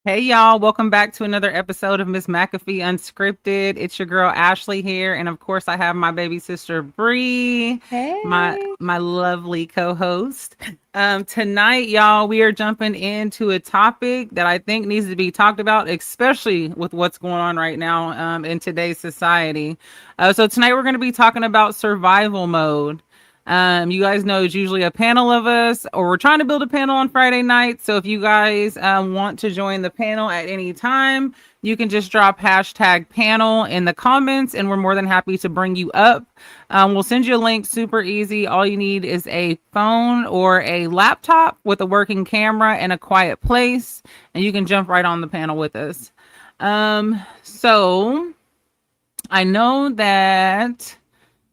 Hey y'all, welcome back to another episode of Miss Mcafee Unscripted. It's your girl Ashley here, and of course I have my baby sister Bree, my Hey. my lovely co-host. Tonight, y'all, we are jumping into a topic that I think needs to be talked about, especially with what's going on right now in today's society. So tonight we're going to be talking about survival mode. You guys know it's usually a panel of us, or we're trying to build a panel on Friday night. So if you guys want to join the panel at any time, you can just drop hashtag panel in the comments, and we're more than happy to bring you up. We'll send you a link super easy. All you need is a phone or a laptop with a working camera and a quiet place, and you can jump right on the panel with us. So I know that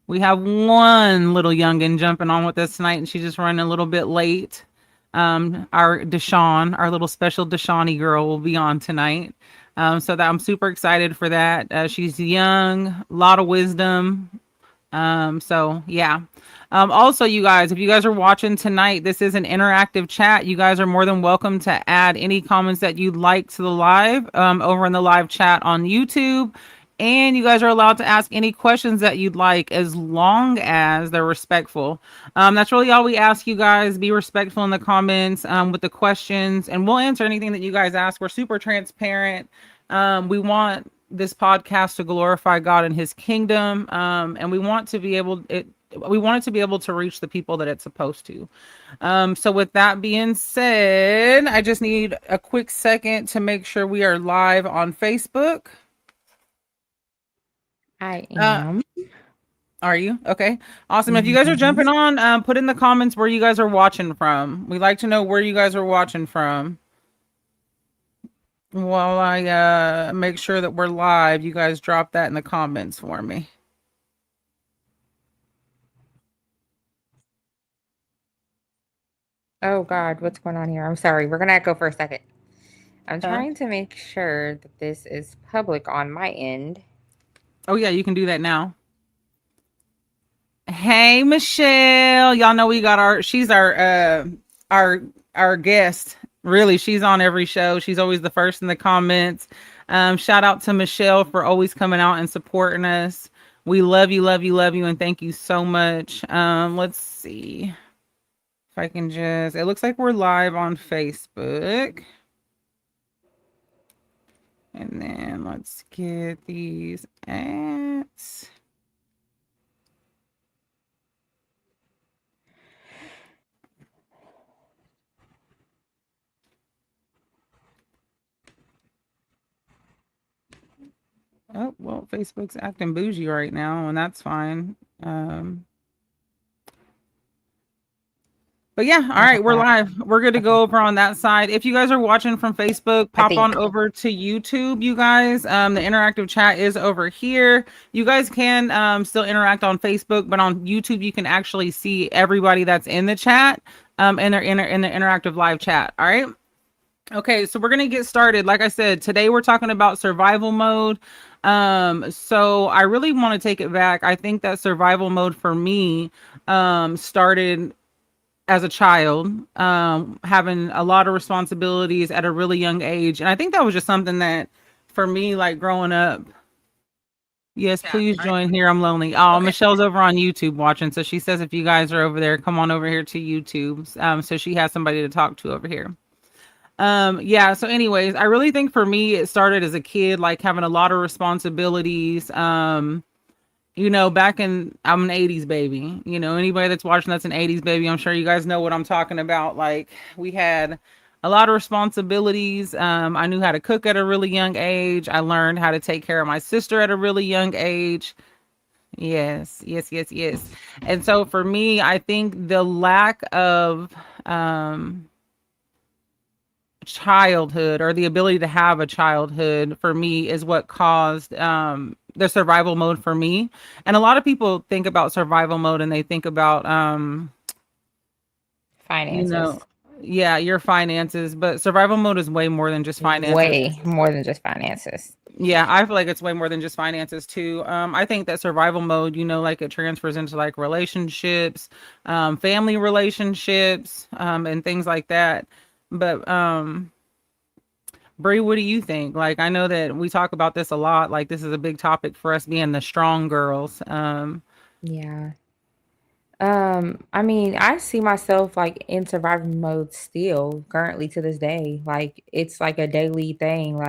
we have one little youngin jumping on with us tonight, and she's just running a little bit late. Our Deshawn, our little special Deshawnee girl, will be on tonight. So that I'm super excited for that. She's young, a lot of wisdom. So yeah. Also, you guys, if you guys are watching tonight, this is an interactive chat. You guys are more than welcome to add any comments that you'd like to the live over in the live chat on YouTube. And you guys are allowed to ask any questions that you'd like as long as they're respectful. That's really all we ask you guys. Be respectful in the comments with the questions, and we'll answer anything that you guys ask. We're super transparent. We want this podcast to glorify God and his kingdom. And we want to be able it we want it to be able to reach the people that it's supposed to. So with that being said, I just need a quick second to make sure we are live on Facebook. I Uh, am. are you? Okay. Awesome. If you guys are Mhm. jumping on, put in the comments where you guys are watching from. We'd like to know where you guys are watching from. While I make sure that we're live, you guys drop that in the comments for me. Oh God, what's going on here? I'm sorry. We're gonna echo for a second. I'm Huh? trying to make sure that this is public on my end. Oh yeah, you can do that now. Hey Michelle, y'all know we got she's our our guest. Really, she's on every show. She's always the first in the comments. Shout out to Michelle for always coming out and supporting us. We love you, love you, love you, and thank you so much. Let's see if I can just. It looks like we're live on Facebook. And then let's get these ads. Oh, well, Facebook's acting bougie right now, and that's fine. But yeah, all That's right, we're okay. live. We're good to Okay. go over on that side. If you guys are watching from Facebook, I pop on think. over to YouTube, you guys. The interactive chat is over here. You guys can still interact on Facebook, but on YouTube, you can actually see everybody that's in the chat and they're in the interactive live chat. All right. Okay, so we're gonna get started. Like I said, today we're talking about survival mode. So I really want to take it back. I think that survival mode for me started as a child, having a lot of responsibilities at a really young age. And I think that was just something that for me, like growing up, yes, please join here. I'm lonely. Oh, Michelle's over on YouTube watching. So she says if you guys are over there, come on over here to YouTube. So she has somebody to talk to over here. Yeah, so anyways, I really think for me it started as a kid, like having a lot of responsibilities. Back in I'm an 80s baby. Anybody that's watching that's an 80s baby, I'm sure you guys know what I'm talking about. Like we had a lot of responsibilities. I knew how to cook at a really young age. I learned how to take care of my sister at a really young age. Yes, yes, yes, yes. And so for me, I think the lack of childhood or the ability to have a childhood for me is what caused the survival mode for me. And a lot of people think about survival mode and they think about you know Finances. yeah, your finances, but survival mode is way more than just finances. Way more than just finances. Yeah, I feel like it's way more than just finances too. I think that survival mode, like it transfers into like relationships, family relationships, and things like that. But Bree, what do you think? Like, I know that we talk about this a lot. Like, this is a big topic for us being the strong girls. Yeah. I mean, I see myself like in survival mode still currently to this day. Like it's like a daily thing.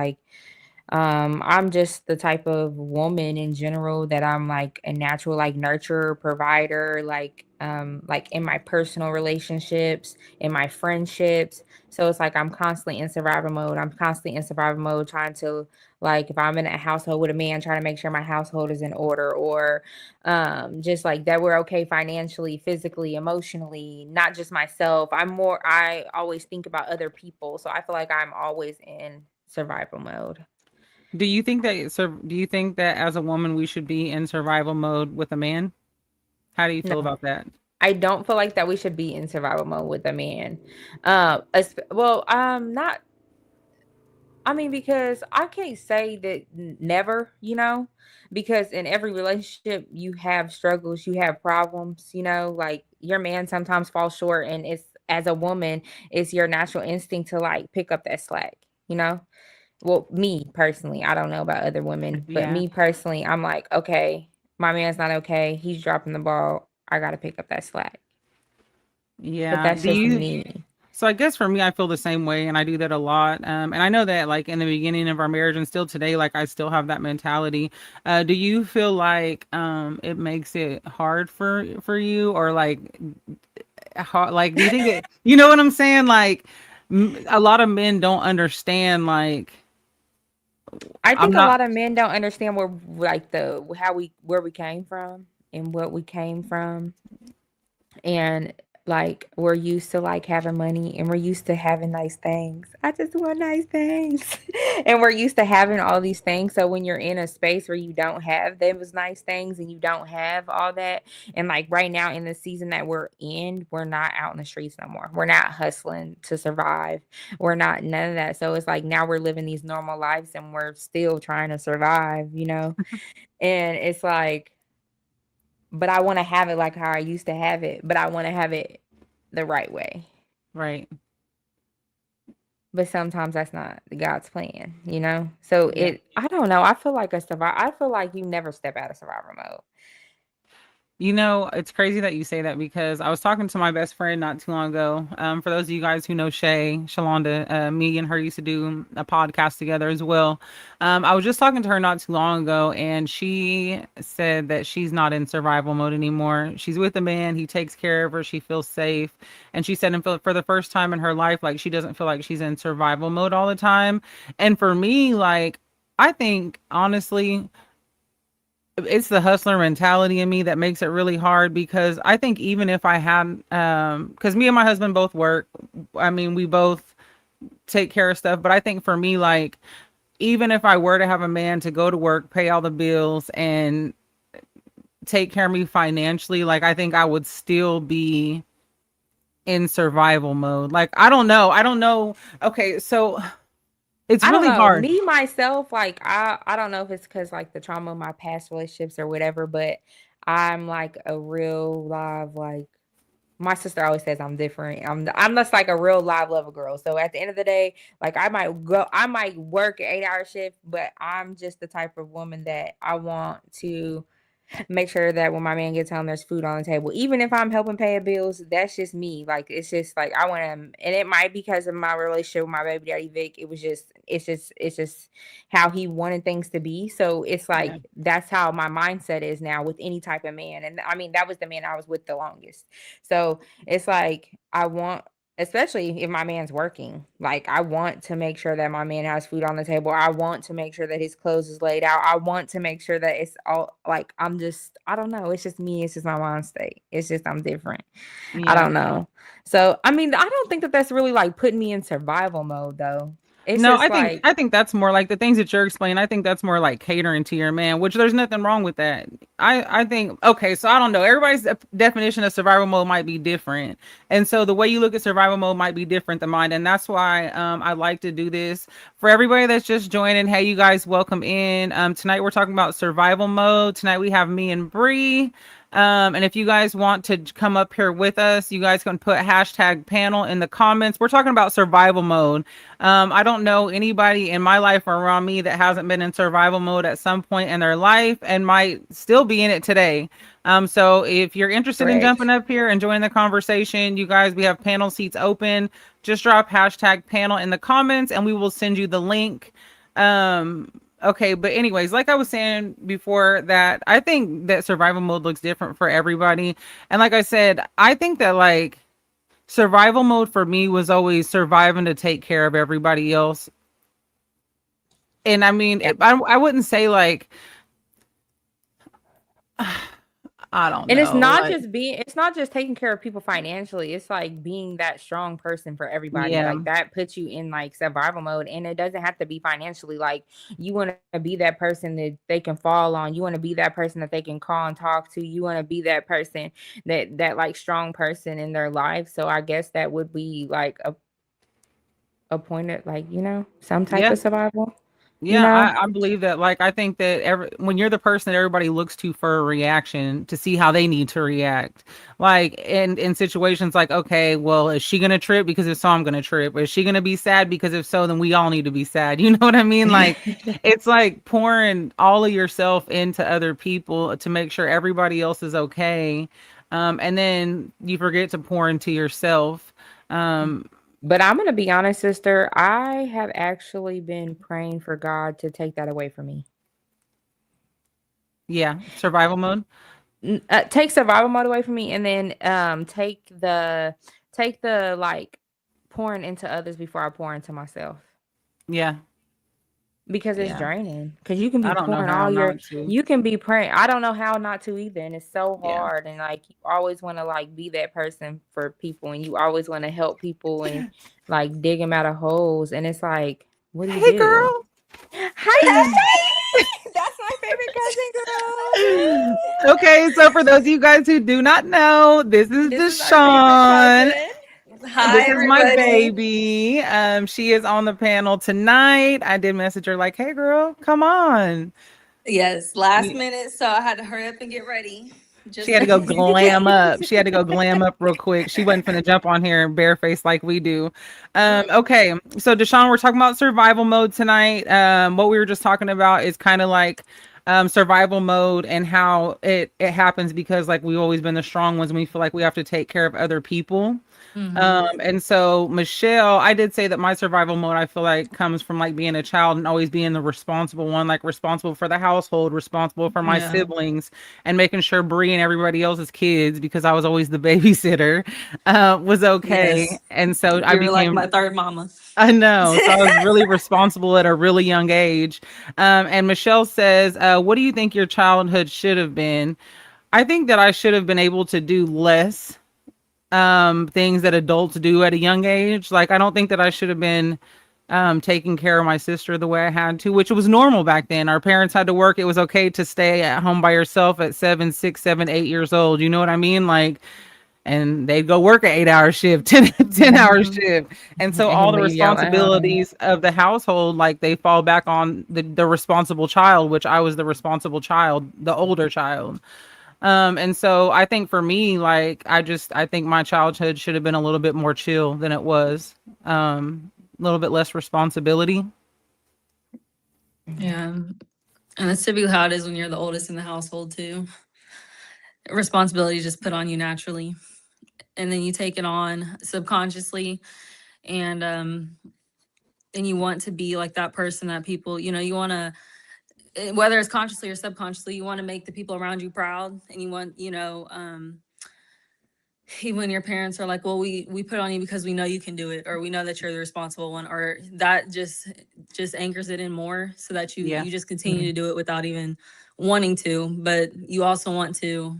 I'm just the type of woman in general that I'm like a natural like nurturer, provider, like in my personal relationships, in my friendships. So it's like I'm constantly in survival mode. I'm constantly in survival mode trying to like if I'm in a household with a man, trying to make sure my household is in order or just like that we're okay financially, physically, emotionally, not just myself. I always think about other people. So I feel like I'm always in survival mode. do you think that as a woman we should be in survival mode with a man? How do you feel No, about that? I don't feel like that we should be in survival mode with a man. Not. I mean, because I can't say that never, because in every relationship you have struggles, you have problems, like your man sometimes falls short, and it's as a woman, it's your natural instinct to like pick up that slack, you know. Well, me personally, I don't know about other women, but Yeah. me personally, I'm like, okay, my man's not okay. He's dropping the ball. I got to pick up that slack. But Yeah. that's Do just you me. So I guess for me, I feel the same way, and I do that a lot. And I know that, like in the beginning of our marriage, and still today, like I still have that mentality. Do you feel like it makes it hard for you, or like like do you think it? You know what I'm saying? Like a lot of men don't understand. Like I I'm think a not lot of men don't understand where like the how we where we came from and what we came from, and like we're used to like having money and we're used to having nice things. I just want nice things. And we're used to having all these things. So when you're in a space where you don't have those nice things and you don't have all that, and like right now in the season that we're in, we're not out in the streets no more. We're not hustling to survive. We're not none of that. So it's like now we're living these normal lives and we're still trying to survive. And it's like, but I want to have it like how I used to have it, but I want to have it the right way. right. But sometimes that's not God's plan. So Yeah. I don't know. I feel like you never step out of survivor mode. You know, it's crazy that you say that because I was talking to my best friend not too long ago. For those of you guys who know Shalonda, me and her used to do a podcast together as well. I was just talking to her not too long ago, and she said that she's not in survival mode anymore. She's with a man, he takes care of her, she feels safe. And she said, and for the first time in her life, like she doesn't feel like she's in survival mode all the time. And for me, like, I think honestly, it's the hustler mentality in me that makes it really hard because I think even if I had because me and my husband both work, I mean we both take care of stuff, but I think for me, like, even if I were to have a man to go to work, pay all the bills and take care of me financially, like I think I would still be in survival mode. Like I don't know. Okay, so it's I don't really know. hard. Me myself, like I don't know if it's because like the trauma of my past relationships or whatever, but I'm like a real live like my sister always says I'm different. I'm just like a real live lover girl. So at the end of the day, like I might work an 8-hour shift, but I'm just the type of woman that I want to make sure that when my man gets home, there's food on the table. Even if I'm helping pay bills, that's just me. Like it's just like I want to, and it might be because of my relationship with my baby daddy Vic. It's just how he wanted things to be. So it's Yeah. like that's how my mindset is now with any type of man. And I mean that was the man I was with the longest. So it's like I want, especially if my man's working. Like I want to make sure that my man has food on the table. I want to make sure that his clothes is laid out. I want to make sure that it's all like I don't know. It's just me. It's just my mind state. It's just I'm different. I Yeah. don't know. So I mean, I don't think that that's really like putting me in survival mode though. It's No, just I think like I think that's more like the things that you're explaining. I think that's more like catering to your man, which there's nothing wrong with that. I think okay, so I don't know. Everybody's definition of survival mode might be different, and so the way you look at survival mode might be different than mine, and that's why I like to do this for everybody that's just joining. Hey, you guys, welcome in. Tonight we're talking about survival mode. Tonight we have me and Bree. And if you guys want to come up here with us, you guys can put hashtag panel in the comments. We're talking about survival mode. I don't know anybody in my life or around me that hasn't been in survival mode at some point in their life and might still be in it today. So if you're interested in jumping Correct. up here and joining the conversation, you guys, we have panel seats open. Just drop hashtag panel in the comments and we will send you the link. Okay, but anyways, like I was saying before, that I think that survival mode looks different for everybody. And like I said, I think that like survival mode for me was always surviving to take care of everybody else. And I mean, Yep. I wouldn't say like I don't And know, like it's not just taking care of people financially. It's like being that strong person for everybody. yeah, Like that puts you in like survival mode, and it doesn't have to be financially. Like you want to be that person that they can fall on. You want to be that person that they can call and talk to. You want to be that person that like strong person in their life. So I guess that would be like a point of like, some type yeah. of survival, you Yeah, know? I believe that. Like, I think that when you're the person that everybody looks to for a reaction to see how they need to react, like in situations like, okay, well, is she gonna trip? Because if so, I'm gonna trip. Or is she gonna be sad? Because if so, then we all need to be sad. You know what I mean? Like, it's like pouring all of yourself into other people to make sure everybody else is okay, and then you forget to pour into yourself. Um, But I'm gonna be honest, sister. I have actually been praying for God to take that away from me. yeah, survival mode. Take survival mode away from me, and then take the like pouring into others before I pour into myself, Yeah, because it's yeah. draining. Because you can be I don't know pouring how all your not to. you can be praying. I don't know how not to either, and it's so Yeah. hard. And like you always want to like be that person for people, and you always want to help people and like dig them out of holes. And it's like, what do you Hey, do? girl. Hi, Deshay! That's my favorite cousin, girl. Okay, so for those of you guys who do not know, this is This is our favorite Deshawn. cousin. This Hi, is my everybody. baby. She is on the panel tonight. I did message her like, "Hey, girl, come on." Yes, last minute, so I had to hurry up and get ready. She Just had to go glam up. She had to go glam up real quick. She wasn't finna jump on here barefaced like we do. Okay, so Deshaun, we're talking about survival mode tonight. What we were just talking about is kind of like survival mode and how it happens because like we've always been the strong ones and we feel like we have to take care of other people. And so Michelle, I did say that my survival mode, I feel like comes from like being a child and always being the responsible one, like responsible for the household, responsible for my yeah, siblings, and making sure Bree and everybody else's kids, because I was always the babysitter, was okay. yes. And so I You were like became, my third mama. I know. So I was really responsible at a really young age. And Michelle says, what do you think your childhood should have been? I think that I should have been able to do less things that adults do at a young age. Like I don't think that I should have been taking care of my sister the way I had to, which was normal back then. Our parents had to work. It was okay to stay at home by yourself at 7, 6, 7, 8 years old. You know what I mean? Like, and they'd go work an 8 hour shift, 10 hour Mhm. shift. And so all And the leave y'all at home. responsibilities of the household, like they fall back on the responsible child, which I was the responsible child, the older child. And so I think for me, like I think my childhood should have been a little bit more chill than it was. A little bit less responsibility. Yeah, and that's typically how it is when you're the oldest in the household too. Responsibility is just put on you naturally, and then you take it on subconsciously, and and you want to be like that person that people, you want to, whether it's consciously or subconsciously, you want to make the people around you proud, and you want, when your parents are like, well, we put on you because we know you can do it, or we know that you're the responsible one, or that just anchors it in more, so that you Yeah. you just continue Mhm. to do it without even wanting to. But you also want to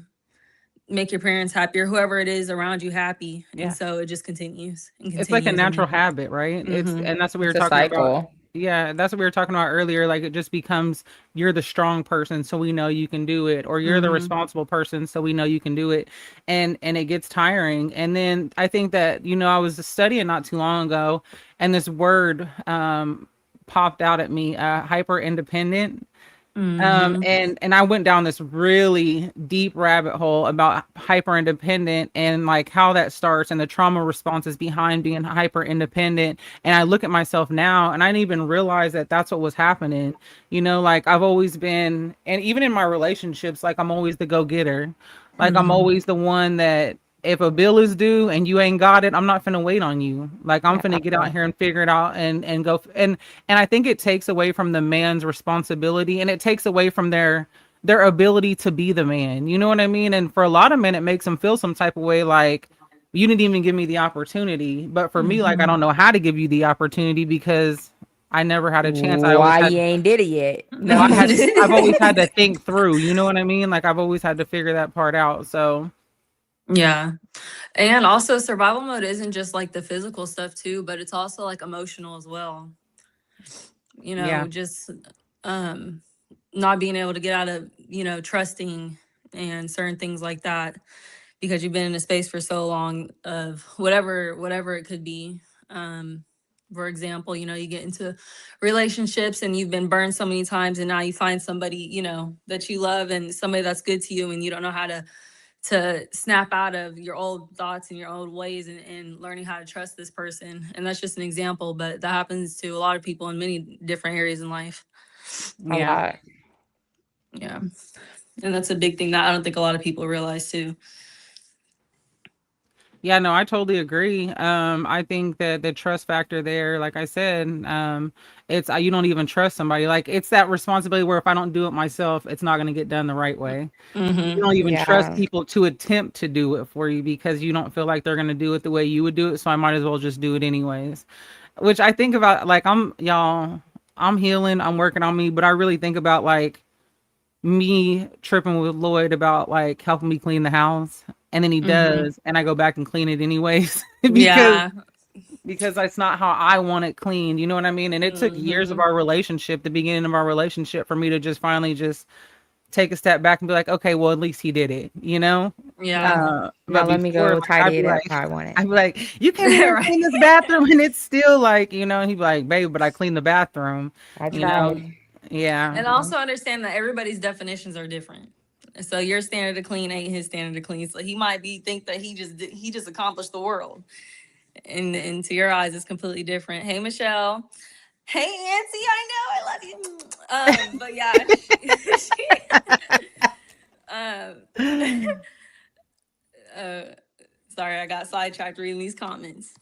make your parents happy, or whoever it is around you happy, and Yeah. so it just continues and It's like a continues. natural And habit, right? mm-hmm. And that's what we were It's a talking about. cycle. Yeah, that's what we were talking about earlier. Like it just becomes you're the strong person, so we know you can do it, or you're the Mm-hmm. responsible person, so we know you can do it. And it gets tiring. And then I think that, I was studying not too long ago, and this word popped out at me, hyper independent. Mm-hmm. And I went down this really deep rabbit hole about hyper independent and like how that starts and the trauma responses behind being hyper independent. And I look at myself now and I didn't even realize that that's what was happening. You know, like I've always been, and even in my relationships, like I'm always the go getter. Like I'm Mm-hmm. always the one that if a bill is due and you ain't got it, I'm not finna wait on you. Like I'm finna get out Yeah. here and figure it out and go and I think it takes away from the man's responsibility and it takes away from their ability to be the man. You know what I mean? And for a lot of men, it makes them feel some type of way like you didn't even give me the opportunity. But for me, like I Mm-hmm. don't know how to give you the opportunity because I never had a chance. I always Why had you ain't did it yet? no, I've always had to think through, you know what I mean? Like I've always had to figure that part out. So Yeah. And also survival mode isn't just like the physical stuff too, but it's also like emotional as well. You yeah. know, just not being able to get out of, trusting and certain things like that because you've been in a space for so long of whatever it could be. Um for example, you get into relationships and you've been burned so many times and now you find somebody, that you love and somebody that's good to you and you don't know how to snap out of your old thoughts and your old ways and learning how to trust this person. And that's just an example, but that happens to a lot of people in many different areas in life. A Yeah. lot. Yeah. And that's a big thing that I don't think a lot of people realize too. Yeah, no, I totally agree. I think that the trust factor there, like I said, it's you don't even trust somebody. Like it's that responsibility where if I don't do it myself, it's not going to get done the right way. You Mm-hmm. don't even trust Yeah. people to attempt to do it for you because you don't feel like they're going to do it the way you would do it. So I might as well just do it anyways. Which I think about, like I'm healing, I'm working on me, but I really think about like me tripping with Lloyd about like helping me clean the house, and then he Mm-hmm. does, and I go back and clean it anyways because Yeah. that's not how I want it cleaned. You know what I mean? And it took years of Mm-hmm. our relationship, the beginning of our relationship, for me to just finally just take a step back and be like, okay, well at least he did it, you know. Yeah. Yeah. But Now let me before, go like tidy it up how I want it. I'd be like, you came in here and Right. cleaned this bathroom, and it's still like, you know. And he'd be like, babe, but I cleaned the bathroom, I you know. tried. Yeah, And also understand that everybody's definitions are different. So your standard of clean ain't his standard of clean. So he might be think that he just accomplished the world, and to your eyes, it's completely different. Hey, Michelle. Hey, Auntie. I know I love you. But yeah, um, uh, sorry, I got sidetracked reading these comments.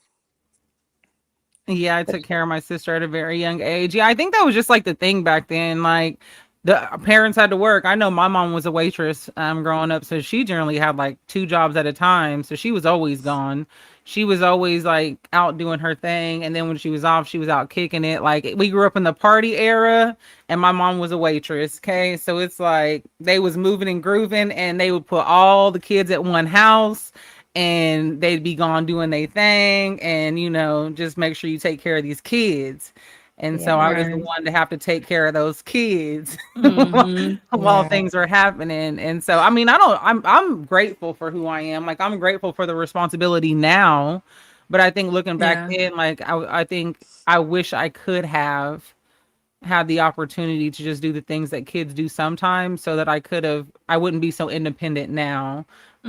yeah, I took care of my sister at a very young age. Yeah, I think that was just like the thing back then. Like the parents had to work. I know my mom was a waitress growing up, so she generally had like two jobs at a time. So she was always gone. She was always like out doing her thing, and then when she was off, she was out kicking it. Like we grew up in the party era, and my mom was a waitress. Okay, so it's like they was moving and grooving, and they would put all the kids at one house and they'd be gone doing their thing, and just make sure you take care of these kids. And so I was Yeah. the Right. one to have to take care of those kids Mm-hmm. while Yeah. things were happening. And so I mean, I'm grateful for who I am. Like I'm grateful for the responsibility now, but I think looking back Yeah. then, like I think I wish I could have had the opportunity to just do the things that kids do sometimes, so that I wouldn't be so independent now,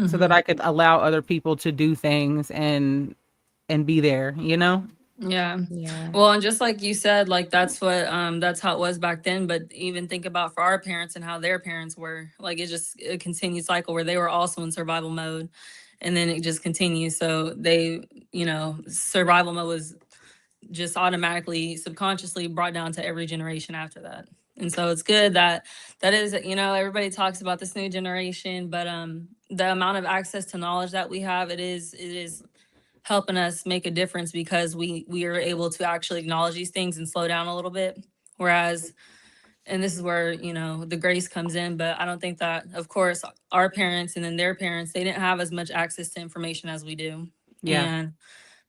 so that Mm-hmm. I could allow other people to do things and be there, you know? Yeah. Yeah. Well, and just like you said, like that's how it was back then. But even think about for our parents and how their parents were. Like it's just a continued cycle where they were also in survival mode. And then it just continues. So survival mode was just automatically, subconsciously brought down to every generation after that. And so it's good that everybody talks about this new generation, but the amount of access to knowledge that we have, it is helping us make a difference because we are able to actually acknowledge these things and slow down a little bit. Whereas, and this is where the grace comes in, but I don't think that, of course, our parents and then their parents, they didn't have as much access to information as we do. Yeah.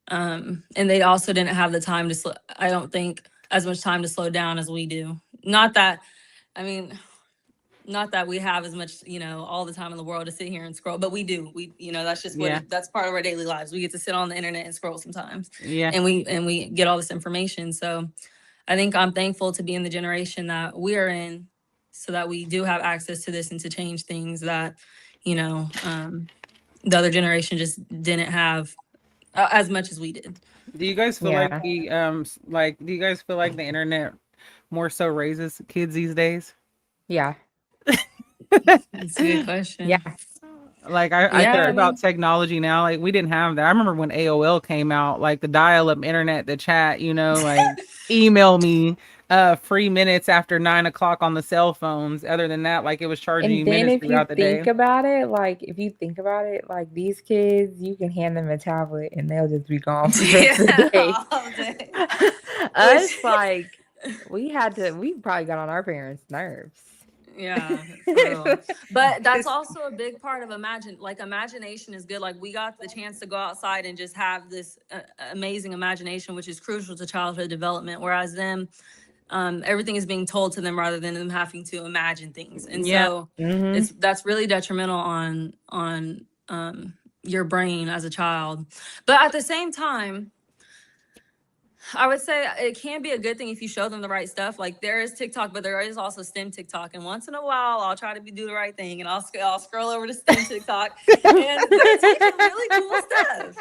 And they also didn't have the time to I don't think as much time to slow down as we do. Not that, I mean, not that we have as much, all the time in the world to sit here and scroll, but we do. That's just Yeah. that's part of our daily lives. We get to sit on the internet and scroll sometimes, Yeah. and we get all this information. So I think I'm thankful to be in the generation that we are in, so that we do have access to this and to change things that, you know, the other generation just didn't have as much as we did. Do you guys feel like Yeah. do you guys feel like the internet more so raises kids these days? Yeah. That's a good question. Yeah. Like I Yeah, think I about mean, technology now. Like we didn't have that. I remember when AOL came out, like the dial-up internet, the chat, like email me free minutes after 9 o'clock on the cell phones. Other than that, like it was charging And you then minutes if you throughout the day. think about it, like these kids, you can hand them a tablet and they'll just be gone for the rest of the day. yeah, all day. Us, Which, like, we probably got on our parents' nerves. yeah, for real. But that's also a big part of imagination is good. Like we got the chance to go outside and just have this amazing imagination, which is crucial to childhood development. Whereas them, everything is being told to them rather than them having to imagine things. And Yeah. so Mm-hmm. that's really detrimental on your brain as a child. But at the same time, I would say it can be a good thing if you show them the right stuff. Like there is TikTok, but there is also STEM TikTok. And once in a while, I'll try to do the right thing, and I'll scroll over to STEM TikTok, and they're teaching really cool stuff.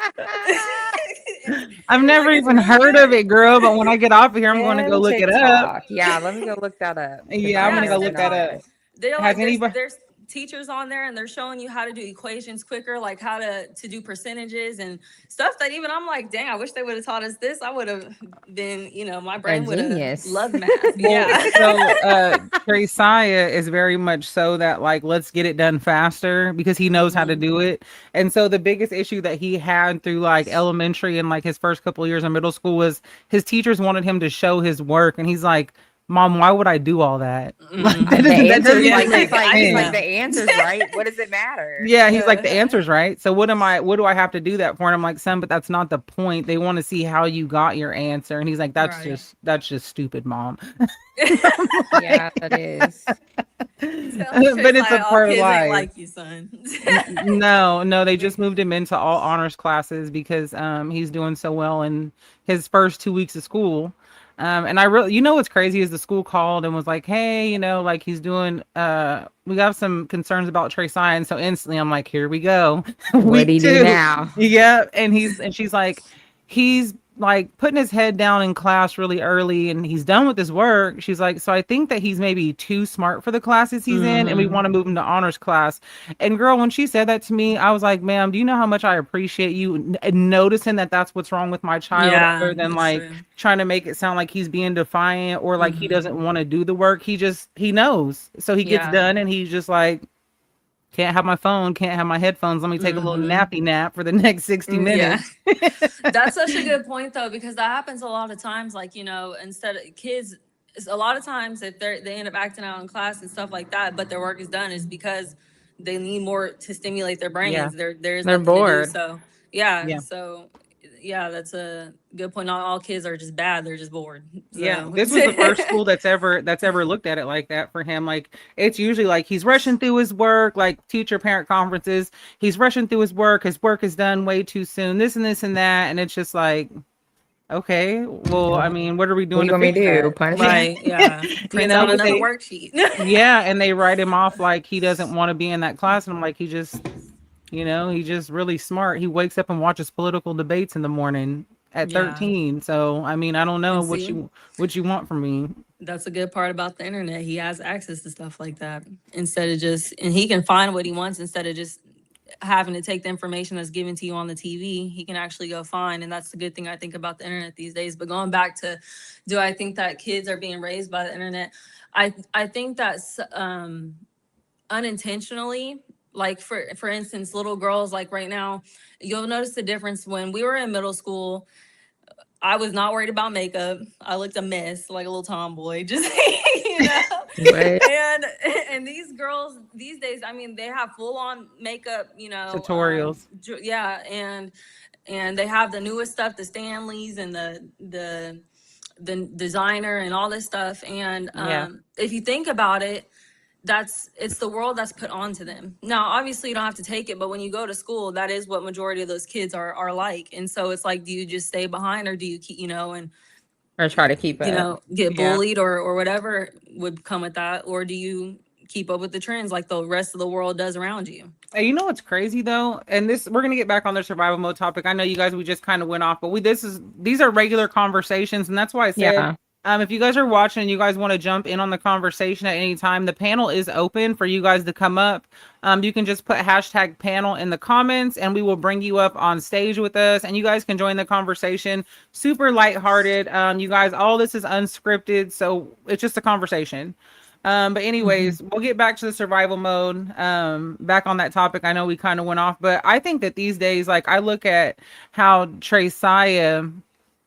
I've never Like it's even really heard of good. it, girl. But when I get off of here, I'm going to go And look it up. TikTok. Yeah, let me go look that up because Yeah, I'm I gonna Yeah, go don't look STEM that know. up. TikTok. They're Has like anybody? there's teachers on there, and they're showing you how to do equations quicker, like how to do percentages and stuff that even I'm like, dang, I wish they would have taught us this. I would have been, my A brain would have genius. loved math. Well, Yeah. so Tresiah is very much so that like let's get it done faster because he knows how to Mhm. do it. And so the biggest issue that he had through like elementary and like his first couple of years in middle school was his teachers wanted him to show his work, and he's like, "Mom, why would I do all that? Like that Mhm. The doesn't that answer's doesn't Yeah, even like make he's like sense." the answer's right. What does it matter? Yeah, he's like, the answer's right. So what do I have to do that for? And I'm like, son, but that's not the point. They want to see how you got your answer. And he's like, right. that's just stupid, mom. Yeah, that is. Tell But Trace it's like a all part of kids ain't life. like you, son. No, they just moved him into all honors classes because he's doing so well in his first 2 weeks of school. And I really, what's crazy is the school called and was like, hey, like he's doing, we got some concerns about Trey Science. So instantly I'm like, here we go. What do Week you do 2. now? Yeah. And she's like, he's like putting his head down in class really early and he's done with his work. She's like, so I think that he's maybe too smart for the classes he's in and we Mhm. want to move him to honors class. And girl, when she said that to me, I was like, ma'am, do you know how much I appreciate you noticing that that's what's wrong with my child, Yeah, other than that's like true. trying to make it sound like he's being defiant or like he Mhm. doesn't want to do the work. He knows. So he gets Yeah. done and he's just like, can't have my phone, can't have my headphones. Let me take a little Mhm. nappy nap for the next 60 Yeah. minutes. That's such a good point though, because that happens a lot of times. Like, instead of kids, a lot of times if they end up acting out in class and stuff like that, but their work is done is because they need more to stimulate their Yeah. brains. There's They're nothing to do. bored. So yeah. Yeah. So yeah, that's a good point. Not all kids are just bad. They're just bored. Yeah, So this was the first school that's ever looked at it like that for him. Like it's usually like he's rushing through his work, like teacher parent conferences. He's rushing through his work. His work is done way too soon. This and this and that, and it's just like, okay, well, I mean, what are we What doing you to want me fix to do? that? Punish him? right. Yeah. Print out But another they, worksheet. yeah, and they write him off like he doesn't want to be in that class, and I'm like, he's just really smart. He wakes up and watches political debates in the morning at Yeah. 13. So I mean, I don't know And what see, you want from me. that's a good part about the internet. He has access to stuff like that instead of and he can find what he wants instead of just having to take the information that's given to you on the TV. He can actually go find, and that's the good thing I think about the internet these days. But going back to, do I think that kids are being raised by the internet? I think that's unintentionally. Like for instance, little girls, like right now, you'll notice the difference when we were in middle school. I was not worried about makeup. I looked a mess, like a little tomboy, just you know. What? And and these girls these days, I mean, they have full on makeup, Tutorials. yeah, and they have the newest stuff, the Stanleys and the designer and all this stuff. And Yeah. if you think about it, it's the world that's put onto them. Now obviously you don't have to take it, but when you go to school, that is what majority of those kids are like. And so it's like, do you just stay behind or do you keep, and Or try to keep up. Get Yeah. bullied or whatever would come with that, or do you keep up with the trends like the rest of the world does around you? Hey, you know what's crazy though, and this we're gonna get back on the survival mode topic. I know you guys we just kind of went off, but these are regular conversations, and that's why I said Yeah. if you guys are watching and you guys want to jump in on the conversation at any time, the panel is open for you guys to come up. You can just put hashtag panel in the comments, and we will bring you up on stage with us, and you guys can join the conversation. Super lighthearted. You guys, all this is unscripted, so it's just a conversation. But anyways, we'll get back to the survival mode. Back on that topic, I know we kind of went off, but I think that these days, like I look at how Trey Saya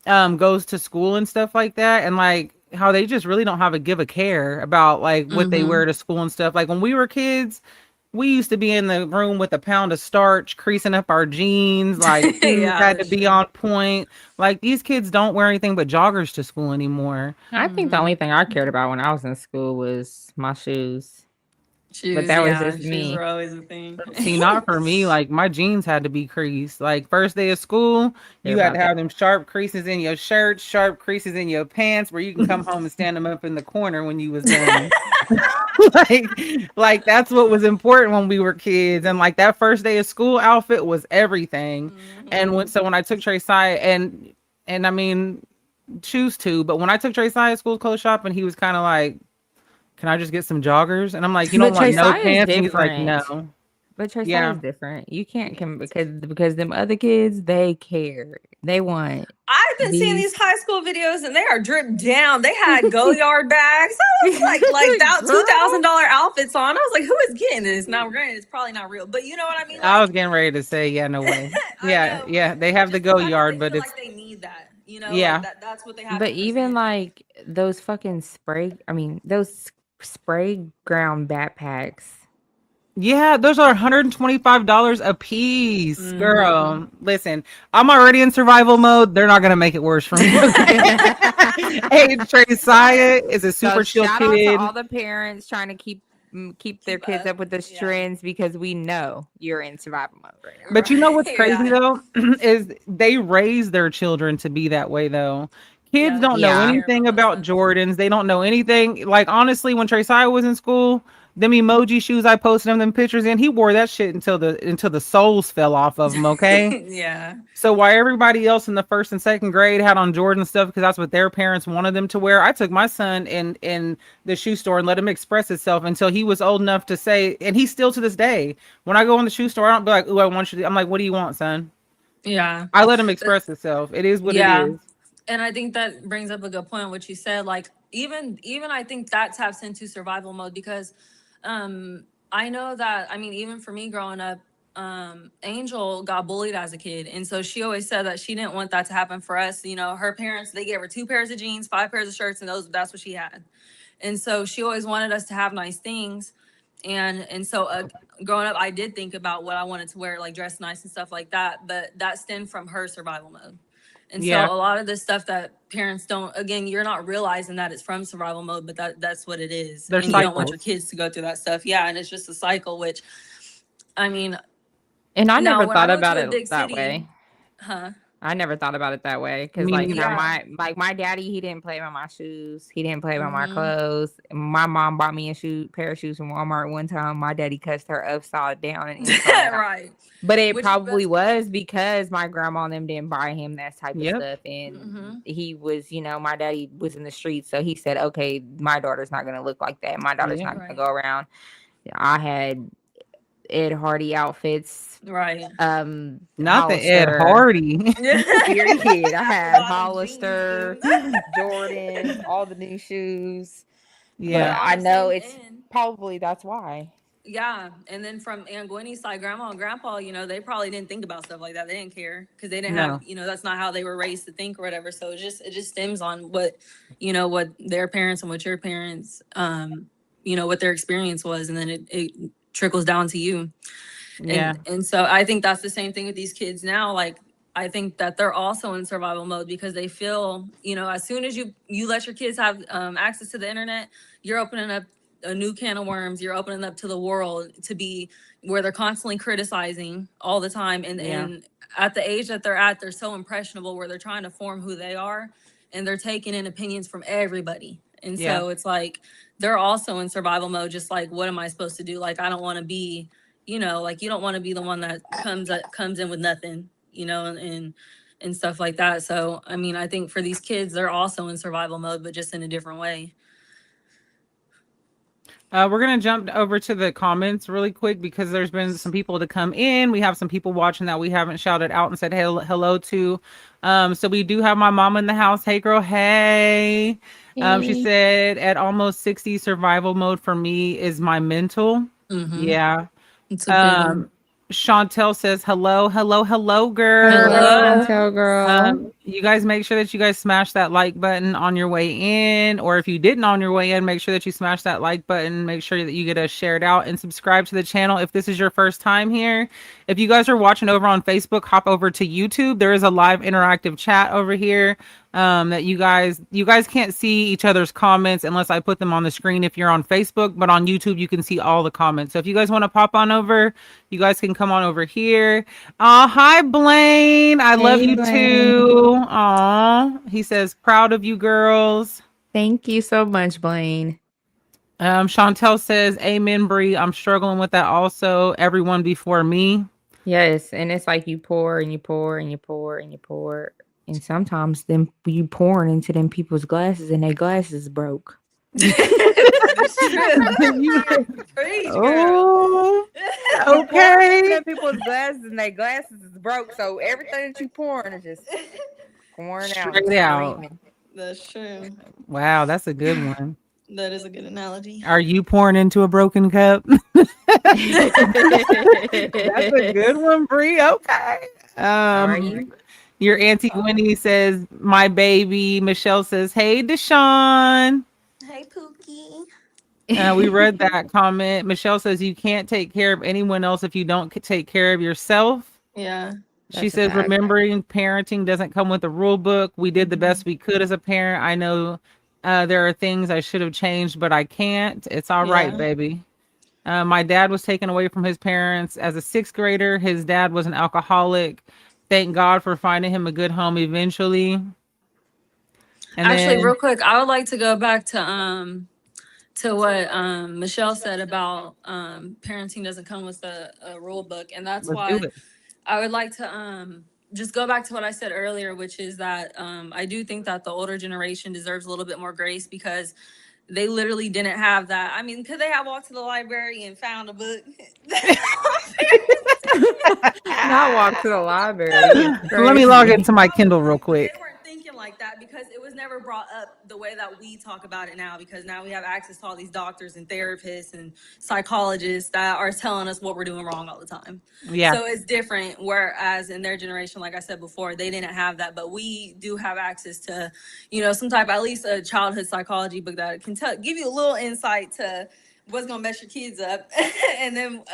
goes to school and stuff like that, and like how they just really don't have a give a care about like what they wear to school and stuff. Like when we were kids, we used to be in the room with a pound of starch, creasing up our jeans, like shoes Yeah, had to that's be true. on point. Like these kids don't wear anything but joggers to school anymore. I think the only thing I cared about when I was in school was my shoes. But Shoes, that was yeah, just shoes me. are always a thing. See, not for me. Like my jeans had to be creased. Like first day of school, Care you had to about that. have them sharp creases in your shirt, sharp creases in your pants, where you can come home and stand them up in the corner when you was done. like, like that's what was important when we were kids. And like that first day of school outfit was everything. And when I took Trey Sai and I mean choose to, but when I took Trey Sai to school clothes shopping, he was kind of like, can I just get some joggers? And I'm like, you don't But want Trey no Saya is pants? And he's like, different. no. But Trey Saya Yeah. is different. You can't come because them other kids, they care. They want I've been seeing these high school videos and they are dripped down. They had go yard bags. I was like that $2,000 outfits on. I was like, who is getting this? Now, granted, it's probably not real, but you know what I mean. I was getting ready to say, yeah, no way. Yeah, yeah, they have the just go the fact that yard, they but feel it's like they need that. yeah. Like that's what they have. But even like those fucking those spray ground backpacks. Yeah, those are $125 a piece, girl. Listen, I'm already in survival mode. They're not gonna make it worse for me. Hey, Trey Saya is a super chill shout out to kid. all the parents trying to keep their kids up with those trends because we know you're in survival mode right now. But you know what's crazy though is they raise their children to be that way though. Kids don't know anything about Jordans. They don't know anything. Like honestly, when Trey Saya was in school, them emoji shoes I posted him them pictures in, he wore that shit until the soles fell off of him. Okay. Yeah. So while everybody else in the first and second grade had on Jordan stuff because that's what their parents wanted them to wear, I took my son in the shoe store and let him express himself until he was old enough to say, and he's still to this day. When I go in the shoe store, I don't be like, "Ooh, I want you to." I'm like, "What do you want, son?" Yeah. I let him express himself. It is what it is. And I think that brings up a good point, what you said. Like even I think that taps into survival mode because I know that even for me growing up, Angel got bullied as a kid. And so she always said that she didn't want that to happen for us. Her parents, they gave her 2 pairs of jeans, 5 pairs of shirts, and that's what she had. And so she always wanted us to have nice things. And so growing up, I did think about what I wanted to wear, like dress nice and stuff like that. But that stemmed from her survival mode. And so a lot of this stuff that parents don't, again, you're not realizing that it's from survival mode, but that's what it is. And you don't want your kids to go through that stuff. Yeah. And it's just a cycle, which, and I never thought about it that way. Huh? I never thought about it that way because my daddy, he didn't play by my shoes. He didn't play by my clothes. My mom bought me a pair of shoes from Walmart one time. My daddy cussed her upside down and inside right. But it probably was because my grandma and them didn't buy him that type of stuff. And he was, my daddy was in the streets. So he said, okay, my daughter's not going to look like that. My daughter's not going to go around. I had Ed Hardy outfits. Right. Not the Ed Hardy. Period. I had Hollister, Jordans, all the new shoes. Yeah. But I know probably that's why. Yeah. And then from Aunt Gwenny's side, grandma and grandpa, they probably didn't think about stuff like that. They didn't care because they didn't have, that's not how they were raised to think or whatever. So it just stems on what their parents and what your parents, what their experience was. And then it trickles down to you. Yeah. And so I think that's the same thing with these kids now. Like, I think that they're also in survival mode because they feel, as soon as you let your kids have access to the internet, you're opening up a new can of worms. You're opening up to the world to be where they're constantly criticizing all the time. And at the age that they're at, they're so impressionable where they're trying to form who they are. and they're taking in opinions from everybody. And Yeah. so it's like they're also in survival mode, just like, what am I supposed to do? Like, I don't want to be, like, you don't want to be the one that comes in with nothing, and stuff like that. So I mean, I think for these kids, they're also in survival mode, but just in a different way. We're gonna jump over to the comments really quick because there's been some people to come in. We have some people watching that we haven't shouted out and said hello to. So we do have my mom in the house. Hey girl, hey. She Hey. said at almost 60, survival mode for me is my mental. Mm-hmm. Yeah. It's a big one. Chantel says hello, girl. Hello, Hello. Chantel girl. You guys make sure that you guys smash that like button on your way in, or if you didn't on your way in, make sure that you smash that like button. Make sure that you get us shared out and subscribe to the channel if this is your first time here. If you guys are watching over on Facebook, hop over to YouTube. There is a live interactive chat over here that you guys can't see each other's comments unless I put them on the screen if you're on Facebook, but on YouTube you can see all the comments. So if you guys want to pop on over, you guys can come on over here. Hi Blaine, I love you Blaine. too. He says proud of you girls. Thank you so much, Blaine. Chantel says amen, Bree. I'm struggling with that also. Everyone before me. Yes, and it's like you pour and you pour and you pour and you pour, and sometimes then you pouring into them people's glasses and their glasses broke. Oh, okay. Them people's glasses and their glasses is broke, so everything that you pouring is just pouring out. Straight out. Screaming. That's true. Wow, that's a good one. That is a good analogy. Are you pouring into a broken cup? That's a good one, Bree. Okay. Are you? Your Auntie Winnie says, my baby. Michelle says, hey, Deshaun. Hey, Pookie. We read that comment. Michelle says, you can't take care of anyone else if you don't take care of yourself. Yeah. She says, remembering parenting doesn't come with a rule book. We did the best we could as a parent. I know there are things I should have changed, but I can't. It's all right, baby. My dad was taken away from his parents as a 6th grader. His dad was an alcoholic. Thank God for finding him a good home eventually. And actually, then, real quick, I would like to go back to what Michelle said about parenting doesn't come with a rule book, and that's why I would like to just go back to what I said earlier, which is that I do think that the older generation deserves a little bit more grace because they literally didn't have that. I mean, could they have walked to the library and found a book? Not walk to the library. let me log into my Kindle real quick. They weren't thinking like that because it was never brought up the way that we talk about it now, because now we have access to all these doctors and therapists and psychologists that are telling us what we're doing wrong all the time. Yeah. So it's different. Whereas in their generation, like I said before, they didn't have that, but we do have access to, some type, at least a childhood psychology book that can give you a little insight to what's going to mess your kids up. And then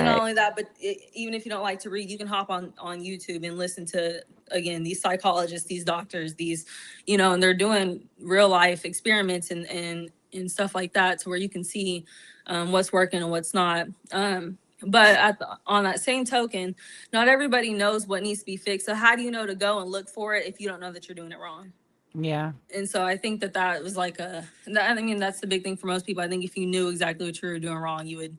not only that, but even if you don't like to read, you can hop on YouTube and listen to, again, these psychologists, these doctors, these, and they're doing real life experiments and stuff like that, to where you can see what's working and what's not. But on that same token, not everybody knows what needs to be fixed. So how do you know to go and look for it if you don't know that you're doing it wrong? Yeah. And so I think that was like that's the big thing for most people. I think if you knew exactly what you were doing wrong, you would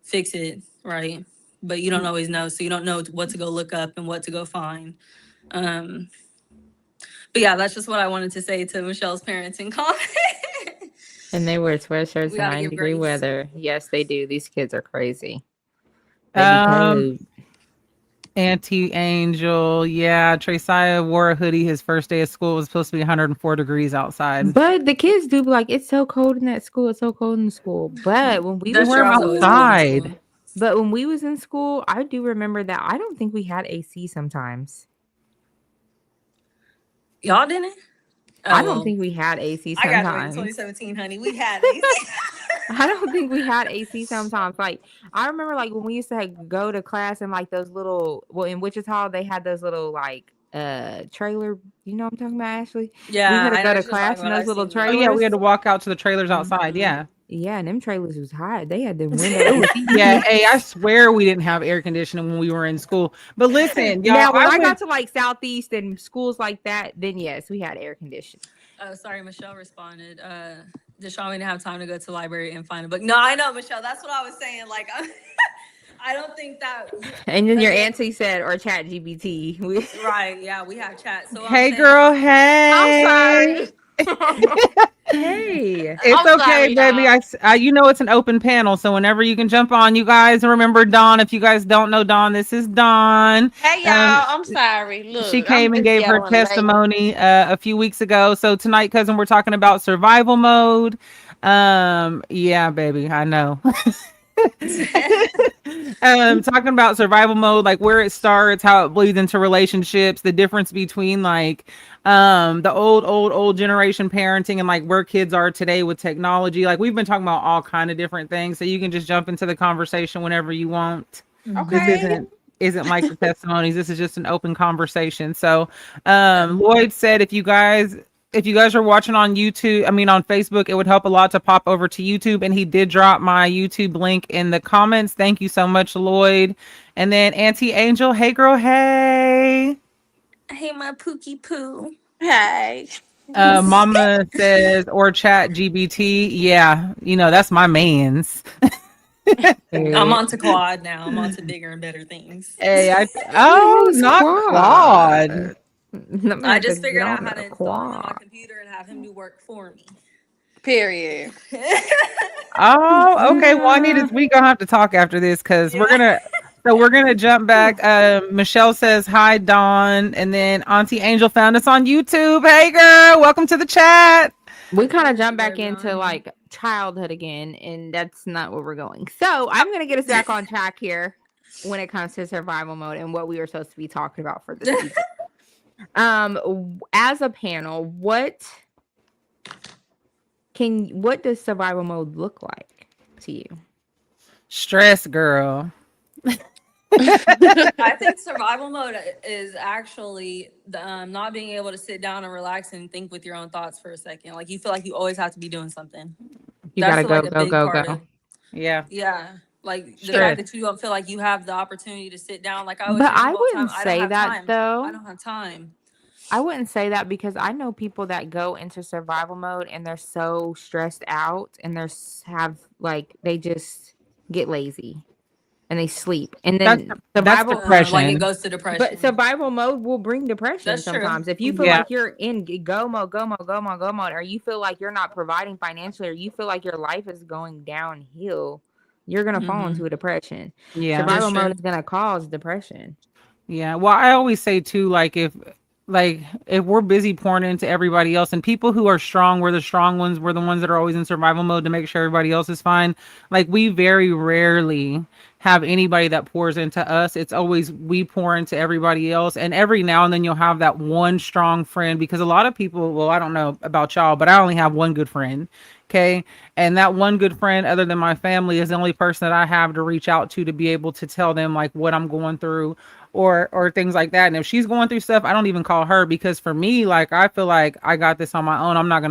fix it, right? But you don't always know, so you don't know what to go look up and what to go find. But yeah, that's just what I wanted to say to Michelle's parents in comment. And they wear sweatshirts in 90-degree weather. Yes, they do. These kids are crazy. Auntie Angel, yeah, Tresiah wore a hoodie his first day of school. It was supposed to be 104 degrees outside. But the kids do be like, it's so cold in that school. It's so cold in the school. But when we were outside. But when we was in school, I do remember that I don't think we had AC sometimes. Y'all didn't? I don't think we had AC sometimes. I graduated in 2017, honey. We had AC. I don't think we had AC sometimes. Like, I remember like when we used to go to class in like those little, in Wichita, they had those little like trailer, you know what I'm talking about, Ashley? Yeah. We had to go to class in those little trailers. Oh, yeah, we had to walk out to the trailers outside. Yeah. Yeah, and them trailers was hot. They had the window Yeah, AC. hey, I swear we didn't have air conditioning when we were in school. But listen, y'all, Now, when I got went. to like Southeast and schools like that, then yes, we had air conditioning. Oh, sorry, Michelle responded. Deshaun, we didn't have time to go to the library and find a book. No, I know, Michelle. That's what I was saying. Like, I don't think that. And then your again, auntie said, or Chat GPT. Right? Yeah, we have chat. So Hey, I'm saying, girl, I'm hey. sorry. Hey. It's I'm okay, sorry, baby. y'all. You know it's an open panel, so whenever you can jump on, you guys remember Dawn. If you guys don't know Dawn, this is Dawn. Hey, Um, y'all. I'm sorry. she Look, I'm came and just gave her yelling late. testimony a few weeks ago. So tonight, cousin, we're talking about survival mode. Yeah, baby, I know. Talking about survival mode, like where it starts, how it bleeds into relationships, the difference between like the old generation parenting and like where kids are today with technology. Like we've been talking about all kind of different things, so you can just jump into the conversation whenever you want. This Okay. isn't like the testimonies. This is just an open conversation. So Lloyd said if you guys are watching on YouTube, I mean on Facebook, it would help a lot to pop over to YouTube. And he did drop my YouTube link in the comments. Thank you so much, Lloyd. And then Auntie Angel, hey girl, hey. hey, my pookie poo. Hey. Mama says, or Chat GBT. Yeah, that's my man's. I'm on to Quad now. I'm on to bigger and better things. Hey, Yes, not quad. Claude. I just figured out how to install him on my computer and have him do work for me. Period. Oh, okay. Well, we gonna have to talk after this because we're gonna jump back. Michelle says hi, Dawn, and then Auntie Angel found us on YouTube. Hey, girl, welcome to the chat. We kind of jump back Everyone. into like childhood again, and that's not where we're going. So I'm gonna get us back on track here when it comes to survival mode and what we were supposed to be talking about for this season. As a panel, what does survival mode look like to you? Stress, girl. I think survival mode is actually the, not being able to sit down and relax and think with your own thoughts for a second. Like you feel like you always have to be doing something. You That's gotta like a big part go. of- Yeah. Yeah. Like the Sure. fact that you don't feel like you have the opportunity to sit down. Like I always But say I all the time, wouldn't I don't say have that time. though. I don't have time. I wouldn't say that because I know people that go into survival mode and they're so stressed out and they just get lazy and they sleep. And then That's survival depression. Like it goes to depression. But survival mode will bring depression That's true. sometimes. If you feel Yeah. like you're in go mode, or you feel like you're not providing financially, or you feel like your life is going downhill, you're gonna fall into a depression. Yeah. Survival That's mode true. is gonna cause depression. Yeah. Well, I always say too, if we're busy pouring into everybody else and people who are strong, we're the strong ones, we're the ones that are always in survival mode to make sure everybody else is fine. Like we very rarely have anybody that pours into us. It's always we pour into everybody else. And every now and then you'll have that one strong friend because a lot of people, well, I don't know about y'all, but I only have one good friend. Okay. And that one good friend, other than my family, is the only person that I have to reach out to be able to tell them like what I'm going through or things like that. And if she's going through stuff, I don't even call her because for me, like I feel like I got this on my own. I'm not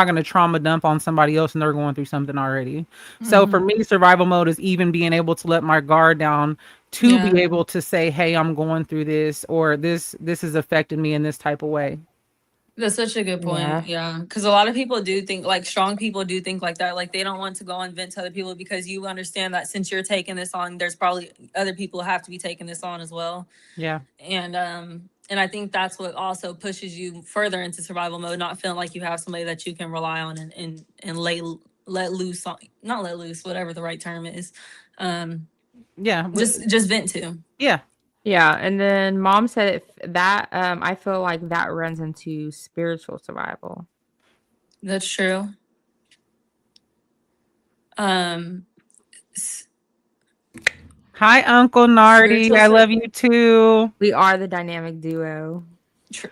gonna trauma dump on somebody else and they're going through something already. So for me, survival mode is even being able to let my guard down to be able to say, hey, I'm going through this or this has affected me in this type of way. That's such a good point. Yeah. Because a lot of people do think, like strong people do think like that. Like they don't want to go and vent to other people because you understand that since you're taking this on, there's probably other people who have to be taking this on as well. Yeah. And I think that's what also pushes you further into survival mode, not feeling like you have somebody that you can rely on and let loose on, not let loose, whatever the right term is. Yeah. Just vent to. Yeah. Yeah, and then mom said that I feel like that runs into spiritual survival. That's true. Hi, Uncle Nardi. Spiritual I love you too. We are the dynamic duo.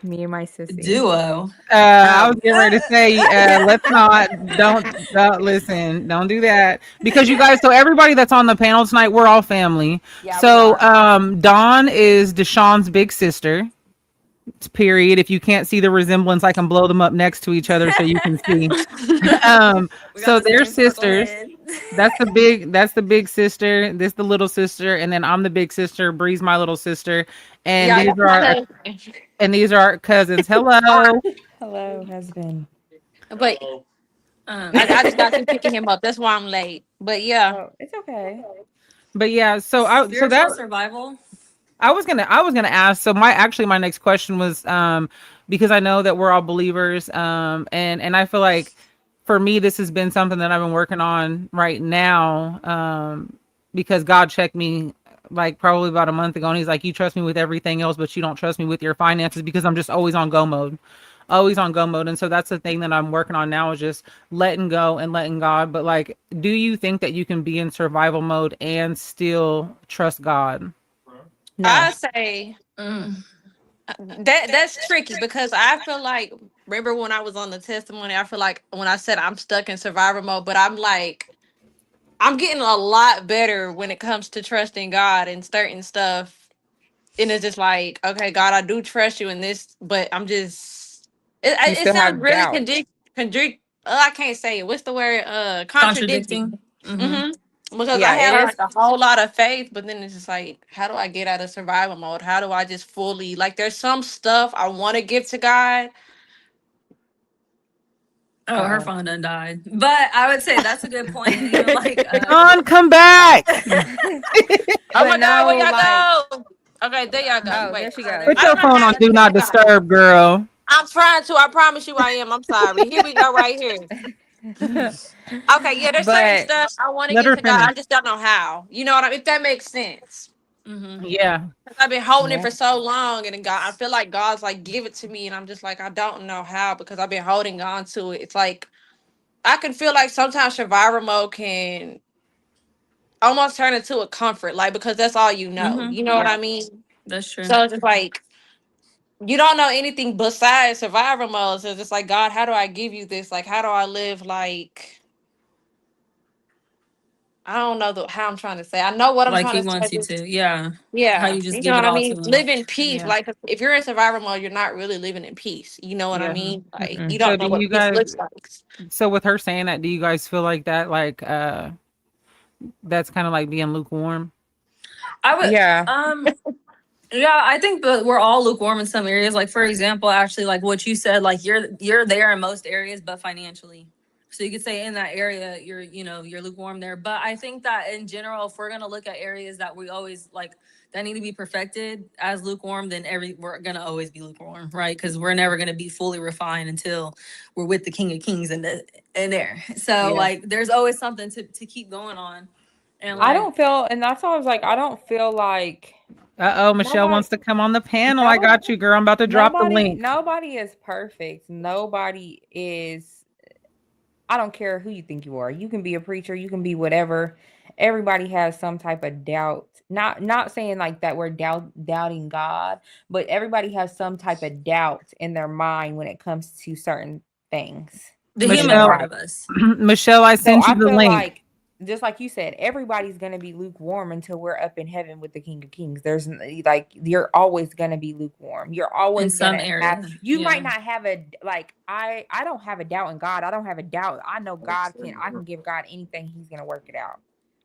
Me and my sister. Duo. I was getting ready to say, let's not, don't listen, don't do that because you guys. So everybody that's on the panel tonight, we're all family. Yeah, So Dawn is Deshaun's big sister. Period. If you can't see the resemblance, I can blow them up next to each other so you can see. We So got the they're same circle sisters. head. That's the big sister. This the little sister, and then I'm the big sister. Bree's my little sister, and Yeah, that's my husband. these are our cousins. Hello. Hello, husband. But Um, I just got to picking him up. That's why I'm late. But yeah. Oh, it's okay. But yeah, so spiritual that survival. I was gonna ask. So my next question was because I know that we're all believers and I feel like for me this has been something that I've been working on right now because God checked me like probably about a month ago and he's like, you trust me with everything else but you don't trust me with your finances because I'm just always on go mode. Always on go mode. And so that's the thing that I'm working on now is just letting go and letting God. But like, do you think that you can be in survival mode and still trust God? No. I say Mm. that's tricky because I feel like remember when I was on the testimony, I feel like when I said I'm stuck in survivor mode, but I'm like I'm getting a lot better when it comes to trusting God and certain stuff. And it's just like, okay, God, I do trust you in this, but I'm just You it still sounds have really doubts. I can't say it. What's the word? Contradicting. Contradicting. Hmm. Mm-hmm. Because I Yeah, had it like is. a whole lot of faith, but then it's just like, how do I get out of survival mode? How do I just fully like? There's some stuff I want to give to God. Oh, her Oh. phone done died. But I would say that's a good point. Even like, John, come back. Oh But my God, where no, y'all like, go? Okay, there y'all go. oh, there Wait, she there goes. you Put I your don't go. know phone how on to do get not it out. disturb, girl. I'm trying to. I promise you, I am. I'm sorry. Here we go. Right here. Okay, yeah, there's certain But stuff I want to Let get her to God. finish. I just don't know how. You know what I mean? If that makes sense. Hmm. Yeah. 'Cause I've been holding it yeah, for so long, and then God, I feel like God's like, give it to me, and I'm just like, I don't know how because I've been holding on to it. It's like I can feel like sometimes survivor mode can almost turn into a comfort, like because that's all you know. Hmm. You know what Yeah, I mean? that's true. So it's just like you don't know anything besides survivor mode. So it's just like, God, how do I give you this? Like, how do I live like I don't know how I'm trying to say. I know what I'm Like he trying to wants you say. to. Yeah. How Yeah, you just you know give it what I all to mean? him. Live in peace. Yeah. Like if you're in survivor mode, you're not really living in peace. You know what I Yeah. mean? Like you mm-mm. So don't do know what you peace guys looks like. so with her saying that, do you guys feel like that like that's kind of like being lukewarm? I would. Yeah, Yeah, I think that we're all lukewarm in some areas. Like for example, actually, like what you said, like you're there in most areas, but financially. So you could say in that area you're lukewarm there. But I think that in general, if we're gonna look at areas that we always like that need to be perfected as lukewarm, then we're gonna always be lukewarm, right? Because we're never gonna be fully refined until we're with the King of Kings in there. So yeah. like there's always something to keep going on. And I like don't feel, and that's why I was like, I don't feel like Uh-oh, Michelle nobody, wants to come on the panel. I no, got you, girl. I'm about to drop the link. nobody is perfect. Nobody is. I don't care who you think you are. You can be a preacher. You can be whatever. Everybody has some type of doubt. Not saying like that we're doubting God, but everybody has some type of doubt in their mind when it comes to certain things the in their human part Michelle, life. of us. Michelle, I So sent you I the feel link. like, just like you said, everybody's gonna be lukewarm until we're up in heaven with the King of Kings. Like you're always gonna be lukewarm. You're In always some gonna have. area. You might Yeah. not have a like. I don't have a doubt in God. I don't have a doubt. I know God can. I can give God anything. He's gonna work it out.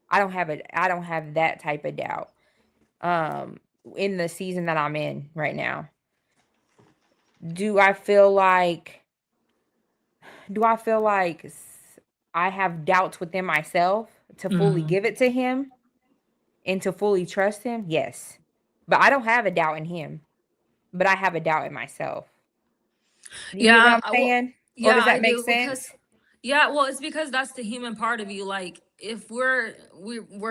I don't have a. I don't have that type of doubt. Um, in the season that I'm in right now, do I feel like? Do I feel like I have doubts within myself to fully Mhm. give it to Him? And to fully trust him, yes. But I don't have a doubt in him, but I have a doubt in myself. Do you get what Yeah, I'm saying? Or yeah, does I that make do sense? because yeah, well, it's because that's the human part of you. Like if we're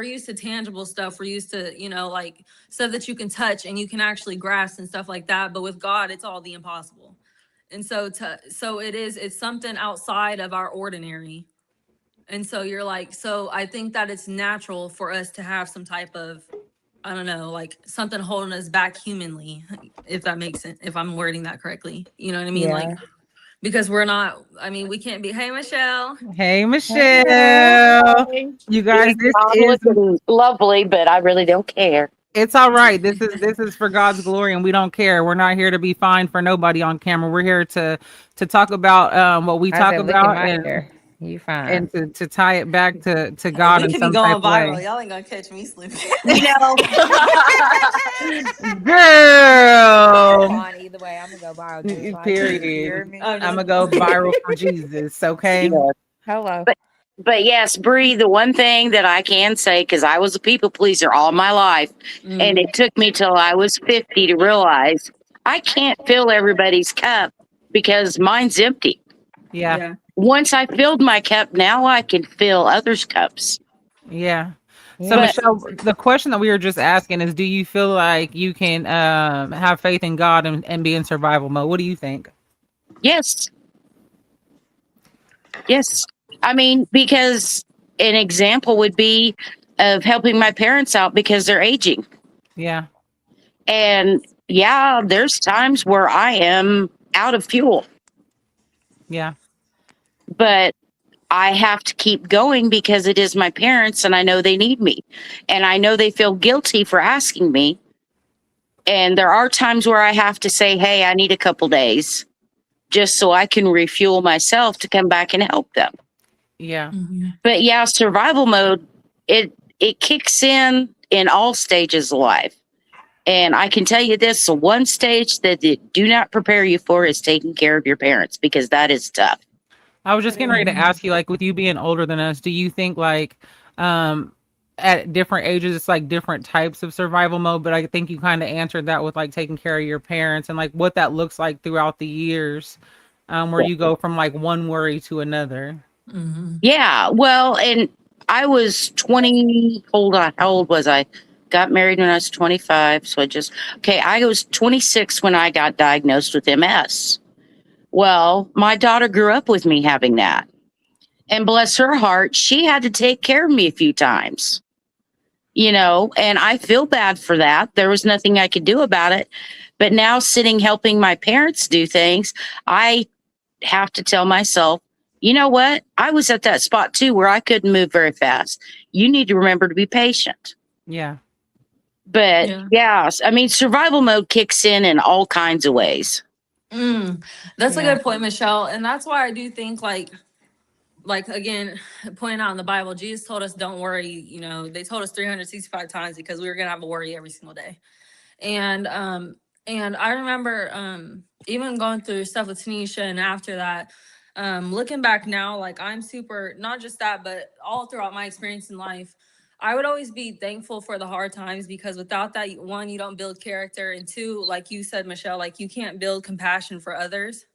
used to tangible stuff, we're used to, like stuff that you can touch and you can actually grasp and stuff like that. But with God, it's all the impossible. And so it's something outside of our ordinary. And so you're like, so I think that it's natural for us to have some type of, I don't know, like something holding us back humanly, if that makes sense, if I'm wording that correctly. You know what I mean? Like, Yeah. because we're not, I mean, we can't be, hey, Michelle. Hey, Hey. Michelle. Hey. You guys, You this all is looking lovely, but I really don't care. It's all right. This is for God's glory, and we don't care. We're not here to be fined for nobody on camera. We're here to talk about what we I talk said, look at about, my hair. You fine. and to tie it back to Hey, God we in could be some type going of way. viral. Y'all ain't gonna catch me sleeping. You know, I'm Girl, fine either way. I'm gonna go viral just like you. You hear period. me? I'm I'm just gonna go viral for Jesus. Okay. yeah. Hello. But yes, Bree, the one thing that I can say, because I was a people pleaser all my life, and mm, it took me till I was 50 to realize I can't fill everybody's cup because mine's empty. Yeah. yeah. Once I filled my cup, now I can fill others' cups. Yeah. So Yeah. But Michelle, the question that we were just asking is, do you feel like you can have faith in God and be in survival mode? What do you think? yes, yes. I mean, because an example would be of helping my parents out because they're aging. Yeah. And yeah, there's times where I am out of fuel, Yeah. but I have to keep going because it is my parents and I know they need me. And I know they feel guilty for asking me. And there are times where I have to say, hey, I need a couple days just so I can refuel myself to come back and help them. Yeah. Mhm. But yeah, survival mode, it kicks in all stages of life. And I can tell you this, the one stage that it do not prepare you for is taking care of your parents because that is tough. I was just It getting ready to is. Mhm. ask you, like, with you being older than us, do you think like um at different ages it's like different types of survival mode? But I think you kind of answered that with like taking care of your parents and like what that looks like throughout the years, where you go from like one worry to another. Mhm. Yeah, well, and I was 20, hold on, how old was I? Got married when I was 25, so okay, I was 26 when I got diagnosed with MS. Well, my daughter grew up with me having that. And bless her heart, she had to take care of me a few times, and I feel bad for that. There was nothing I could do about it. But now sitting helping my parents do things, I have to tell myself, you know what? I was at that spot too where I couldn't move very fast. You need to remember to be patient. Yeah. But Yeah. yeah, I mean, survival mode kicks in all kinds of ways. That's a Yeah. good point, Michelle. And that's why I do think like again, pointing out in the Bible, Jesus told us don't worry. They told us 365 times because we were gonna have a worry every single day. And I remember even going through stuff with Tanisha, and after that, looking back now, like I'm super, not just that, but all throughout my experience in life, I would always be thankful for the hard times because without that, one, you don't build character, and two, like you said, Michelle, like you can't build compassion for others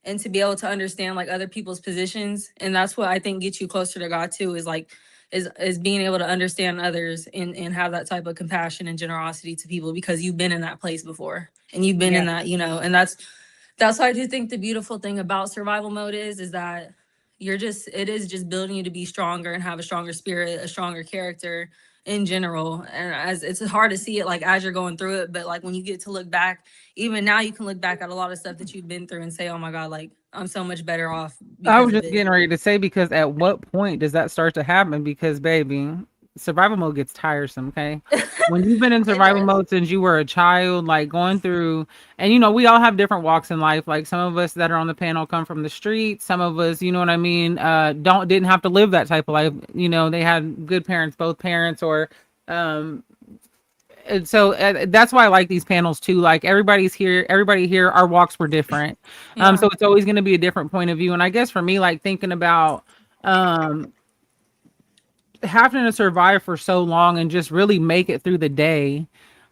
and to be able to understand like other people's positions. And that's what I think gets you closer to God too, is like is being able to understand others and have that type of compassion and generosity to people because you've been in that place before and you've been Yeah. in that, and that's why I do think the beautiful thing about survival mode is that it is just building you to be stronger and have a stronger spirit, a stronger character in general. And as it's hard to see it like as you're going through it, but like when you get to look back, even now you can look back at a lot of stuff that you've been through and say, oh my God, like I'm so much better off I because was of just it. getting ready to say, because at what point does that start to happen? Because baby, survival mode gets tiresome, okay? When you've been in It survival does. mode since you were a child, like going through, and we all have different walks in life. Like some of us that are on the panel come from the street. Some of us, you know what I mean, didn't have to live that type of life. They had good parents, both parents, or um and so that's why I like these panels too. Like everybody here, our walks were different. Yeah. So it's always going to be a different point of view. And I guess for me, like thinking about um having to survive for so long and just really make it through the day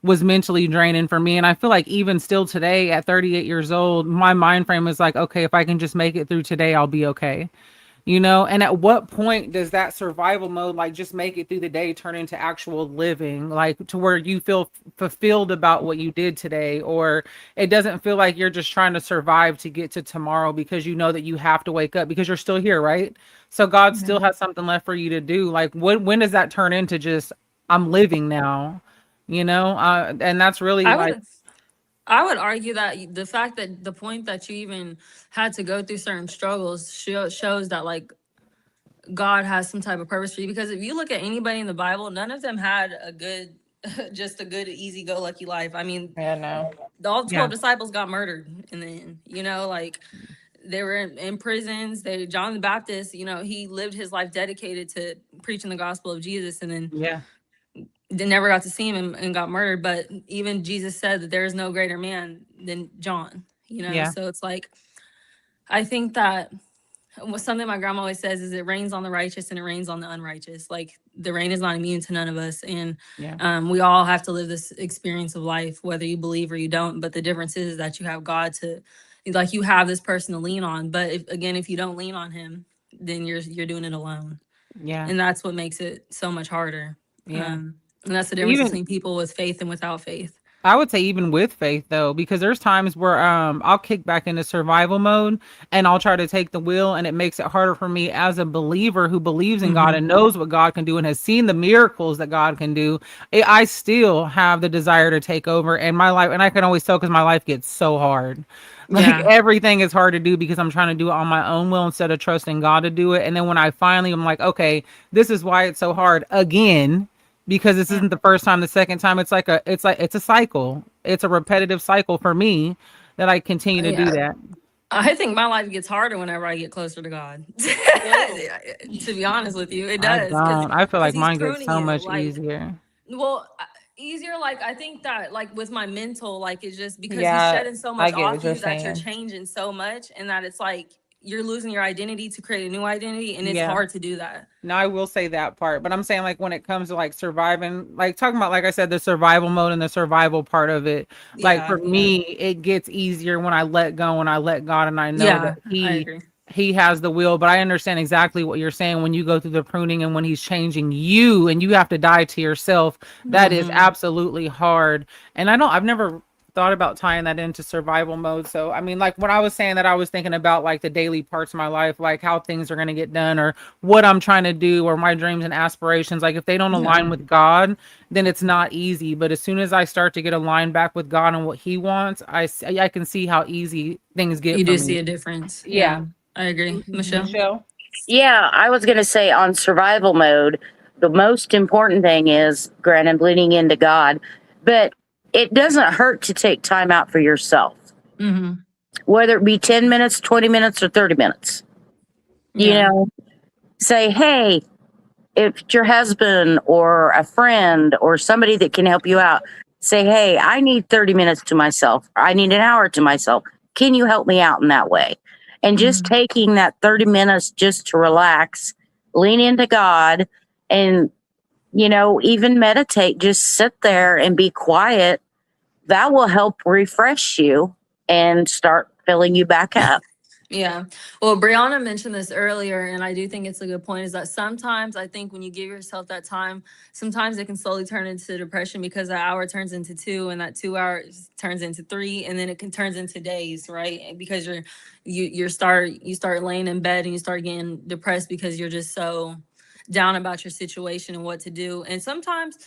was mentally draining for me. And I feel like even still today at 38 years old, my mind frame is like, okay, if I can just make it through today, I'll be okay. And at what point does that survival mode, like just make it through the day, turn into actual living, like to where you feel fulfilled about what you did today, or it doesn't feel like you're just trying to survive to get to tomorrow because you know that you have to wake up because you're still here, right? So God Yeah. still has something left for you to do. Like when does that turn into just I'm living now, and that's really I like, would I would argue that the fact that the point that you even had to go through certain struggles shows that like God has some type of purpose for you. Because if you look at anybody in the Bible, none of them had just a good, easy go lucky life. I mean, Yeah, no. all 12 Yeah. disciples got murdered in the end, you know, like they were in prisons. John the Baptist, you know, he lived his life dedicated to preaching the gospel of Jesus, and then Yeah. they never got to see him and got murdered. But even Jesus said that there is no greater man than John, you know. Yeah. So it's like, I think that something my grandma always says is it rains on the righteous and it rains on the unrighteous. Like the rain is not immune to none of us, and Yeah. we all have to live this experience of life, whether you believe or you don't. But the difference is that you have God to, like, you have this person to lean on. But if you don't lean on him, then you're doing it alone, Yeah. and that's what makes it so much harder. Yeah. And that's the difference Even between people with faith and without faith. I would say even with faith though, because there's times where I'll kick back into survival mode and I'll try to take the wheel, and it makes it harder for me as a believer who believes in God and knows what God can do and has seen the miracles that God can do. I still have the desire to take over in my life, and I can always tell because my life gets so hard. Like Yeah. everything is hard to do because I'm trying to do it on my own will instead of trusting God to do it. And then when I finally am like, okay, this is why it's so hard again, because this isn't the first time, the second time. It's a cycle. It's a repetitive cycle for me that I continue to do Yeah. that. I think my life gets harder whenever I get closer to God. To be honest with you, it does. I feel like he's mine gets pruning so you. much Like, easier. well, easier. Like, I think that, like, with my mental, like, it's just because he's Yeah, shedding so I much get what off you're you that you're saying. changing so much, and that it's like you're losing your identity to create a new identity, and it's Yeah. hard to do that. No, I will say that part, but I'm saying like when it comes to like surviving, like talking about, like I said, the survival mode and the survival part of it, like for Yeah. me, it gets easier when I let go and I let God, and I know that Yeah, I agree. he has the will. But I understand exactly what you're saying when you go through the pruning and when he's changing you and you have to die to yourself. That is absolutely hard. And I've never thought about tying that into survival mode. So I mean, like when I was saying that, I was thinking about like the daily parts of my life, like how things are going to get done or what I'm trying to do or my dreams and aspirations. Like if they don't align with God, then it's not easy. But as soon as I start to get aligned back with God and what he wants, I can see how easy things get You for do me. see a difference. Yeah. Yeah, I agree. Michelle? Michelle? Yeah, I was going to say on survival mode, the most important thing is, granted, leaning into God, but it doesn't hurt to take time out for yourself, whether it be 10 minutes, 20 minutes, or 30 minutes. You Yeah. know, say, hey, if it's your husband or a friend or somebody that can help you out, say, hey, I need 30 minutes to myself. Or I need an hour to myself. Can you help me out in that way? And just taking that 30 minutes just to relax, lean into God, and, you know, even meditate, just sit there and be quiet. That will help refresh you and start filling you back up. Yeah. Well, Brianna mentioned this earlier, and I do think it's a good point, is that sometimes I think when you give yourself that time, sometimes it can slowly turn into depression because that hour turns into 2 and that 2 hours turns into 3, and then it can turns into days, right? And because you start laying in bed and you start getting depressed because you're just so down about your situation and what to do. And sometimes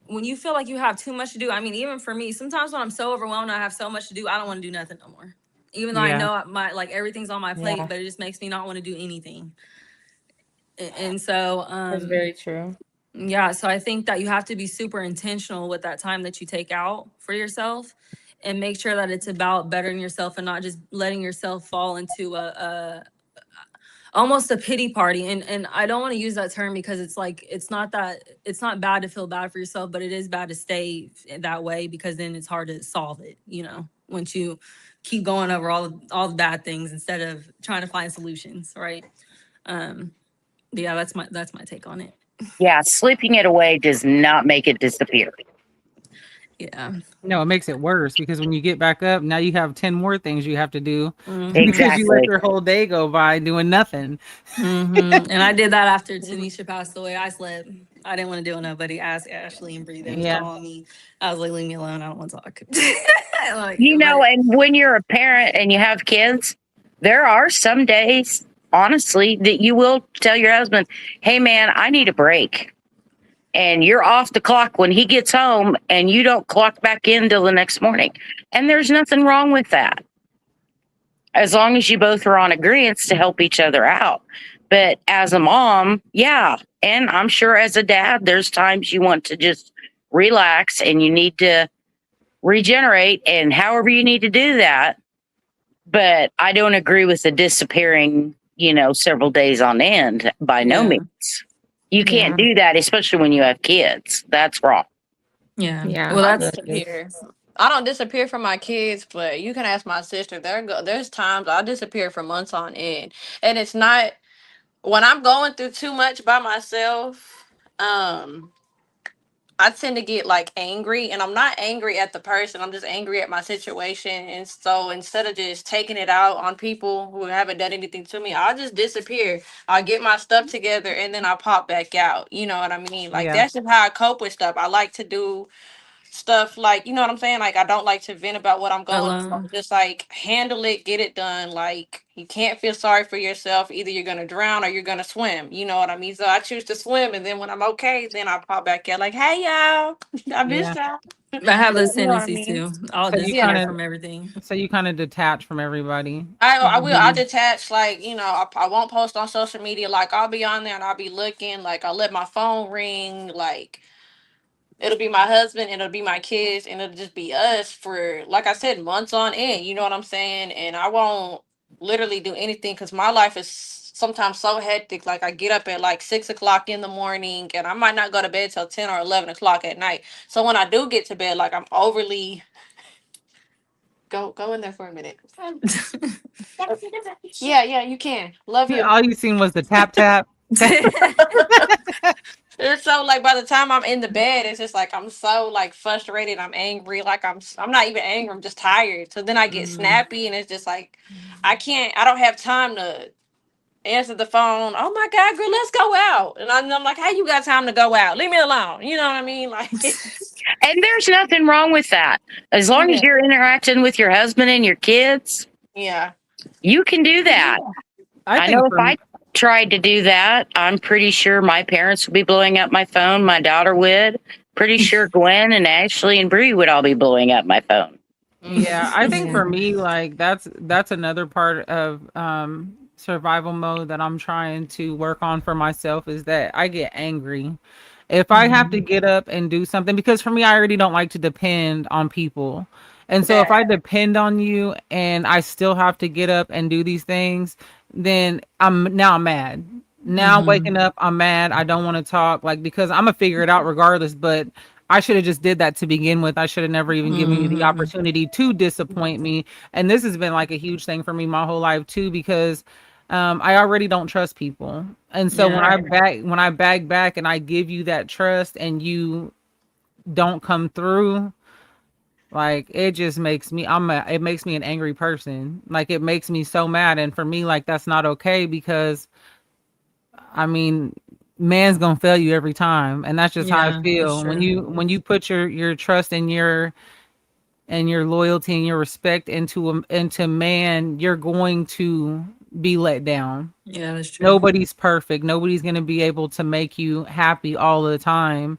when you feel like you have too much to do, I mean, even for me, sometimes when I'm so overwhelmed, I have so much to do, I don't want to do nothing no more. Even though I Yeah. know my, like, everything's on my plate, Yeah. but it just makes me not want to do anything. And so, That's very true. yeah, so I think that you have to be super intentional with that time that you take out for yourself, and make sure that it's about bettering yourself and not just letting yourself fall into almost a pity party. And I don't want to use that term because it's like it's not bad to feel bad for yourself, but it is bad to stay that way because then it's hard to solve it, you know, once you keep going over all the bad things instead of trying to find solutions, right? But yeah, that's my take on it. Yeah, sleeping it away does not make it disappear. Yeah. No, it makes it worse because when you get back up, now you have 10 more things you have to do because you let Exactly. your whole day go by doing nothing. And I did that after Tanisha passed away. I slept. I didn't want to deal with nobody. Asked Ashley and Bree. They was Yeah. calling me. I was like, leave me alone. I don't want to talk. Like, You know, but- and when you're a parent and you have kids, there are some days, honestly, that you will tell your husband, hey, man, I need a break. And you're off the clock when he gets home and you don't clock back in till the next morning. And there's nothing wrong with that. As long as you both are on agreement to help each other out. But as a mom, yeah. And I'm sure as a dad, there's times you want to just relax, and you need to regenerate, and however you need to do that. But I don't agree with the disappearing, several days on end, by no Yeah. means. You can't Yeah. do that, especially when you have kids. That's wrong. Yeah. Yeah. Well, I don't that's disappear. I don't disappear from my kids, but you can ask my sister. There's times I disappear for months on end, and it's not when I'm going through too much by myself. I tend to get like angry, and I'm not angry at the person. I'm just angry at my situation. And so instead of just taking it out on people who haven't done anything to me, I'll just disappear. I'll get my stuff together and then I'll pop back out. You know what I mean? Like Yeah. that's just how I cope with stuff. I like to do stuff like, you know what I'm saying? Like I don't like to vent about what I'm going through. alone. Just like handle it, get it done. Like you can't feel sorry for yourself. Either you're gonna drown or you're gonna swim. You know what I mean? So I choose to swim, and then when I'm okay, then I pop back out like, hey y'all, I Yeah. missed y'all. I have those You know what I tendencies mean? too. I'll So you disappear kind Yeah. of from everything. detach from everybody. I will. I Hmm. detach, like, I won't post on social media. Like, I'll be on there and I'll be looking. Like, I'll let my phone ring. Like, it'll be my husband and it'll be my kids and it'll just be us for, like I said, months on end. You know what I'm saying? And I won't literally do anything because my life is sometimes so hectic. Like, I get up at like 6 o'clock in the morning and I might not go to bed till 10 or 11 o'clock at night. So when I do get to bed, like, I'm overly. Go in there for a minute. Yeah, yeah, you can. Love you. All you seen was the tap tap. It's so like by the time I'm in the bed, it's just like I'm so like frustrated. I'm angry. Like I'm not even angry. I'm just tired. So then I get Mm. snappy, and it's just like I can't. I don't have time to answer the phone. Oh my god, girl, let's go out. And I'm like, how you got time to go out? Leave me alone. You know what I mean? Like, And there's nothing wrong with that. As long as yeah, you're interacting with your husband and your kids, yeah. you can do that. I I know think if I tried to do that, I'm pretty sure my parents would be blowing up my phone. My daughter would. Pretty sure Gwen and Ashley and Bree would all be blowing up my phone. Yeah, I think Yeah. for me, like that's another part of survival mode that I'm trying to work on for myself is that I get angry. If I have to Mhm. get up and do something, because for me, I already don't like to depend on people. And so if That. I depend on you and I still have to get up and do these things, then I'm mad. Now Hmm. waking up, I'm mad. I don't want to talk, like, because I'm gonna figure it out regardless, but I should have just did that to begin with. I should have never even given you the Hmm. opportunity to disappoint me. And this has been like a huge thing for me my whole life too, because I already don't trust people. And so Yeah. when I bag back and I give you that trust and you don't come through, like it just makes me it makes me an angry person. Like it makes me so mad. And for me, like that's not okay because I mean, man's gonna fail you every time, and that's just how I Yeah. That's feel. true. When you put your trust and your loyalty and your respect into man, you're going to be let down. Yeah. That's true. Nobody's perfect. Nobody's going to be able to make you happy all the time.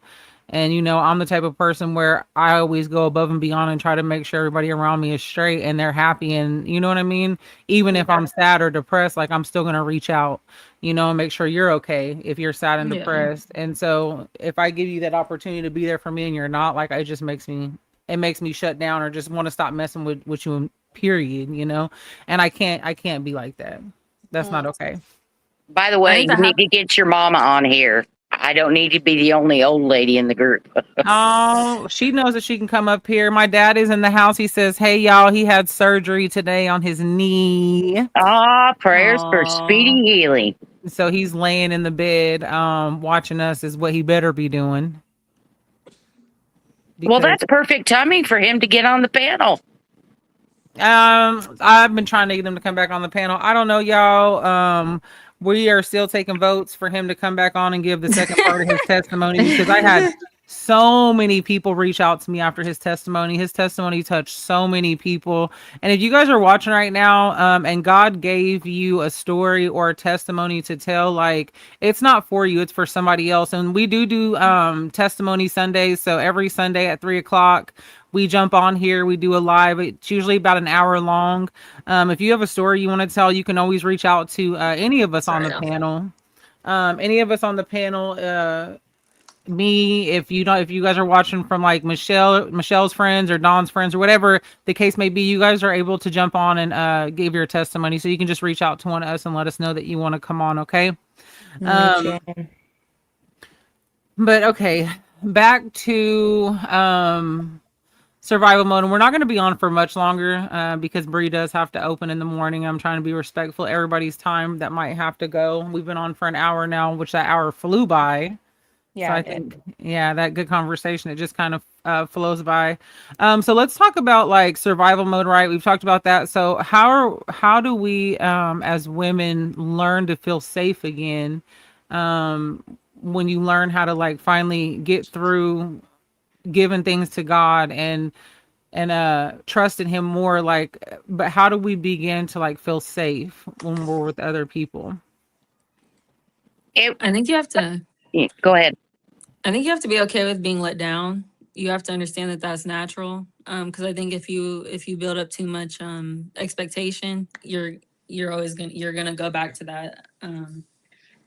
And I'm the type of person where I always go above and beyond and try to make sure everybody around me is straight and they're happy. And you know what I mean? Even if I'm sad or depressed, like I'm still going to reach out, and make sure you're okay if you're sad and Yeah. depressed. And so if I give you that opportunity to be there for me and you're not, like it makes me shut down or just want to stop messing with you, period. And I can't be like that. That's not Mm. okay. By the I way, think you that need to get your mama on here. I don't need to be the only old lady in the group. Oh, she knows that she can come up here. My dad is in the house. He says, "Hey, y'all, he had surgery today on his knee." Ah, prayers for Aw. speedy healing. So he's laying in the bed, watching us is what he better be doing. Well, Because that's perfect timing for him to get on the panel. I've been trying to get him to come back on the panel. I don't know, y'all. We are still taking votes for him to come back on and give the second part of his testimony because I had so many people reach out to me after his testimony. His testimony touched so many people. And if you guys are watching right now, and God gave you a story or a testimony to tell, like it's not for you, it's for somebody else. And we do testimony Sundays. So every Sunday at 3 o'clock, we jump on here. We do a live. It's usually about an hour long. If you have a story you want to tell, you can always reach out to any of us on Sorry, the y'all. panel. Any of us on the panel. me, if you don't, if you guys are watching from like Michelle's friends or Don's friends or whatever the case may be, you guys are able to jump on and give your testimony. So you can just reach out to one of us and let us know that you want to come on. Okay. Yeah. But okay, back to survival mode, and we're not going to be on for much longer because Bree does have to open in the morning. I'm trying to be respectful of everybody's time that might have to go. We've been on for an hour now, which that hour flew by. So I think, yeah, that good conversation, it just kind of flows by. So let's talk about like survival mode, right? We've talked about that. So how do we as women learn to feel safe again? When you learn how to like finally get through giving things to God and trust in him more, like, but how do we begin to like feel safe when we're with other people? I think you have to. Go ahead. I think you have to be okay with being let down. You have to understand that that's natural. Because I think if you build up too much expectation, you're always gonna go back to that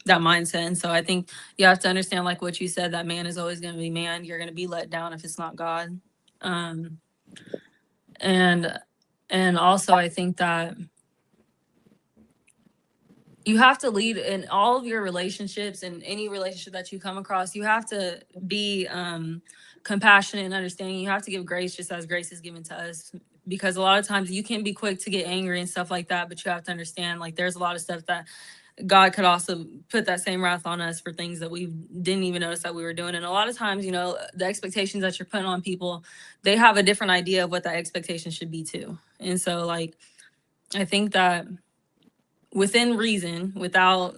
mindset. And so I think you have to understand, like what you said, that man is always gonna be man. You're gonna be let down if it's not God. Um, and also I think that you have to lead in all of your relationships, and any relationship that you come across, you have to be compassionate and understanding. You have to give grace just as grace is given to us, because a lot of times you can be quick to get angry and stuff like that, but you have to understand, like, there's a lot of stuff that God could also put that same wrath on us for things that we didn't even notice that we were doing. And a lot of times, the expectations that you're putting on people, they have a different idea of what that expectation should be too. And so, like, I think that within reason, without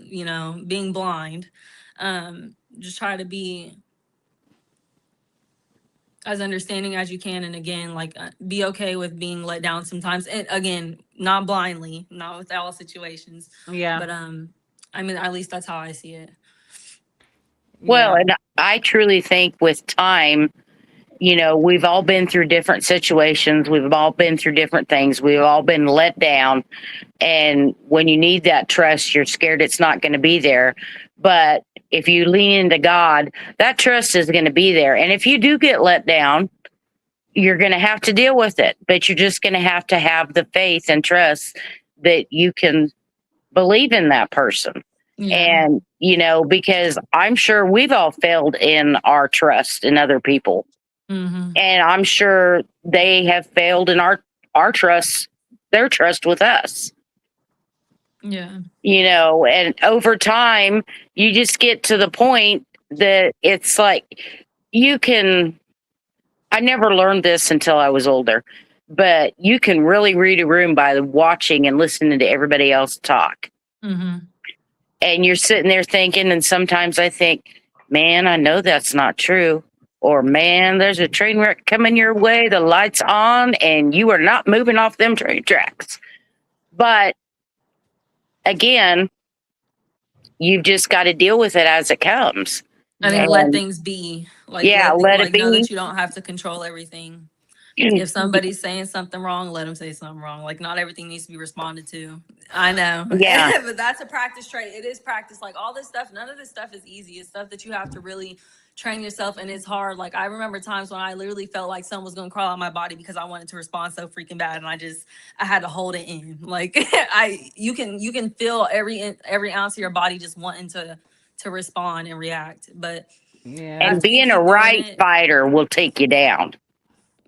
being blind, just try to be as understanding as you can. And again, like, be okay with being let down sometimes, and again, not blindly, not with all situations. Yeah. But I mean, at least that's how I see it. Well, Yeah. and I truly think with time, we've all been through different situations. We've all been through different things. We've all been let down. And when you need that trust, you're scared it's not going to be there. But if you lean into God, that trust is going to be there. And if you do get let down, you're going to have to deal with it. But you're just going to have the faith and trust that you can believe in that person. Yeah. And, because I'm sure we've all failed in our trust in other people. Mm-hmm. And I'm sure they have failed in our trust, their trust with us. Yeah. And over time, you just get to the point that it's like I never learned this until I was older, but you can really read a room by watching and listening to everybody else talk. Mm-hmm. And you're sitting there thinking, and sometimes I think, man, I know that's not true. Or, man, there's a train wreck coming your way, the light's on, and you are not moving off them train tracks. But again, you've just got to deal with it as it comes. I think let things be. Like, let it be. Know that you don't have to control everything. If somebody's saying something wrong, let them say something wrong. Like, not everything needs to be responded to. I know. Yeah. But that's a practice trait. It is practice. Like, all this stuff, none of this stuff is easy. It's stuff that you have to really train yourself, and it's hard. Like, I remember times when I literally felt like something was going to crawl out my body because I wanted to respond so freaking bad, and I had to hold it in. Like, you can feel every ounce of your body just wanting to respond and react. But Yeah. And after you being keep a doing right it, fighter will take you down.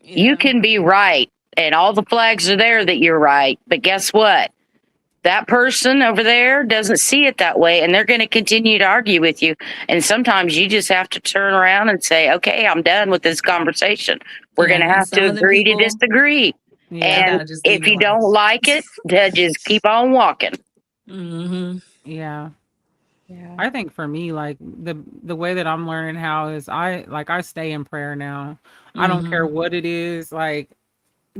yeah. You can be right, and all the flags are there that you're right. But guess what? That person over there doesn't see it that way, and they're going to continue to argue with you. And sometimes you just have to turn around and say, okay, I'm done with this conversation. We're going to have to agree to disagree. Yeah. And if you don't like it, then just keep on walking. Mm-hmm. Yeah. Yeah. I think for me, like the way that I'm learning how is I stay in prayer now. I don't care what it is. Like,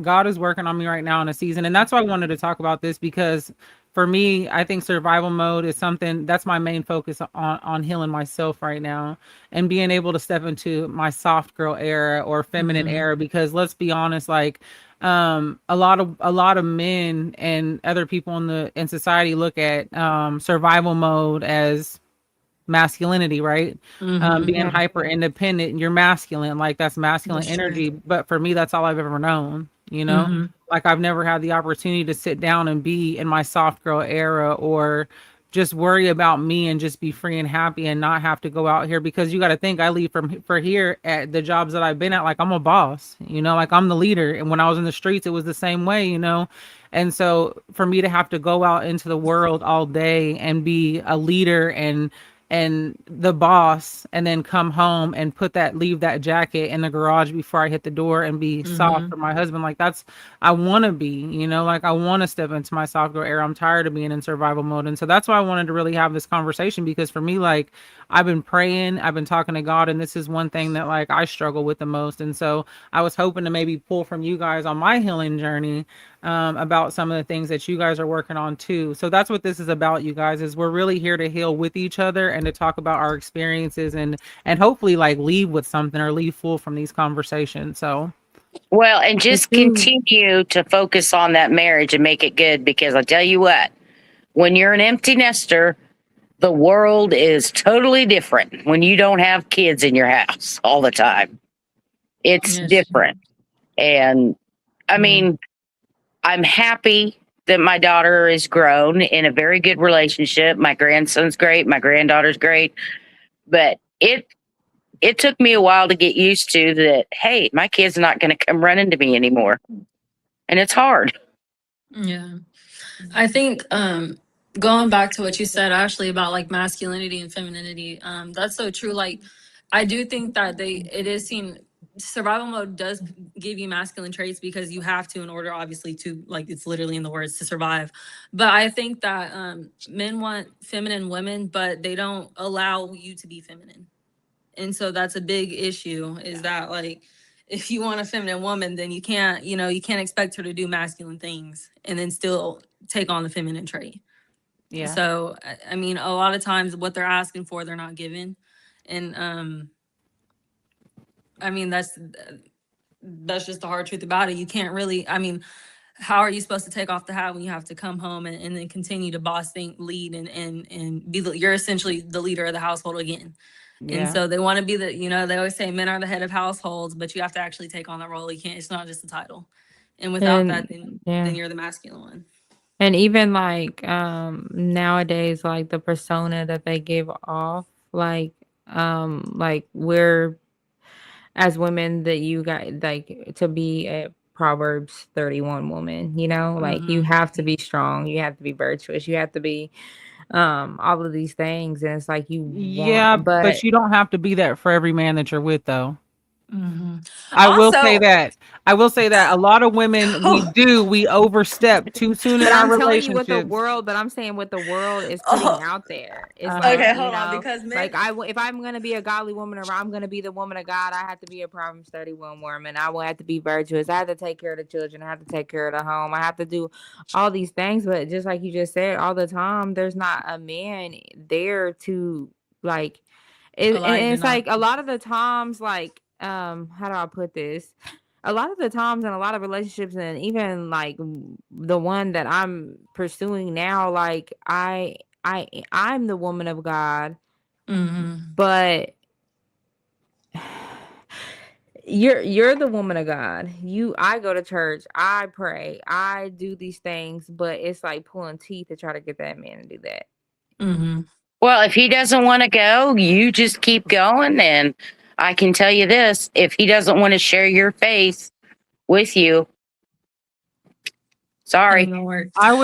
God is working on me right now in a season. And that's why I wanted to talk about this, because for me, I think survival mode is something that's my main focus on healing myself right now and being able to step into my soft girl era or feminine era. Because let's be honest, like, a lot of men and other people in society look at survival mode as masculinity, right? Being Yeah. hyper independent, and you're masculine, like that's masculine That's true. energy. But for me, that's all I've ever known, you know? Mm-hmm. Like I've never had the opportunity to sit down and be in my soft girl era, or just worry about me and just be free and happy and not have to go out here, because you got to think I leave from for here at the jobs that I've been at, like I'm a boss, you know, like I'm the leader. And when I was in the streets, it was the same way, you know. And so for me to have to go out into the world all day and be a leader and the boss, and then come home and leave that jacket in the garage before I hit the door and be soft Mm-hmm. for my husband, like that's, I want to be, you know, like I want to step into my soft girl era. I'm tired of being in survival mode. And so that's why I wanted to really have this conversation, because for me, like I've been praying, I've been talking to God, and this is one thing that like I struggle with the most. And so I was hoping to maybe pull from you guys on my healing journey, about some of the things that you guys are working on too. So that's what this is about, you guys, is we're really here to heal with each other and to talk about our experiences, and hopefully like leave with something or leave full from these conversations. So Well, and Me just too. continue to focus on that marriage and make it good, because I tell you what, when you're an empty nester, the world is totally different when you don't have kids in your house all the time. It's Yes. different. And I mean, I'm happy that my daughter is grown in a very good relationship. My grandson's great, my granddaughter's great, but it took me a while to get used to that. Hey, my kid's not going to come running to me anymore, and it's hard. Yeah. I think going back to what you said actually about like masculinity and femininity, that's so true. Like I do think that it is seen, survival mode does give you masculine traits because you have to in order obviously to, like, it's literally in the words, to survive. But I think that men want feminine women, but they don't allow you to be feminine. And so that's a big issue, is that like if you want a feminine woman, then you can't, you can't expect her to do masculine things and then still take on the feminine trait. yeah. So I mean, a lot of times what they're asking for, they're not given. And I mean, that's just the hard truth about it. You can't really, I mean, how are you supposed to take off the hat when you have to come home and then continue to lead and be you're essentially the leader of the household again. And Yeah. so they want to be they always say men are the head of households, but you have to actually take on the role. You can't, it's not just a title. And without that, And then yeah. you're the masculine one. And even like nowadays, like the persona that they give off, like we're, as women, that you got like to be a Proverbs 31 woman, you know, like you Mm-hmm. have to be strong, you have to be virtuous, you have to be all of these things. And it's like you want, Yeah, but but you don't have to be that for every man that you're with, though. Mm-hmm. I will say Also, that. I will say that a lot of women, we overstep too soon in But our I'm telling you what the relationships. world, but I'm saying what the world is putting oh, out there. It's Uh-huh. like, okay, you hold on, know, because men, like if I'm going to be a godly woman, or I'm going to be the woman of God, I have to be a Proverbs 31 woman. I will have to be virtuous. I have to take care of the children. I have to take care of the home. I have to do all these things. But just like you just said, all the time, there's not a man there to like, allow you and to it's not. like a lot of the times, like, how do I put this? A lot of the times in a lot of relationships, and even like the one that I'm pursuing now, like I'm the woman of God, Mm-hmm. but you're the woman of God. I go to church, I pray, I do these things, but it's like pulling teeth to try to get that man to do that. Mm-hmm. Well, if he doesn't want to go, you just keep going. And I can tell you this, if he doesn't want to share your faith with you, Ain't sorry. gonna work. I So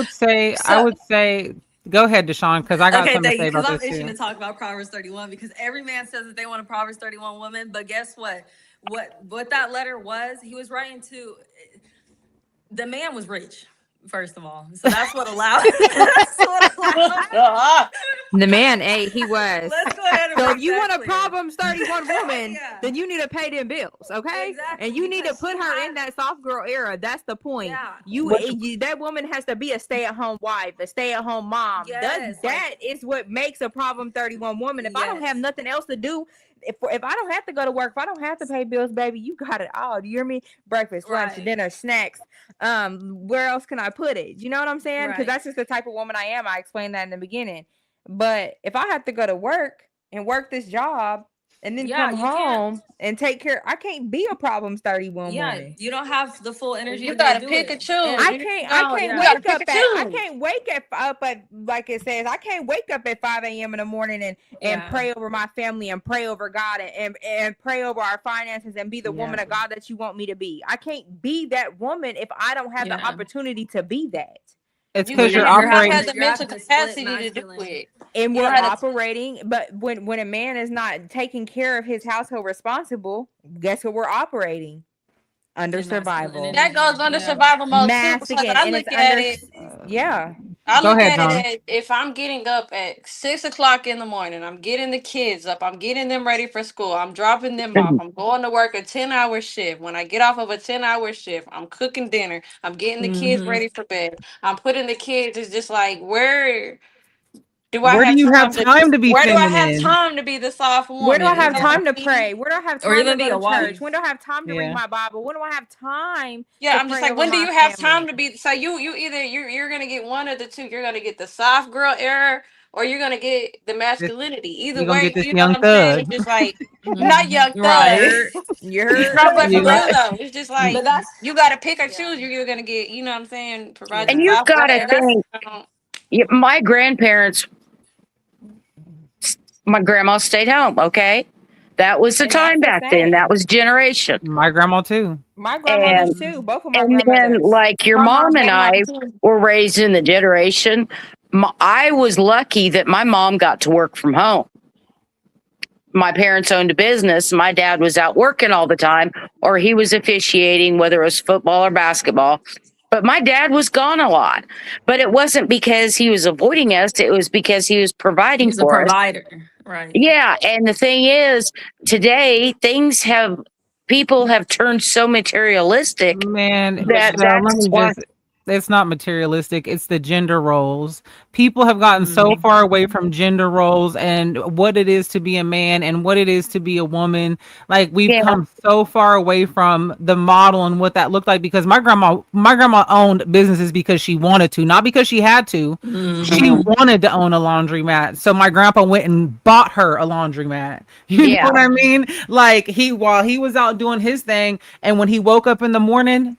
would say, go ahead, Deshaun, because I got okay, something to thank say you. Because about I'm this itching too. to talk about Proverbs 31 because every man says that they want a Proverbs 31 woman, but guess what? What that letter was, he was writing to, the man was rich, first of all. So that's what allowed that's what allowed. The man, he was. Let's go ahead and So if make you that want a clear. Proverbs 31 woman, Yeah. then you need to pay them bills, okay? Exactly, And you need to because put she her had, in that soft girl era. That's the point. yeah. That woman has to be a stay-at-home wife, a stay-at-home mom. Yes, That is what makes a Proverbs 31 woman. If I don't have yes. nothing else to do, if I don't have to go to work, if I don't have to pay bills, baby, you got it all. Do you hear me? Breakfast, lunch, Right. dinner, snacks. Where else can I put it? You know what I'm saying? Because Right. that's just the type of woman I am. I explained that in the beginning. But if I have to go to work, and work this job and then Yeah, come you can't. home and take care. I can't be a problems 31 Yeah, woman. you don't have the full energy You to go gotta do pick it. and choose. And I No, can't you gotta wake pick up and at I choose. can't wake up at like it says, I can't wake up at 5 a.m. in the morning and yeah, pray over my family and pray over God and pray over our finances and be the woman Yeah. of God that you want me to be. I can't be that woman if I don't have the yeah. opportunity to be that. It's You Well, because you you're you don't operating. have the you're mental having a split capacity to do masculine. it. And You we're don't have the operating, but when a man is not taking care of his household responsible, guess what we're operating? Under In survival. that masculinity. goes under Yeah. survival mode too, Mask because again, I and it's look at under it. yeah. I Go look ahead, at it John. as if I'm getting up at 6 o'clock in the morning, I'm getting the kids up, I'm getting them ready for school, I'm dropping them off, I'm going to work a 10-hour shift. When I get off of a 10-hour shift, I'm cooking dinner, I'm getting the kids Mm-hmm. ready for bed, I'm putting the kids. It's just like Where do you have time to be where do I have feminine? time to be the soft Where do I woman? You have know what time I to mean? pray? Where do I have Or time to even go be a to church? wife. When do I have time to read Yeah. my Bible? When do I have time Yeah, to I'm just pray like, over when do my you have family? time to be? So you either you're gonna get one of the two. You're gonna get the soft girl era, or you're gonna get the This, masculinity. Either you're gonna get way, this you know what young I'm saying? thug. It's just like not young Mm-hmm. You Right. thug. heard? You heard? No, but for You real got though, it's just like But that's you gotta pick or yeah. choose. You're gonna get, you know what I'm saying? Provide the And Yeah. you've soft girl got to And era. that's think, Um, my grandparents, my grandma stayed home. Okay. That was the And that's time the back then. That same. was generation. my grandma too. My grandmothers And, too. Both of my and then grandmothers. like your my mom's mom and grandma I too. were raised in the generation. I was lucky that my mom got to work from home. My parents owned a business. My dad was out working all the time, or he was officiating, whether it was football or basketball. But my dad was gone a lot. But it wasn't because he was avoiding us, it was because he was providing he's a for us. provider. Right. Yeah. And the thing is, today, people have turned so materialistic Man, that Michelle, let that's me why. just, it's not materialistic. It's the gender roles. People have gotten so Mm-hmm. far away from gender roles and what it is to be a man and what it is to be a woman. Like we've Yeah. come so far away from the model and what that looked like because my grandma owned businesses because she wanted to, not because she had to. She Mm-hmm. wanted to own a laundromat. So my grandpa went and bought her a laundromat. You know Yeah. what I mean? Like while he was out doing his thing and when he woke up in the morning,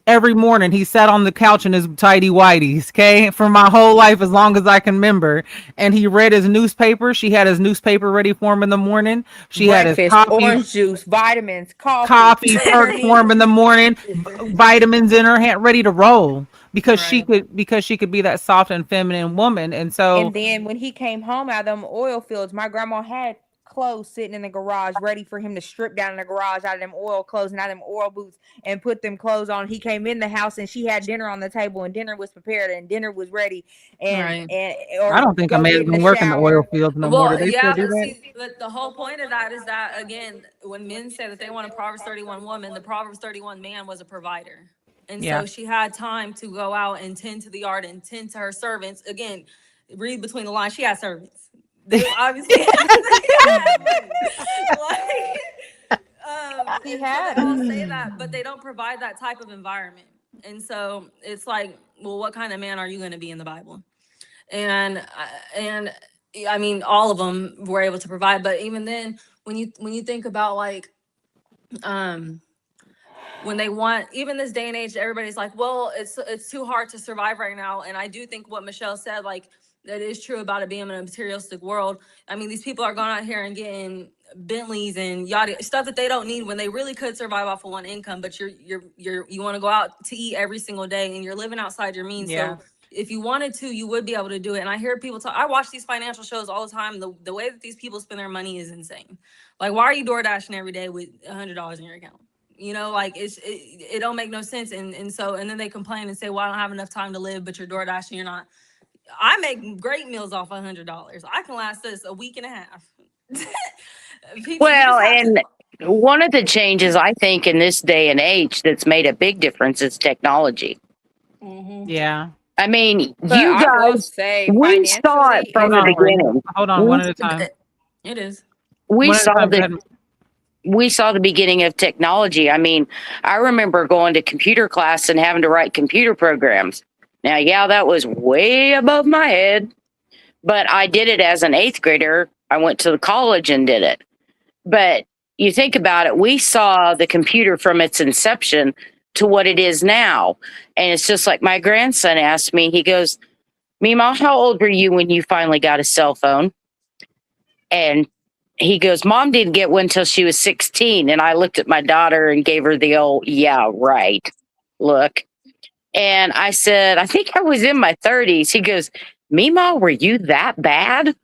every morning he sat on the couch in his tidy whities, okay, for my whole life as long as I can remember. And he read his newspaper. She had his newspaper ready for him in the morning. She had his Breakfast, orange juice, vitamins, coffee, coffee in her perked for him in the knees. morning, vitamins in her hand, ready to roll because Right. she could be that soft and feminine woman. And so And then when he came home out of them oil fields, my grandma had clothes sitting in the garage ready for him to strip down in the garage out of them oil clothes and out of them oil boots and put them clothes on. He came in the house and she had dinner on the table and dinner was prepared and dinner was ready Right. and I or don't think a go man get in the even work in the oil shower. fields no more. Do Well, they still yeah, do but that? see, the whole point of that is that again, when men say that they want a Proverbs 31 woman, the Proverbs 31 man was a provider. And Yeah. so she had time to go out and tend to the yard and tend to her servants. Again, read between the lines. She had servants. They obviously had money. Like, He and so had they all them. say that, but they don't provide that type of environment. And so it's like, well, what kind of man are you going to be in the Bible? And I mean, all of them were able to provide, but even then, when you think about like, um, when they want, even this day and age, everybody's like, well, it's too hard to survive right now. And I do think what Michelle said, like, that is true about it being in a materialistic world. I mean, these people are going out here and getting Bentleys and yada stuff that they don't need when they really could survive off of one income. But you want to go out to eat every single day and you're living outside your means. Yeah. So if you wanted to, you would be able to do it. And I hear people talk. I watch these financial shows all the time. The way that these people spend their money is insane. Like, why are you door dashing every day with $100 in your account? You know, like it don't make no sense. And so and then they complain and say, well, I don't have enough time to live, but you're door dashing, you're not. I make great meals off $100. I can last us a week and a half. People, you Well, just have to. and one of the changes I think in this day and age that's made a big difference is technology. Mm-hmm. Yeah. I mean, But you I will guys, say we saw it financially, from Hold it's the on, Bree. beginning. Hold on, one We, at a time. It is. we One at a saw time. Go the ahead. we saw the beginning of technology. I mean, I remember going to computer class and having to write computer programs. Now, yeah, that was way above my head, but I did it as an 8th grader. I went to the college and did it. But you think about it, we saw the computer from its inception to what it is now. And it's just like my grandson asked me, he goes, Mima, how old were you when you finally got a cell phone? And he goes, Mom didn't get one until she was 16. And I looked at my daughter and gave her the old, yeah, right look. And I said, I think I was in my 30s. He goes, Mima, were you that bad?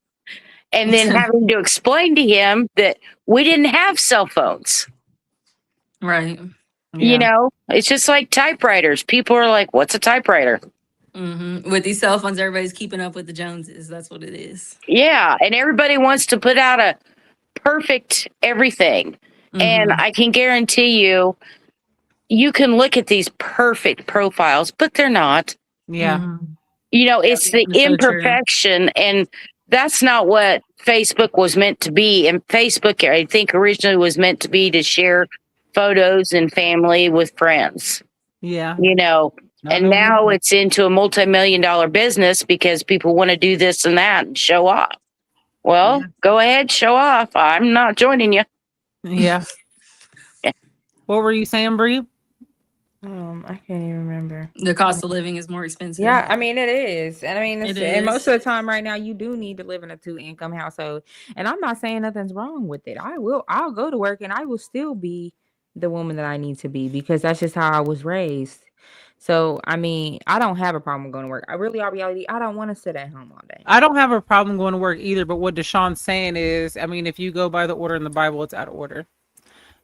And then having to explain to him that we didn't have cell phones. Right. You know, it's just like typewriters. People are like, what's a typewriter? With these cell phones, everybody's keeping up with the Joneses. That's what it is. Yeah. And everybody wants to put out a perfect everything. And I can guarantee you, you can look at these perfect profiles, but they're not. Yeah. You know, it's the That's so true. imperfection. And that's not what Facebook was meant to be. And Facebook, I think, originally was meant to be to share photos and family with friends. Yeah. You know, and now it's into a multi-million-dollar business because people want to do this and that and show off. Well, go ahead, show off. I'm not joining you. Yeah. What were you saying, Bree? I can't even remember. The cost of living is more expensive. Yeah, I mean it is, and I mean, It and most is. of the time right now, you do need to live in a 2-income household. And I'm not saying nothing's wrong with it. I'll go to work, and I will still be the woman that I need to be because that's just how I was raised. So I mean, I don't have a problem going to work. I'll reality, I don't want to sit at home all day. I don't have a problem going to work either, but what Deshaun's saying is, I mean, if you go by the order in the Bible, it's out of order.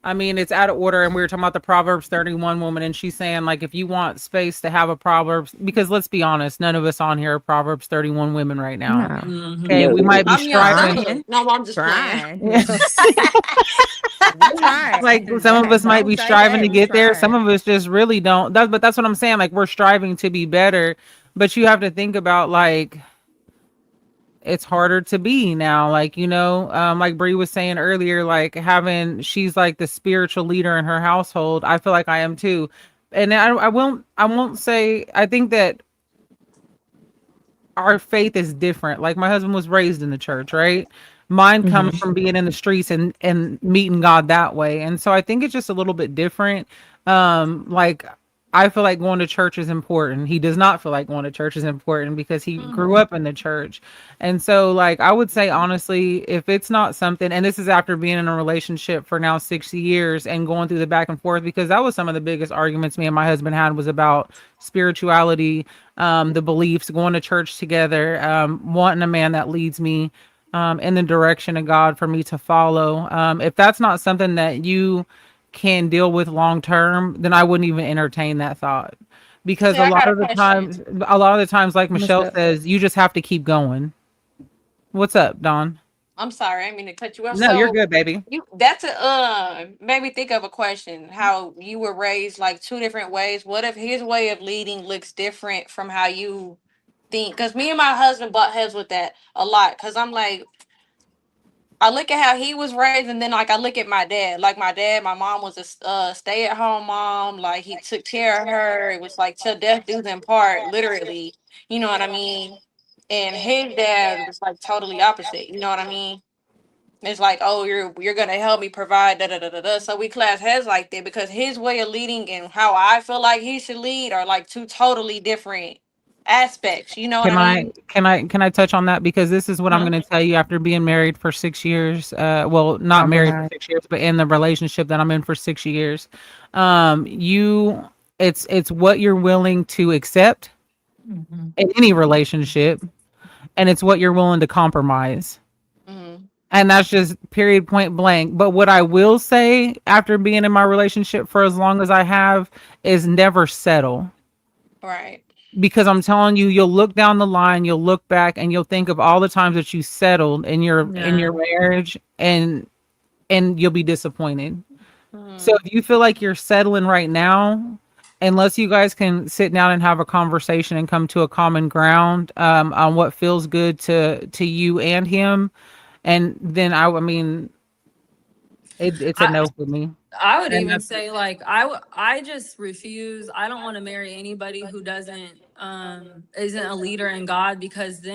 I mean, it's out of order. And we were talking about the Proverbs 31 woman, and she's saying, like, if you want space to have a Proverbs, because let's be honest, none of us on here are Proverbs 31 women right now. No. Okay, we might be I'm striving. young. No, I'm just playing. Like some of us might be striving to get there. Some of us just really don't. But that's what I'm saying. Like, we're striving to be better, but you have to think about, like, it's harder to be now, like, you know, like Bree was saying earlier, like she's like the spiritual leader in her household. I feel like I am too. And I won't say, I think that our faith is different. Like, my husband was raised in the church, right? Mine comes from being in the streets and meeting God that way. And so I think it's just a little bit different. Like, I feel like going to church is important. He does not feel like going to church is important because he grew up in the church. And so, like, I would say, honestly, if it's not something, and this is after being in a relationship for now 60 years and going through the back and forth, because that was some of the biggest arguments me and my husband had was about spirituality, the beliefs, going to church together, wanting a man that leads me in the direction of God for me to follow. If that's not something that you can deal with long term, then I wouldn't even entertain that thought, because See, a I lot got a of the question. times, like Michelle says, you just have to keep going. What's up, Dawn? I'm sorry, I didn't mean to cut you off. No, you're So good, baby. that's a made me think of a question. How you were raised like two different ways. What if his way of leading looks different from how you think? Because me and my husband butt heads with that a lot. Because I'm like, I look at how he was raised, and then like I look at my dad. Like my dad, my mom was a stay-at-home mom. Like he took care of her. It was like till death do them part, literally. You know what I mean? And his dad was like totally opposite. You know what I mean? It's like, oh, you're gonna help me provide da da da da da. So we class heads like that because his way of leading and how I feel like he should lead are like two totally different aspects. You know what I mean? Can I touch on that, because this is what I'm going to tell you after being married for 6 years. Well, not married for 6 years, but in the relationship that I'm in for 6 years. It's what you're willing to accept in any relationship, and it's what you're willing to compromise. And that's just period, point blank. But what I will say after being in my relationship for as long as I have is never settle. Right. Because I'm telling you, you'll look down the line, you'll look back, and you'll think of all the times that you settled in your marriage, and you'll be disappointed. So if you feel like you're settling right now, unless you guys can sit down and have a conversation and come to a common ground on what feels good to you and him, and then I mean, it's a no for me. I would And even that's say like I just refuse. I don't want to marry anybody who doesn't isn't a leader in God, because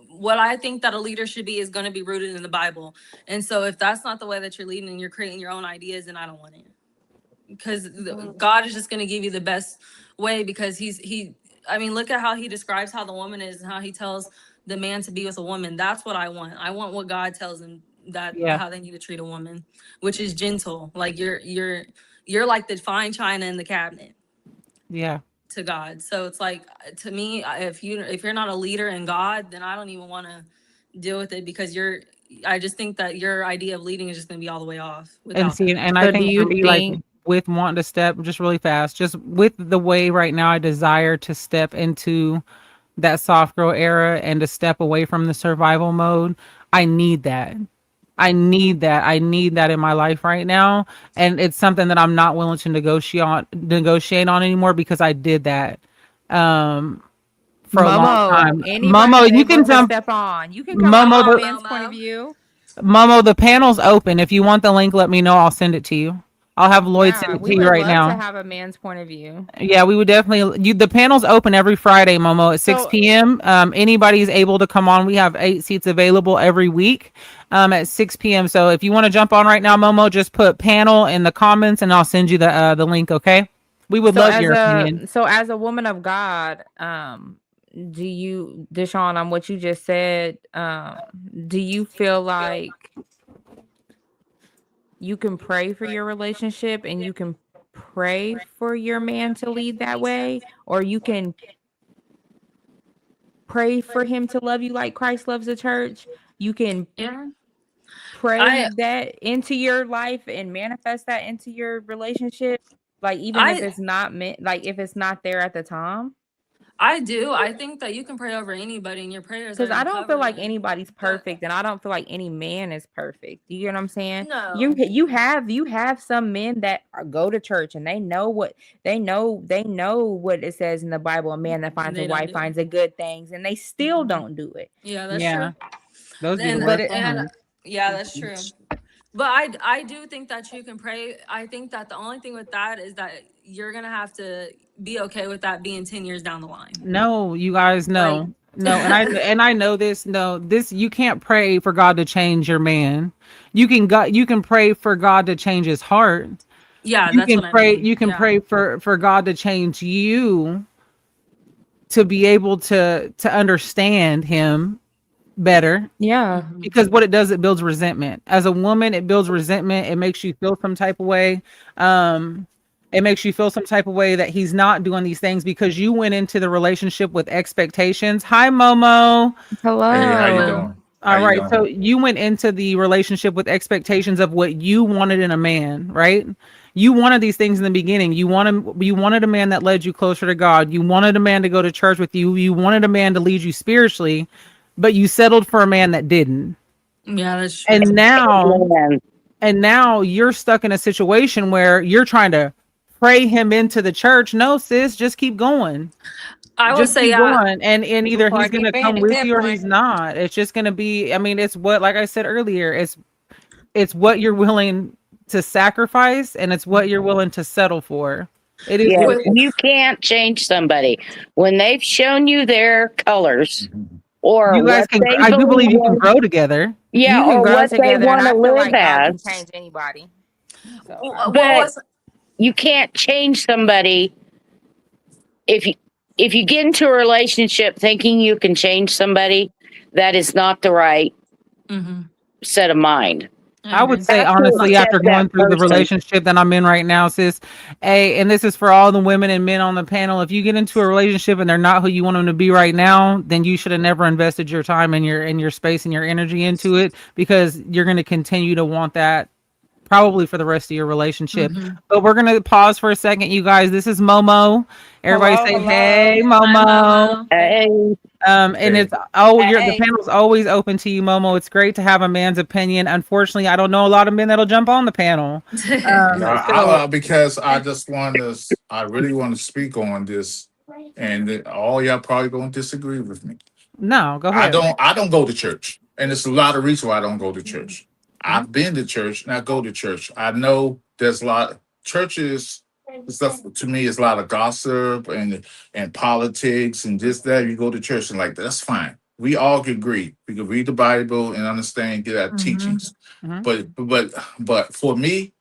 what I think that a leader should be is going to be rooted in the Bible. And so if that's not the way that you're leading and you're creating your own ideas, then I don't want it. Because God is just going to give you the best way, because he I mean, look at how he describes how the woman is and how he tells the man to be with a woman. That's what I want. I want what God tells them, that yeah, how they need to treat a woman, which is gentle. Like you're like the fine china in the cabinet yeah. to God. So it's like, to me, if you're not a leader in God, then I don't even want to deal with it, because I just think that your idea of leading is just going to be all the way off And without see, that. and I So do think for you me, like think with wanting to step just really fast, just with the way right now I desire to step into that soft girl era and to step away from the survival mode, I need that. I need that. I need that in my life right now. And it's something that I'm not willing to negotiate on anymore, because I did that um for a long Momo, time. anybody's Momo, you able can to jump. step on. You can come Come up Momo with a on, the man's point of Momo. view. Momo, the panel's open. If you want the link, let me know. I'll send it to you. I'll have Lloyd send Yeah, it to we you would right love to now. have a man's point of view. Yeah, we would definitely. The panel's open every Friday, Momo, at So 6 p.m. Anybody's able to come on. We have 8 seats available every week at 6 p.m. So if you want to jump on right now, Momo, just put panel in the comments and I'll send you the link, okay? We would so love as your opinion. a woman of God, do you, Deshaun, on what you just said, do you feel like you can pray for your relationship and you can pray for your man to lead that way, or you can pray for him to love you like Christ loves the church? You can Yeah. pray I that into your life and manifest that into your relationship, like even if I it's not meant, like if it's not there at the time. I do. I think that you can pray over anybody and your prayers are Because going I to don't feel cover like them. anybody's But perfect, and I don't feel like any man is perfect. Do you get what I'm saying? no. You have some men that go to church and they know what they know what it says in the Bible. A man that And finds a they don't wife do it. finds a good things, and they still Mhm. don't do it. Yeah, that's Yeah, true. those be the And But worst it, and ones. yeah, that's true. But I do think that you can pray. I think that the only thing with that is that you're gonna have to be okay with that being 10 years down the line. No, you guys Like, know. No, and I know this. No, this you can't pray for God to change your man. You can pray for God to change his heart. yeah, that's what I mean. You can Yeah. pray for God to change you to be able to understand him better, yeah, Mhm. because what it does, it builds resentment. As a woman, it builds resentment. It makes you feel some type of way. um it makes you feel some type of way that he's not doing these things because you went into the relationship with expectations. Hi, Momo. Hey, how you hello. Hello. doing? How All you right, doing? so you went into the relationship with expectations of what you wanted in a man, right? You wanted these things in the beginning. You wanted a man that led you closer to God. You wanted a man to go to church with you. You wanted a man to lead you spiritually, but you settled for a man that didn't. Yeah, that's And true. now Man, you're stuck in a situation where you're trying to pray him into the church. No, sis, just keep going. I will Just say, keep going. And either Before I he's get gonna banned come at with that you or point. he's not. It's just gonna be, I mean, it's what, like I said earlier, it's what you're willing to sacrifice and it's what you're willing to settle for. It is yeah, what it with is. you can't change somebody when they've shown you their colors or You guys what can, they I do believe believe you can in. grow together. Yeah, You can or grow what they together, and want I to feel live like God can as, change anybody. So what but was you can't change somebody if you get into a relationship thinking you can change somebody. That is not the right hmm set of mind. I I would agree. You say have to honestly, accept after that going through the person. relationship that I'm in right now, sis, and this is for all the women and men on the panel. If you get into a relationship and they're not who you want them to be right now, then you should have never invested your time and your space and your energy into it, because you're going to continue to want that probably for the rest of your relationship. hmm But we're going to pause for a second, you guys. This is Momo. Everybody hello, say, hello. hey, Hi, Momo. Momo. Hey, And Hey, it's, oh, the Hey, panel's always open to you, Momo. It's great to have a man's opinion. Unfortunately, I don't know a lot of men that'll jump on the panel. no, So because I just want to, I really want to speak on this, and all y'all probably gonna disagree with me. no, go I ahead. don't, I don't go to church, and it's a lot of reasons why I don't go to church. Mhm. I've been to church, and I go to church. I know there's a lot churches stuff to me is a lot of gossip and politics and this that. You go to church and like that's fine. We all can agree. We can read the Bible and understand, get our Mm-hmm. teachings. Mm-hmm. But for me,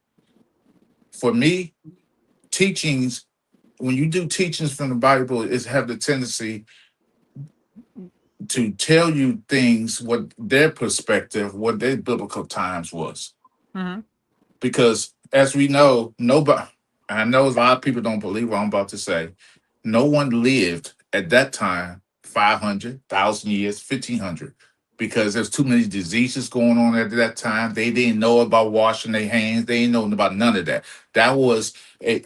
teachings when you do teachings from the Bible, is have the tendency to tell you things what their perspective, what their biblical times was. Mm-hmm. Because as we know, nobody, I know a lot of people don't believe what I'm about to say. No one lived at that time 500,000 years, 1500, because there's too many diseases going on at that time. They didn't know about washing their hands. They didn't know about none of that. That was a,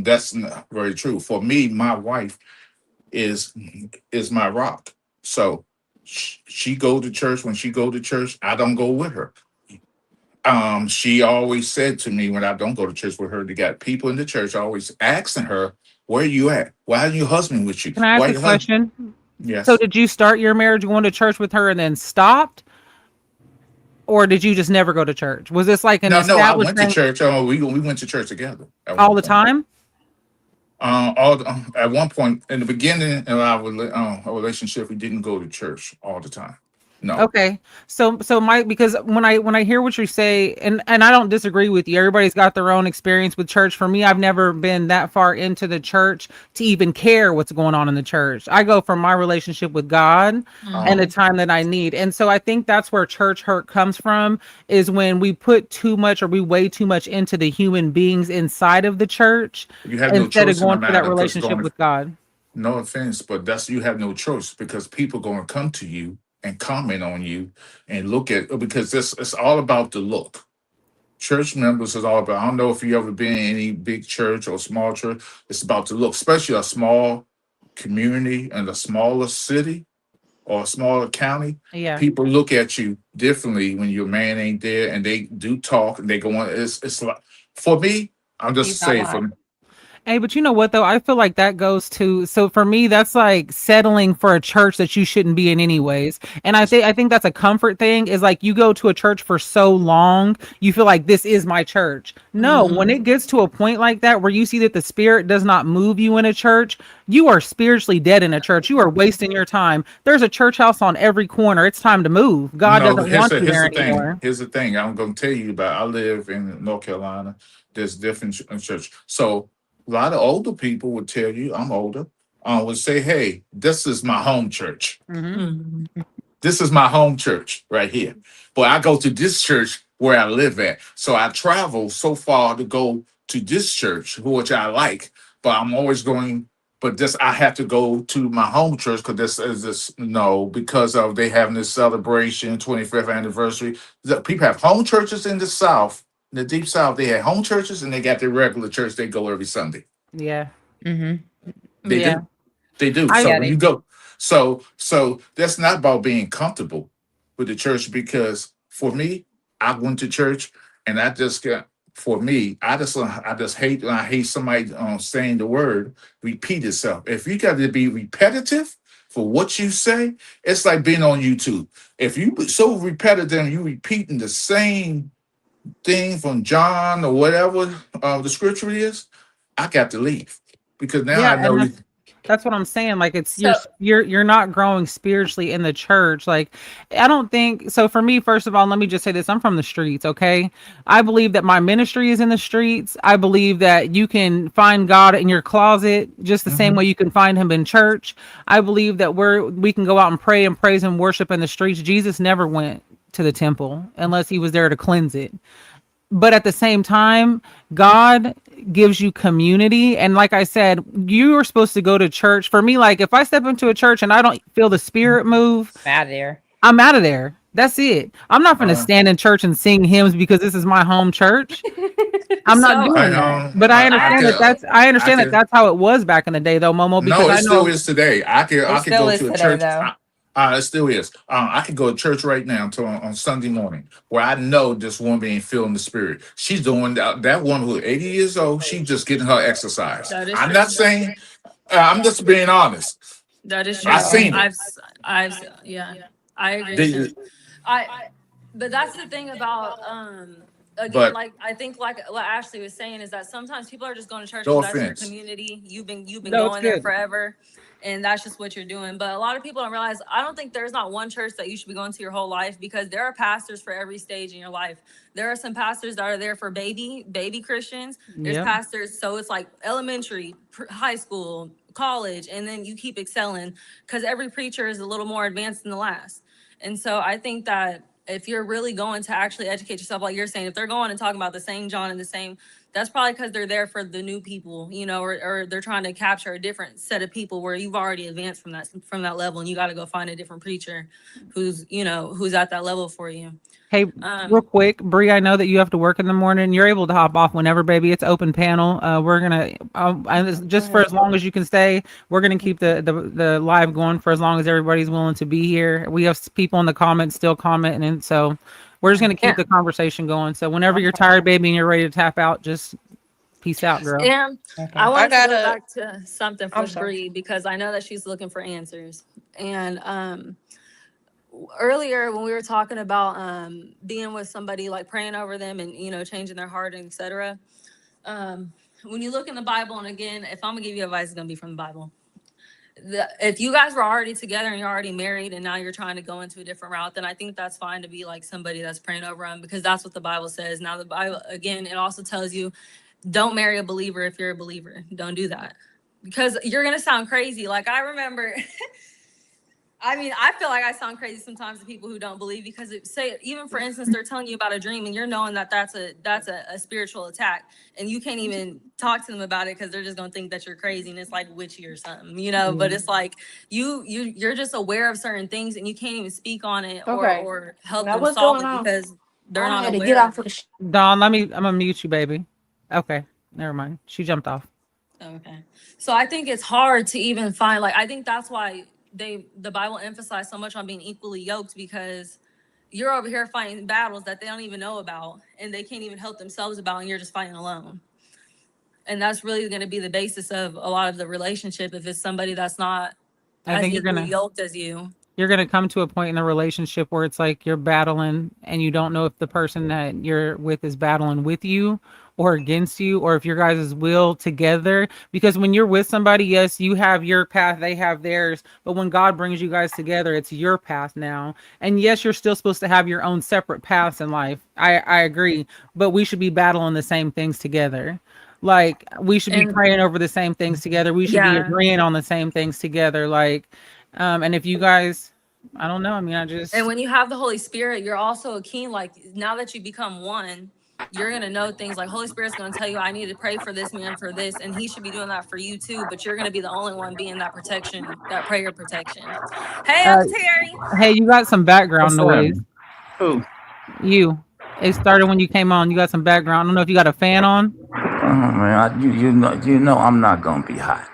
that's not very true. For me, my wife is my rock. So she go to church. When she go to church, I don't go with her. She always said to me when I don't go to church with her, they got people in the church always asking her, "Where you at? Why are your husband with you? Can I ask Why a your husband?" question? So Yes. did you start your marriage going to church with her and then stopped? Or did you just never go to church? Was this like an No, no, I established went to thing church. We went to church together at all one the point. time? At one point in the beginning of our relationship, we didn't go to church all the time. No, Okay. So Mike, because when I hear what you say, and I don't disagree with you. Everybody's got their own experience with church. For me, I've never been that far into the church to even care what's going on in the church. I go from my relationship with God and the um, time that I need. And so I think that's where church hurt comes from, is when we put too much or we weigh too much into the human beings inside of the church you have no instead of choice in the going for that matter because relationship going. with God. No offense, but that's you have no choice because people going to come to you and comment on you and look at because this it's all about the look. Church members is all about. I don't know if you ever been in any big church or small church. It's about the look, especially a small community and a smaller city or a smaller county. Yeah. People look at you differently when your man ain't there, and they do talk and they go on. It's like for me. I'm just He's not saying for lying. me. Hey, but you know what though? I feel like that goes to, so for me that's like settling for a church that you shouldn't be in anyways. And I think that's a comfort thing, is like you go to a church for so long, you feel like this is my church. No, when Mhm. it gets to a point like that where you see that the spirit does not move you in a church, you are spiritually dead in a church. You are wasting your time. There's a church house on every corner. It's time to move. God No, doesn't here's want the you here's there the thing. anymore. Here's the thing. I'm going to tell you about. I live in North Carolina. There's different church. So a lot of older people would tell you, I'm older. Would say, "Hey, this is my home church. Hmm. Mhm. This is my home church right here." But I go to this church where I live at. So I travel so far to go to this church, which I like. But I'm always going. But this I have to go to my home church because this is this no because of they having this celebration 25th anniversary. People have home churches in the South, in the deep South. They have home churches and they got their regular church. They go every Sunday. Yeah. Mm-hmm. They Yeah. do. They do. I So Yeah, when they you do. go, so that's not about being comfortable with the church because for me, I went to church and I just got for me, I just hate when I hate somebody saying the word repeat itself. If you got to be repetitive for what you say, it's like being on YouTube. If you so repetitive, you repeating the same thing from John or whatever the scripture is, I got to leave because now Yeah, I know and you. that's what I'm saying. Like it's So you're not growing spiritually in the church. Like I don't think so. For me, first of all, let me just say this: I'm from the streets. Okay, I believe that my ministry is in the streets. I believe that you can find God in your closet just the same way Mhm. you can find Him in church. I believe that we can go out and pray and praise and worship in the streets. Jesus never went to the temple unless He was there to cleanse it. But at the same time, God gives you community. And like I said, you are supposed to go to church. For me, like if I step into a church and I don't feel the spirit move, Out of there. I'm out of there. That's it. I'm not going to Uh, stand in church and sing hymns because this is my home church. I'm not so I doing that. know. But I I understand that could. I I understand that could. that's how it was back in the day though, Momo, because No, it I still know. is today. I could. It I could still go is to a today, church. though. It still is. I could go to church right now on Sunday morning where I know this woman ain't feeling the spirit. She's doing that woman who's 80 years old. She's just getting her exercise. that is I'm not true. saying. I'm just being honest. That is I true. No. seen it. Yeah, I agree, They, Tim. I, but that's the thing about again, But like I think like what Ashley was saying is that sometimes people are just going to church no because that's your offense. community. You've been No, it's going there good. forever, and that's just what you're doing. But a lot of people don't realize. I don't think there's not one church that you should be going to your whole life, because there are pastors for every stage in your life. There are some pastors that are there for baby Christians. There's Yep. pastors, so it's like elementary, high school, college, and then you keep excelling because every preacher is a little more advanced than the last. And so I think that if you're really going to actually educate yourself, like you're saying, if they're going and talking about the same John and the same, that's probably because they're there for the new people, or they're trying to capture a different set of people where you've already advanced from that level, and you got to go find a different preacher who's at that level for you. Hey, real quick, Bree, I know that you have to work in the morning. You're able to hop off whenever, baby. It's open panel. We're gonna just for as long as you can stay. We're gonna keep the live going for as long as everybody's willing to be here. We have people in the comments still commenting, and so we're just gonna keep the conversation going. So whenever you're tired, baby, and you're ready to tap out, just peace out, girl. And Okay. I want to go gotta- back to something I'm for sorry. Bree, because I know that she's looking for answers. And earlier when we were talking about being with somebody, like praying over them and changing their heart and etc. When you look in the Bible, and again, if I'm gonna give you advice, it's gonna be from the Bible. If you guys were already together and you're already married and now you're trying to go into a different route, then I think that's fine to be like somebody that's praying over them, because that's what the Bible says. Now the Bible, again, it also tells you, don't marry a believer if you're a believer. Don't do that, because you're gonna sound crazy. Like I remember I mean, I feel like I sound crazy sometimes to people who don't believe, because even for instance, they're telling you about a dream and you're knowing that that's a spiritual attack, and you can't even talk to them about it because they're just gonna think that you're crazy and it's like witchy or something. But it's like you're just aware of certain things and you can't even speak on it or help Now them what's solve going it on? because they're I not had to aware get of off it. of the Dawn, I'm gonna mute you, baby. Okay, never mind. She jumped off. Okay. So I think it's hard to even find, like, I think that's why the Bible emphasized so much on being equally yoked, because you're over here fighting battles that they don't even know about and they can't even help themselves about, and you're just fighting alone. And that's really going to be the basis of a lot of the relationship, if it's somebody that's not I as think equally yoked as you. you're gonna come to a point in the relationship where it's like you're battling and you don't know if the person that you're with is battling with you or against you, or if your guys' will together. Because when you're with somebody, yes, you have your path, they have theirs, but when God brings you guys together, it's your path now. And yes, you're still supposed to have your own separate paths in life. I agree, but we should be battling the same things together. Like we should be And praying over the same things together. We should be yeah. agreeing on the same things together. Like and if you guys, I don't know. I mean, I just. And when you have the Holy Spirit, you're also keen, like now that you become one, you're going to know things like Holy Spirit's going to tell you, I need to pray for this man for this. And he should be doing that for you too. But you're going to be the only one being that protection, that prayer protection. Hey, Uh, Uncle Terry. hey, you got some background What's up? noise. Who? You. It started when you came on. You got some background. I don't know if you got a fan on. Oh man, you know I'm not gonna be hot.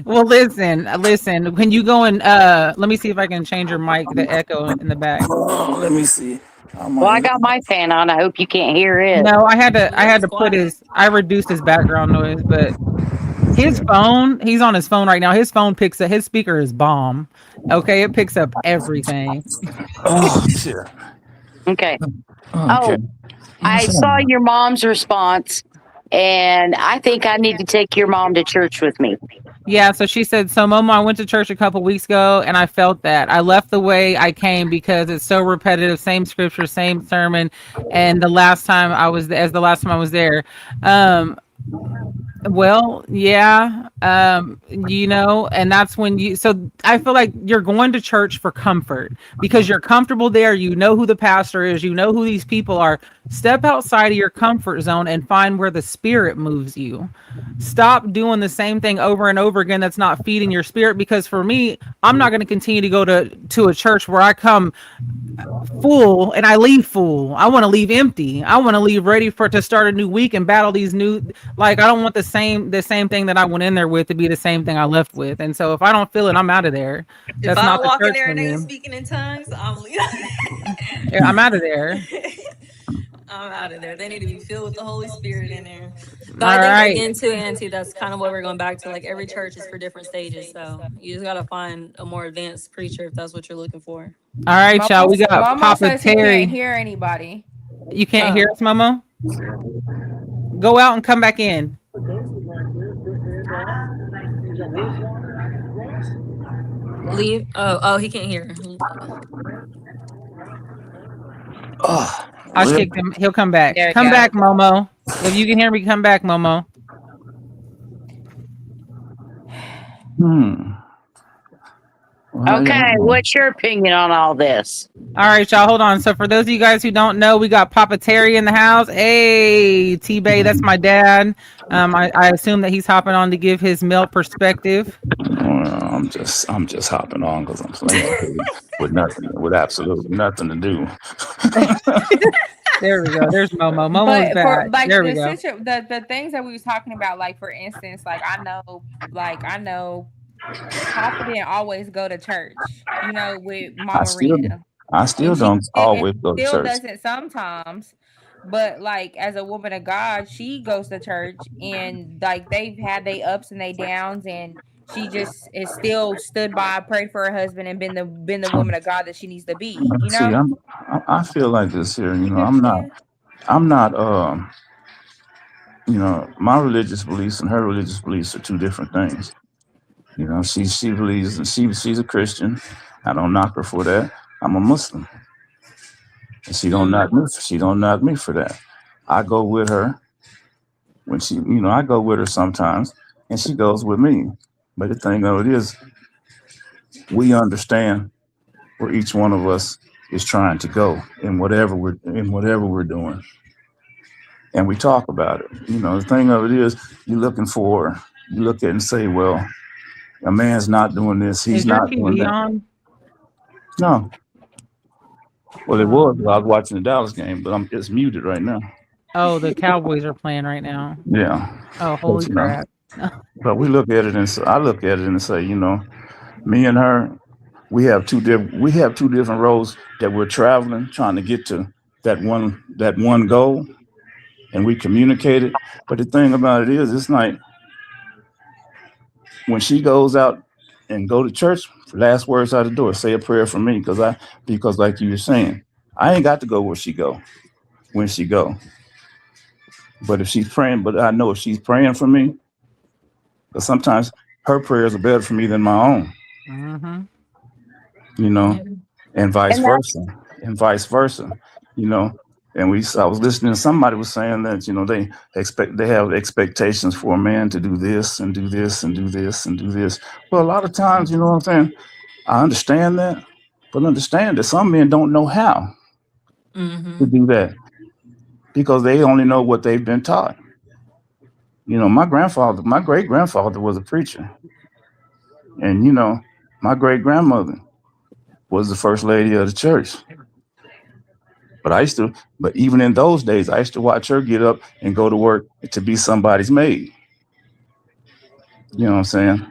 Well, listen. When you go and let me see if I can change your mic. The echo in the back. Oh, let me see. Well, I got my fan on. I hope you can't hear it. No, I had to. I had It's to put quiet. I reduced his background noise, but his phone. He's on his phone right now. His phone picks up. His speaker is bomb. Okay, it picks up everything. Oh shit. Okay. Okay. I saw your mom's response, and I think I need to take your mom to church with me. Yeah, so she said, so Momo, I went to church a couple weeks ago and I felt that. I left the way I came because it's so repetitive, same scripture, same sermon. And the last time I was there. Well, yeah, and that's when so I feel like you're going to church for comfort because you're comfortable there. You know who the pastor is, you know who these people are. Step outside of your comfort zone and find where the Spirit moves you. Stop doing the same thing over and over again that's not feeding your spirit, because for me, I'm not going to continue to go to a church where I come full and I leave full. I want to leave empty. I want to leave ready to start a new week and battle these new, like I don't want the same thing that I went in there with to be the same thing I left with. And so if I don't feel it, I'm out of there. If I don't walk in there and they speaking in tongues, I'm out of there. I'm out of there. They need to be filled with the Holy Spirit in there. But I think again too, Auntie, that's kind of what we're going back to. Like every church is for different stages, so you just gotta find a more advanced preacher if that's what you're looking for. All right, y'all. We got Mama Papa says he Terry. can't hear anybody. You can't hear us, Momo? Go out and come back in. Leave. Oh, he can't hear. Oh, I really? kicked him. He'll come back. There we Come go. back, Momo. If you can hear me, come back, Momo. Well, how y'all Okay, doing? what's your opinion on all this? All right, y'all, hold on. So for those of you guys who don't know, we got Papa Terry in the house. Hey, T-Bay, that's my dad. I assume that he's hopping on to give his male perspective. Well, I'm just hopping on because I'm playing with absolutely nothing to do. There we go. There's Momo. Momo's But for back. like There we go. the things that we was talking about, like for instance, I know Papa didn't always go to church, with I Mama still Rita. I still And she don't and always go to still church. doesn't sometimes. But like as a woman of God, she goes to church and like they've had their ups and their downs and she just is still stood by, prayed for her husband and been the woman of God that she needs to be, See, I feel like this here. You get what I'm saying? I'm not. My religious beliefs and her religious beliefs are two different things. She believes and she's a Christian. I don't knock her for that. I'm a Muslim, and she don't knock me. She don't knock me for that. I go with her when I go with her sometimes, and she goes with me. But the thing of it is, we understand where each one of us is trying to go in whatever we're doing, and we talk about it. The thing of it is, you look at it and say, well, a man's not doing this, he's Is your not doing TV that. on? No. Well, it was while I was watching the Dallas game, but it's muted right now. Oh, the Cowboys are playing right now. Yeah. Oh, holy crap. But we look at it I look at it and say, me and her, we have two different roads that we're traveling, trying to get to that one goal, and we communicate it. But the thing about it is, it's like when she goes out and go to church, last words out the door, say a prayer for me, because like you were saying, I ain't got to go where she go when she go. But if she's praying, but I know if she's praying for me, because sometimes her prayers are better for me than my own. Mm-hmm. And vice versa, and vice versa. And I was listening to somebody was saying that they have expectations for a man to do this and do this and do this and do this. Well, a lot of times, you know what I'm saying, I understand that, but understand that some men don't know how to do that because they only know what they've been taught. My great grandfather was a preacher, and my great grandmother was the first lady of the church. But even in those days, I used to watch her get up and go to work to be somebody's maid. You know what I'm saying?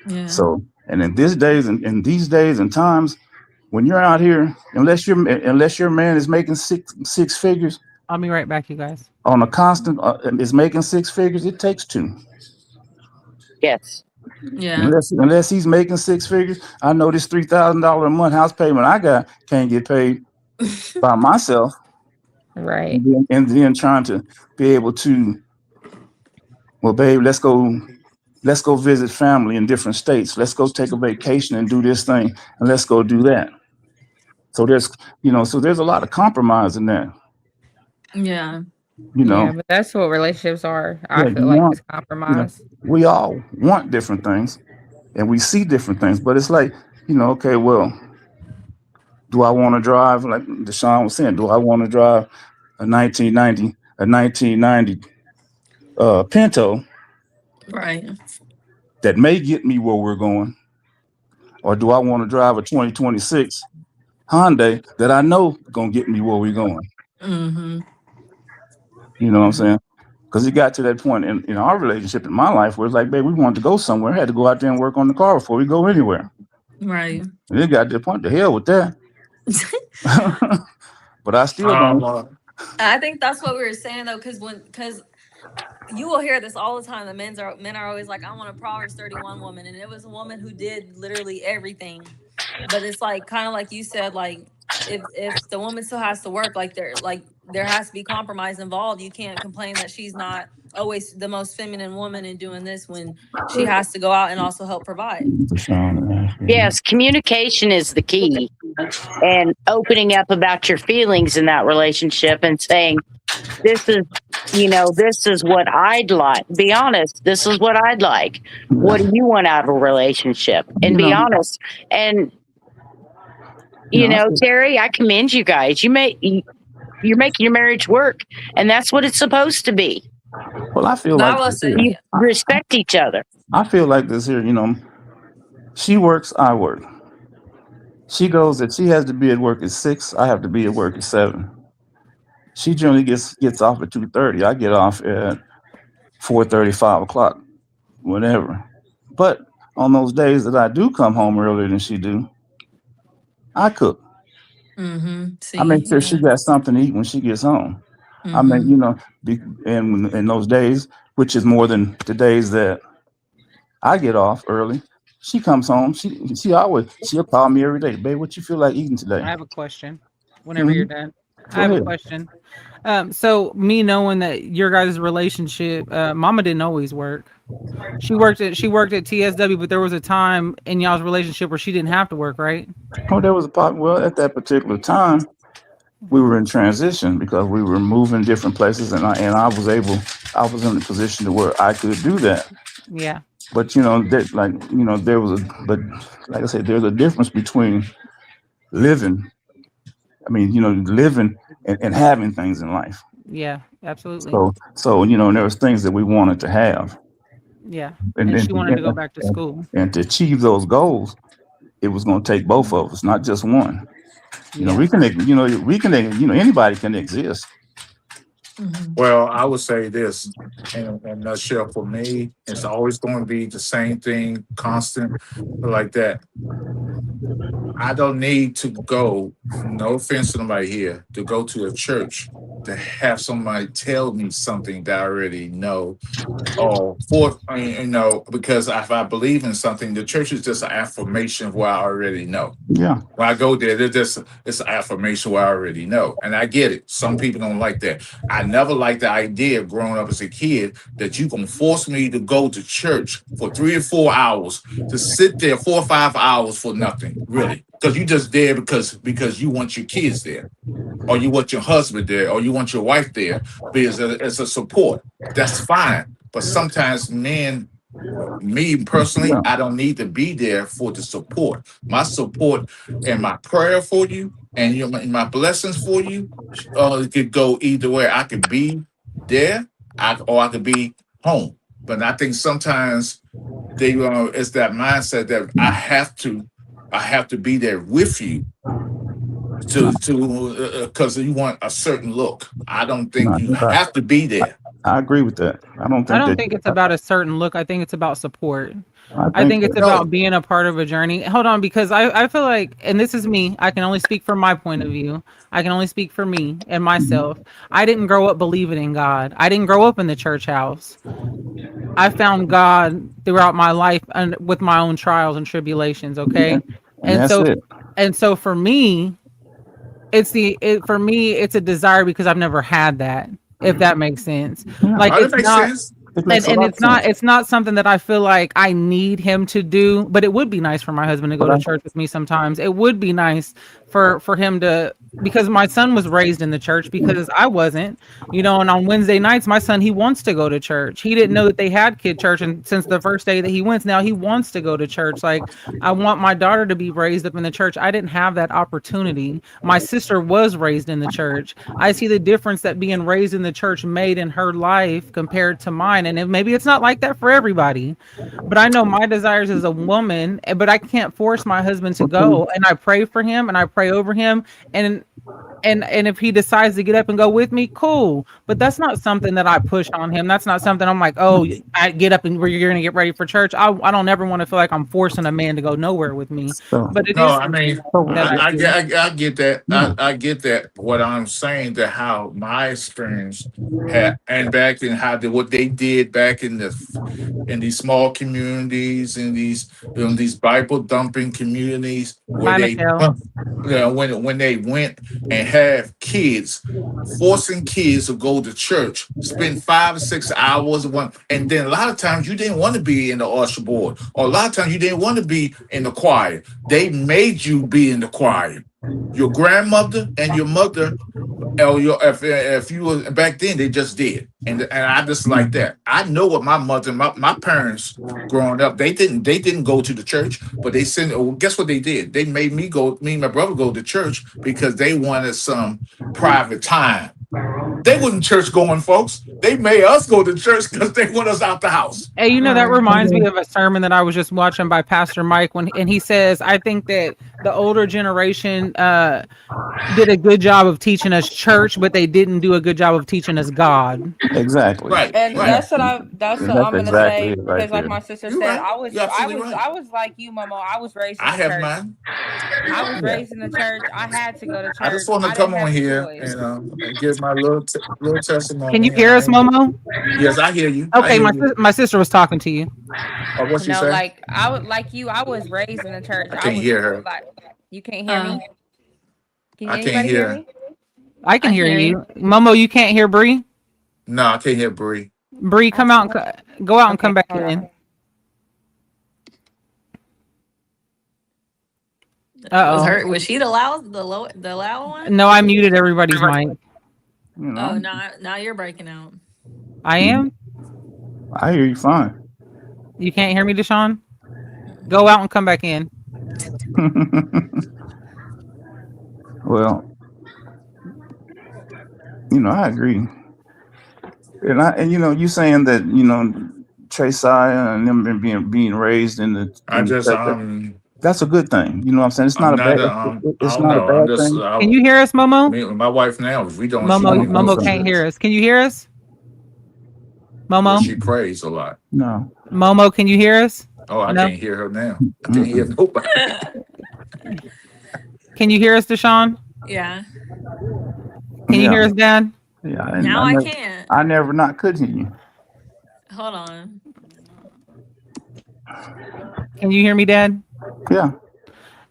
Yeah. So, and in these days and times, when you're out here, unless your man is making six figures, I'll be right back, you guys. on a constant is making six figures, it takes two. Yes. Yeah. Unless he's making six figures, I know this $3,000 a month house payment I got can't get paid by myself. Right. And then trying to be able to, well, babe, let's go visit family in different states. Let's go take a vacation and do this thing, and let's go do that. So there's a lot of compromise in that. Yeah. Yeah, but that's what relationships are. I feel like it's compromise. We all want different things, and we see different things. But it's like, okay, well, do I want to drive, like Deshaun was saying, do I want to drive a 1990 Pinto, right, that may get me where we're going, or do I want to drive a 2026 Hyundai that I know gonna get me where we're going? Mm-hmm. You know what I'm saying? Because it got to that point in our relationship, in my life, where it's like, babe, we wanted to go somewhere, had to go out there and work on the car before we go anywhere. Right. And it got to the point, the hell with that. But I still don't. I think that's what we were saying though, because you will hear this all the time. The men are always like, I want a Proverbs 31 woman, and it was a woman who did literally everything. But it's like kind of like you said, like if the woman still has to work, there has to be compromise involved. You can't complain that she's not always the most feminine woman in doing this when she has to go out and also help provide. Yes, communication is the key, and opening up about your feelings in that relationship and saying, this is, this is what I'd like. Be honest. This is what I'd like. What do you want out of a relationship? And be honest. And, Terry, I commend you guys. You're making your marriage work, and that's what it's supposed to be. Well, I feel But I like will this say, here. You respect each other. I feel like this here, she works, I work. She goes that she has to be at work at 6. I have to be at work at 7. She generally gets off at 2:30. I get off at 4:30, 5 o'clock, whatever. But on those days that I do come home earlier than she do, I cook. see, I make sure she yeah. got something to eat when she gets home. I Mhm. mean, and in those days, which is more than the days that I get off early, she comes home. She'll call me every day, babe. What you feel like eating today? I have a question. Whenever you're done, Go I have a ahead. question. So me knowing that your guys' relationship, Mama didn't always work. She worked at TSW, but there was a time in y'all's relationship where she didn't have to work, right? Oh, there was a part. Well, at that particular time, we were in transition because we were moving different places, and I was in a position to where I could do that. Yeah. But but like I said, there's a difference between living. I mean, living and having things in life. Yeah, absolutely. So and there was things that we wanted to have, Yeah. and And she wanted to go back to school. and to achieve those goals, it was going to take both of us, not just one. Yeah. We can, anybody can exist. Well, I would say this in a nutshell. For me, it's always going to be the same thing, constant, like that. I don't need to go, no offense to nobody here, to go to a church to have somebody tell me something that I already know. Because if I believe in something, the church is just an affirmation of what I already know. Yeah. When I go there, it's an affirmation of what I already know. And I get it. Some people don't like that. I never liked the idea of growing up as a kid that you can force me to go to church for 3 or 4 hours, to sit there 4 or 5 hours for nothing, really. Because you just there because you want your kids there, or you want your husband there, or you want your wife there, because it's a support. That's fine. But sometimes me personally, I don't need to be there for the support. My support and my prayer for you and my blessings for you, it could go either way. I could be there, or I could be home. But I think sometimes it's that mindset that I have to be there with you because you want a certain look. I don't think you have to be there. I agree with that. I don't think it's about a certain look. I think it's about support. I think it's about being a part of a journey. Hold on, because I feel like, and this is me, I can only speak from my point of view. I can only speak for me and myself. I didn't grow up believing in God. I didn't grow up in the church house. I found God throughout my life and with my own trials and tribulations. Okay. And so for me, it's a desire because I've never had that, if that makes sense. Like It makes sense. It's not something that I feel like I need him to do, but it would be nice for my husband to go to church with me sometimes. It would be nice for him to, because my son was raised in the church because I wasn't, and on Wednesday nights, my son, he wants to go to church. He didn't know that they had kid church, and since the first day that he went, now he wants to go to church. Like, I want my daughter to be raised up in the church. I didn't have that opportunity. My sister was raised in the church. I see the difference that being raised in the church made in her life compared to mine. And maybe it's not like that for everybody, but I know my desires as a woman, but I can't force my husband to go. And I pray for him and I pray over him. And and if he decides to get up and go with me, cool. But that's not something that I push on him. That's not something I'm like, oh, I get up and you're gonna get ready for church. I don't ever want to feel like I'm forcing a man to go nowhere with me. So, But it No, is I something mean, that I do. I get that. yeah, I get that. What I'm saying that how my experience had, and back in how what they did back in these small communities, in these Bible dumping communities where Hi, they, Michelle. when they went and have kids, forcing kids to go to church, spend 5 or 6 hours one, and then a lot of times you didn't want to be in the usher board, or a lot of times you didn't want to be in the choir. They made you be in the choir. Your grandmother and your mother, or if you were back then, they just did, and I just like that. I know what my mother, my parents growing up, they didn't go to the church, but they sent. Well, guess what they did? They made me and my brother go to church because they wanted some private time. They wasn't church going folks. They made us go to church because they want us out the house. Hey, that Right. reminds me of a sermon that I was just watching by Pastor Mike and he says, I think that the older generation did a good job of teaching us church, but they didn't do a good job of teaching us God. exactly. Right, And right. that's And what I'm that's gonna exactly say it right because, like there. my sister You're said, right. You're absolutely right. I was like you, Momo. I was raised in I the have church. mine. I was Yeah. raised in the church. I had to go to I just church. want to I didn't come on have a here choice. and give my little Can you testimony. And hear us, Momo? yes, I hear you. I Okay, hear you. my sister was talking to you. What she No, say? like I was like you. I was raised in the church. I I can't was hear her. like, you can't hear me. Can I can't anybody hear hear. me? I can I hear hear you. Momo, you can't hear Bree? No, I can't hear Bree. Bree, come out and go out and come back hold on. in. Uh-oh. Was she the loud one? No, I muted everybody's mic. You know, Oh, now you're breaking out. I am? I hear you fine. You can't hear me, Deshaun? Go out and come back in. Well, I agree. And you saying that, Trey Sire and them being raised in the I just church, that's a good thing. You know what I'm saying? It's I'm not a not bad I it's don't not a know. I'm bad just thing. Can you hear us, Momo? me and my wife now. If we don't, she Momo, don't go Momo to can't hear church. us. Can you hear us? Well, Momo? she prays a lot. No. Momo, can you hear us? Oh, I No. can't hear her now. I can't hear nobody. Can you hear us, Deshaun? Yeah. Can you hear us, Dad? Yeah. Now I can't. I never not could hear you. Hold on. Can you hear me, Dad? Yeah.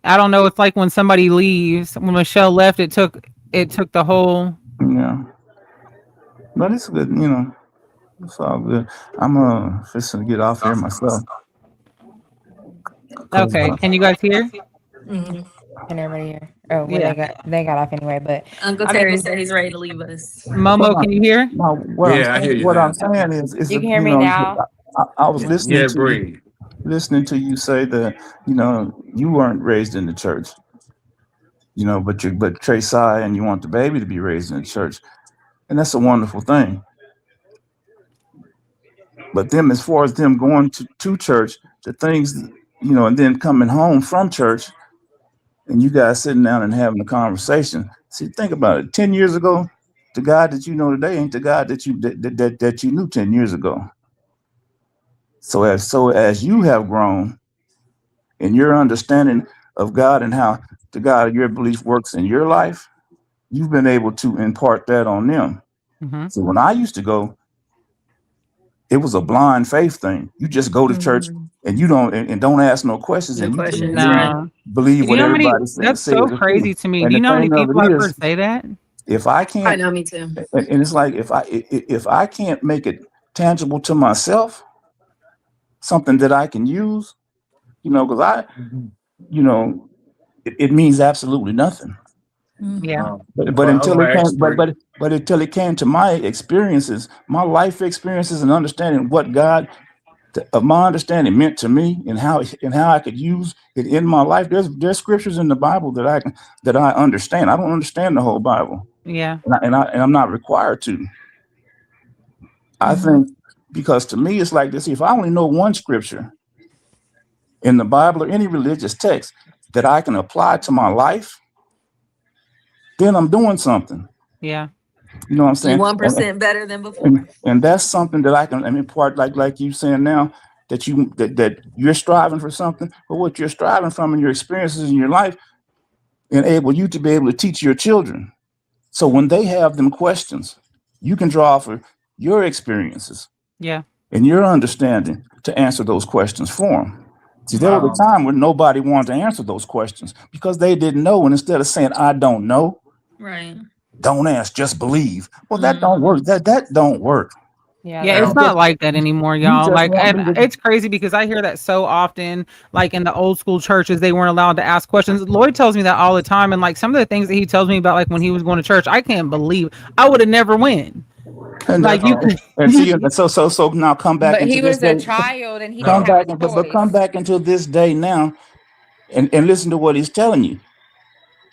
I don't know. It's like when somebody leaves. When Michelle left, it took the whole. Yeah. But it's good, It's all good. I'm just to get off here myself. Okay. Can you guys hear? Mhm. Can everybody hear? Oh, well, Yeah. they got off anyway. But Uncle Terry said he's ready to leave us. Momo, can you hear? No, Yeah, I hear you what now. I'm saying is you can hear me now. I was listening Yeah, to Bree. you say that you weren't raised in the church, but Trey Sai and you want the baby to be raised in the church, and that's a wonderful thing. But them, as far as them going to church, the things, and then coming home from church, and you guys sitting down and having a conversation. See, think about it. 10 years ago, the God that you know today ain't the God that you knew 10 years ago. So as you have grown in your understanding of God and how the God of your belief works in your life, you've been able to impart that on them. Mm-hmm. So when I used to go, it was a blind faith thing. You just go to church and you don't ask no questions, No and you questions, just right? believe Do what you know how many? everybody That's says. so is true. crazy to me. And Do you the know how many thing of people it I've is, heard say that? if I I can't, know, me too. and it's like if I can't make it tangible to myself, something that I can use, because it means absolutely nothing. Yeah. But I'm until gonna it ask came, Bree. but until it came to my experiences, my life experiences, and understanding what God of my understanding meant to me, and how I could use it in my life. There's scriptures in the Bible that I understand. I don't understand the whole Bible, Yeah. and I'm not required to. I think because to me it's like this: if I only know one scripture in the Bible or any religious text that I can apply to my life, then I'm doing something. Yeah. You know what I'm saying? 1% better than before. And that's something that I can, I mean, part like you saying now that you're striving for something, but what you're striving from and your experiences in your life enable you to be able to teach your children. So when they have them questions, you can draw for your experiences Yeah. and your understanding to answer those questions for them. See, there was a time when nobody wanted to answer those questions because they didn't know. And instead of saying, I don't know, Right. don't ask, just believe. Well, that don't work. That don't work. Yeah, Yeah, it's that's not like that anymore, You y'all. just Like, want and me to, it's crazy because I hear that so often. Like in the old school churches, they weren't allowed to ask questions. Lloyd tells me that all the time, and like some of the things that he tells me about, like when he was going to church, I can't believe I would have never went. and Like you could, and see, and so now come back but into he this was a day. child and he Come didn't have back, a but come choice. back into this day now, and listen to what he's telling you.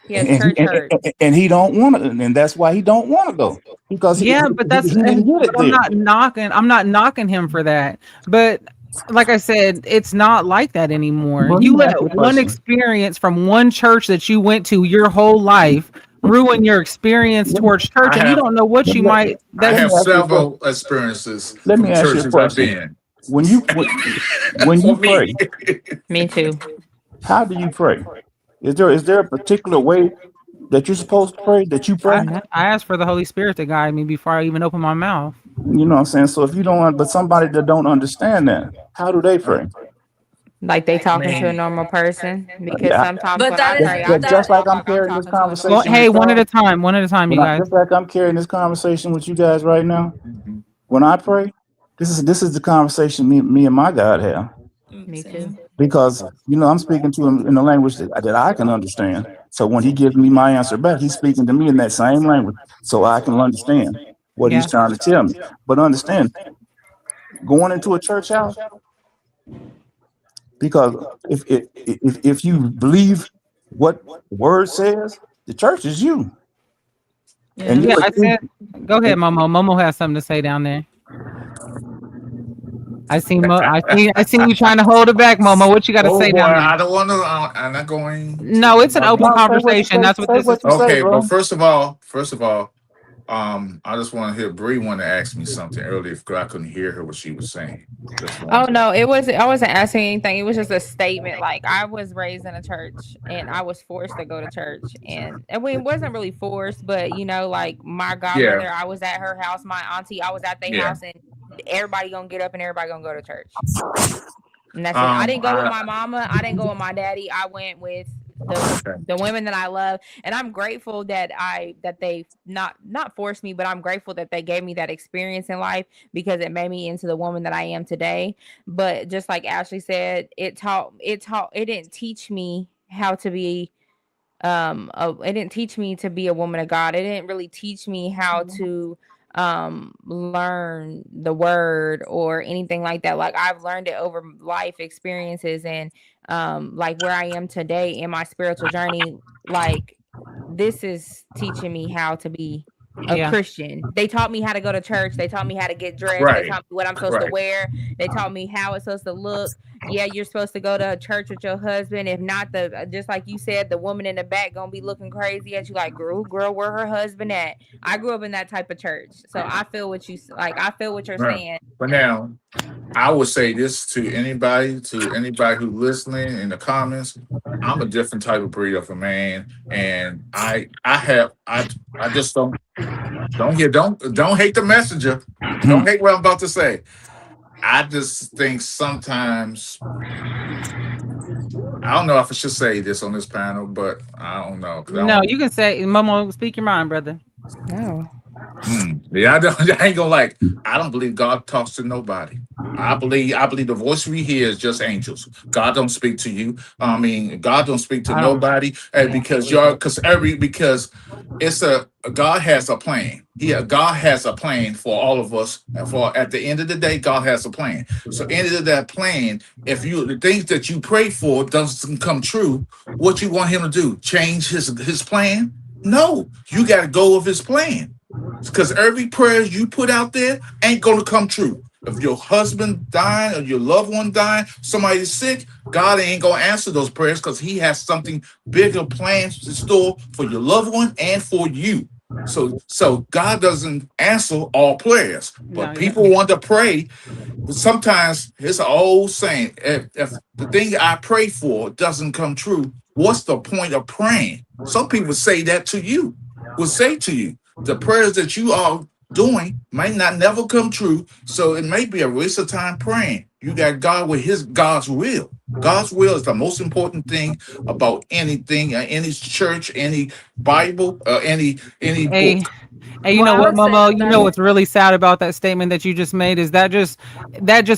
He has church hurt. And he don't want to, and that's why he don't want to go because he yeah, but that's, didn't get but it there. I'm not knocking him for that. But like I said, it's not like that anymore. Well, let You me ask let you a one question. experience from one church that you went to your whole life ruin your experience Let me, towards church, I and you have don't know what let you me, might. I let That's me have ask you a question. several experiences Let me from ask you a churches I've question. been. When when you For me. pray, Me too. how do you pray? Is there a particular way that you're supposed to pray, that you pray? I asked for the Holy Spirit to guide me before I even open my mouth. You know what I'm saying? So if you don't, but somebody that don't understand that, how do they pray? Like they I talking to a mean, normal person because Yeah, sometimes But when I that is pray, I just start like off I'm like I'm carrying this talking to a Well, normal conversation with hey, person. y'all. one at a time, you guys. Just like I'm carrying this conversation with you guys right now. When I pray, this is the conversation me and my God have, Me too. Same. because I'm speaking to him in a language that I can understand. So when he gives me my answer back, he's speaking to me in that same language, so I can understand what he's Yeah. trying to tell me. But understand, going into a church house, because if you believe what the word says, the church is you, and Yeah. Yeah, you're I said, go ahead, Momo. Momo has something to say down there. I see you trying to hold it back, Momo. What you got to oh say boy, down there? I don't want to. I'm not going No, to. it's an open no, say what you conversation. say, That's what say this is what you for. say, Okay, but bro. first of all, I just want to hear Bree want to ask me something earlier because I couldn't hear her what she was saying. Just Oh one. no, it was I wasn't asking anything. It was just a statement. Like I was raised in a church and I was forced to go to church. And we wasn't really forced, but like my Yeah, godmother, I was at her house, my auntie, I was at their yeah. house, and everybody gonna get up and everybody gonna go to church. And that's it. I Um, didn't go with I my mama. I didn't go with my daddy. I went with the okay. the women that I love, and I'm grateful that they not forced me, but I'm grateful that they gave me that experience in life because it made me into the woman that I am today. But just like Ashley said, it didn't teach me how to be it didn't teach me to be a woman of God. It didn't really teach me how to learn the word or anything like that. Like I've learned it over life experiences and like where I am today in my spiritual journey. Like this is teaching me how to be a Yeah. Christian. They taught me how to go to church. They taught me how to get dressed. They Right, taught me what I'm supposed to right. wear. They taught me how it's supposed to look. Yeah, you're supposed to go to church with your husband. If not, the just like you said, the woman in the back gonna be looking crazy at you, like, girl, where her husband at? I grew up in that type of church, so I feel what you like. I feel what you're Right. saying. But now, I would say this to anybody who's listening in the comments. I'm a different type of breed of a man, and I just don't hate the messenger. Don't hate what I'm about to say. I just think sometimes I don't know if I should say this on this panel, but I don't know because I No, don't. you can say, Momo, speak your mind, brother. No, Yeah, I ain't gonna like. I don't believe God talks to nobody. I believe the voice we hear is just angels. God don't speak to you. I mean, God don't speak to I don't nobody, I don't because believe it. because it's a God has a plan. God has a plan for all of us. And for at the end of the day, God has a plan. So, end of that plan, if the things that you pray for doesn't come true, what you want Him to do? Change His plan? No, you got to go with His plan because every prayer you put out there ain't going to come true. If your husband dying or your loved one dying, somebody's sick, God ain't gonna answer those prayers because He has something bigger plans in store for your loved one and for you. So God doesn't answer all prayers, No, but yeah. people want to pray. But sometimes it's an old saying: if the thing I pray for doesn't come true, what's the point of praying? Some people say that to you. Will say to you, the prayers that you are doing might not never come true, so it may be a waste of time praying. You got God with His God's will. God's will is the most important thing about anything, any church, any Bible, any Hey, book. and you Well, know I what, would say Momo? that You know that's what's really sad about that statement that you just made is that just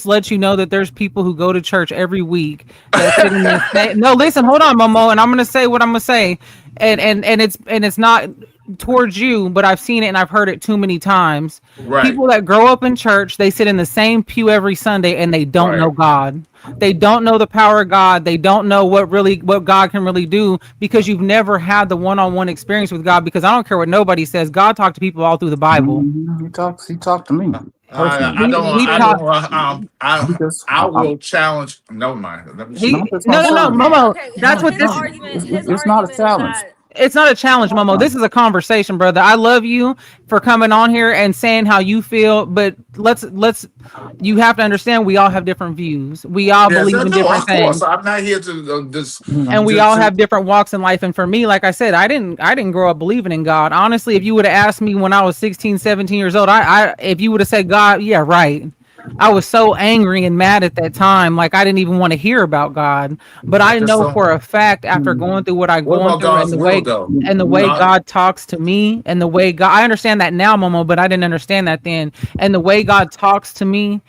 lets you know that there's people who go to church every week that sit in the no. Listen, hold on, Momo, and I'm gonna say what I'm gonna say, and it's not towards you, but I've seen it and I've heard it too many times. Right, People that grow up in church, they sit in the same pew every Sunday and they don't right. know God. They don't know the power of God. They don't know what God can really do because you've never had the one-on-one experience with God. Because I don't care what nobody says, God talked to people all through the Bible. He talked to me personally. I don't. He I talked. don't. Because I will challenge. Never mind. Let me no, see. He I'm just no gonna no say no okay, Momo. okay. That's So what his this. argument, it's not a is challenge. that It's not a challenge, Momo. This is a conversation, brother. I love you for coming on here and saying how you feel, but let's. You have to understand we all have different views. We all Yes, believe I in do. different Of course, things. I'm not here to just. You And know, we to, all to have different walks in life, and for me, like I said, I didn't grow up believing in God. Honestly, if you would have asked me when I was 16, 17 years old, I if you would have said God, yeah, right, I was so angry and mad at that time, like I didn't even want to hear about God. But I I just know don't. for a fact after you going through what I'm What going about through God's will, though? and the way know, God, God talks to me and the way God, I understand that now, Momo, but I didn't understand that then. And the way God talks to me,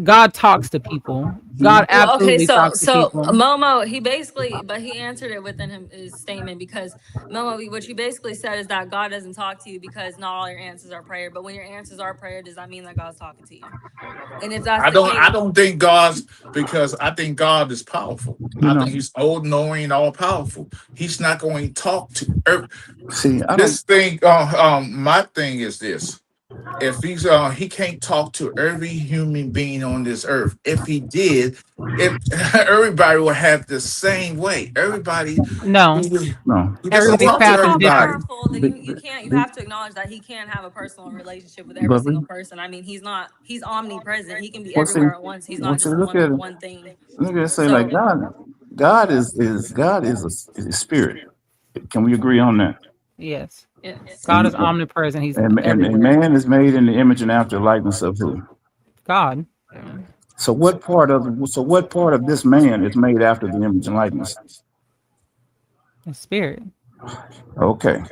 God talks to people. God well, okay, absolutely talks to people. Momo, he basically, but he answered it within his statement because Momo, what you basically said is that God doesn't talk to you because not all your answers are prayer. But when your answers are prayer, does that mean that God's talking to you? And if that's I the don't. I case, don't think God's because I think God is powerful. you I know. think He's all knowing, all powerful. He's not going to talk to. See, I don't. This thing. My thing is this. If he can't talk to every human being on this earth. If he did, if everybody would have the same way. Everybody No, No, he doesn't well, everybody's talk if to he's path is all everybody. different. powerful, then but, you can't. You but, have to acknowledge that he can have a personal relationship with every but single person. I mean, he's not. He's omnipresent. He can be well, see, everywhere at once. He's not once you just look at it, one thing. look at it, say like So God is a spirit. Can we agree on that? Yes, yes. God And is omnipresent. He's and everywhere. man is made in the image and after likeness of who? God, So what part of this man is made after the image and likeness? the spirit. Okay.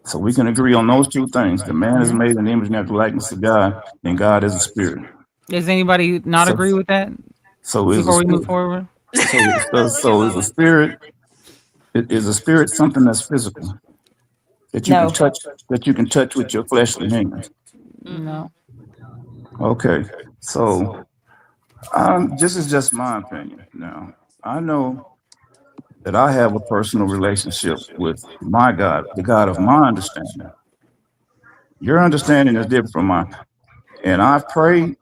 So we can agree on those two things. The man is Mhm. made in the image and after the likeness of God, and God is a spirit. Does anybody not So agree with that so is a before we move spirit. forward? So Look at so is a Mama. spirit. Is a spirit something that's physical that you can No. touch with your fleshly hands? Mm-mm. No. Okay. So this is just my opinion. Now I know that I have a personal relationship with my God, the God of my understanding. Your understanding is different from mine, and I've prayed,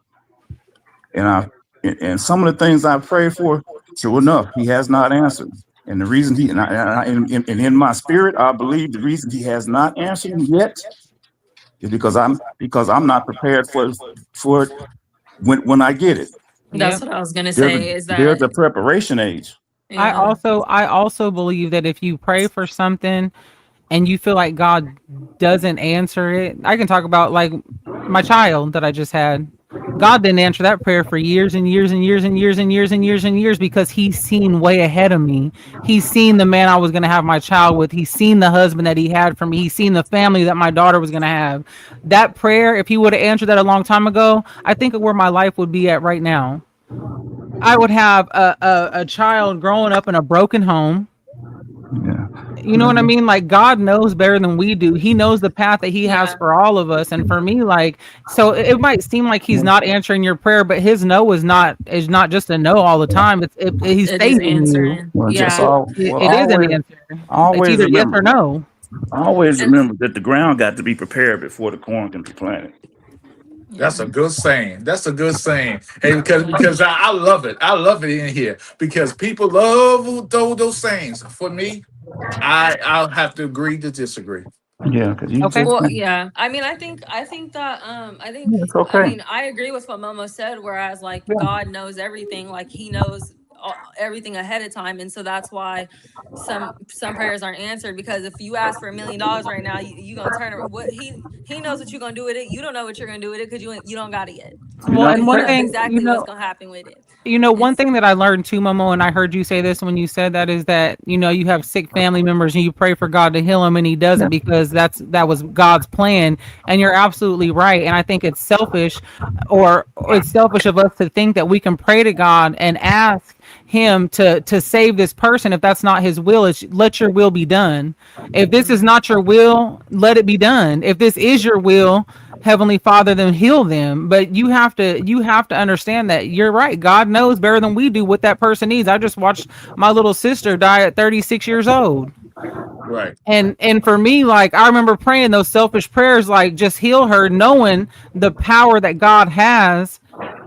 and and some of the things I've prayed for, true enough, He has not answered. And the reason and in my spirit, I believe the reason He has not answered yet is because I'm not prepared for it when I get it. That's Yep. what I was gonna There's a, say. Is there's that a preparation age. yeah? I also believe that if you pray for something and you feel like God doesn't answer it, I can talk about like my child that I just had. God didn't answer that prayer for years and years and years and years and years and years and years because He's seen way ahead of me. He's seen the man I was going to have my child with. He's seen the husband that He had for me. He's seen the family that my daughter was going to have. That prayer, if He would have answered that a long time ago, I think of where my life would be at right now. I would have a child growing up in a broken home. Yeah. You know what I mean? Like God knows better than we do. He knows the path that He has Yeah. for all of us. And for me, like, so it might seem like He's not answering your prayer, but His no is not just a no all the time. He's It is saving you. answering. Well, just Yeah. all well It is an always answer. It's always either yes remember or no. always And remember that the ground got to be prepared before the corn can be planted. That's a good saying. That's a good saying. Hey, because I love it. I love it in here because people love those sayings. For me, I'll have to agree to disagree. Yeah, because you Okay. just Well, can't. yeah. I mean, I think that, It's okay. I agree with what Momo said. Whereas, like, Yeah. God knows everything. Like, He knows everything ahead of time, and so that's why some prayers aren't answered. Because if you ask for $1 million right now, you gonna turn it. What He knows what you're gonna do with it. You don't know what you're gonna do with it because you don't got it yet. You're Well, not and But He one knows thing, exactly what's gonna happen with it. one It's thing that I learned too, Momo, and I heard you say this when you said that, is that you have sick family members and you pray for God to heal them, and He doesn't, because that was God's plan. And you're absolutely right. And I think it's selfish, or it's selfish of us to think that we can pray to God and ask Him to save this person if that's not His will. It's let your will be done. If this is not your will, let it be done. If this is your will, Heavenly Father, then heal them. But you have to understand that you're right. God knows better than we do what that person needs. I just watched my little sister die at 36 years old. Right. And for me, like, I remember praying those selfish prayers, like, just heal her, knowing the power that God has,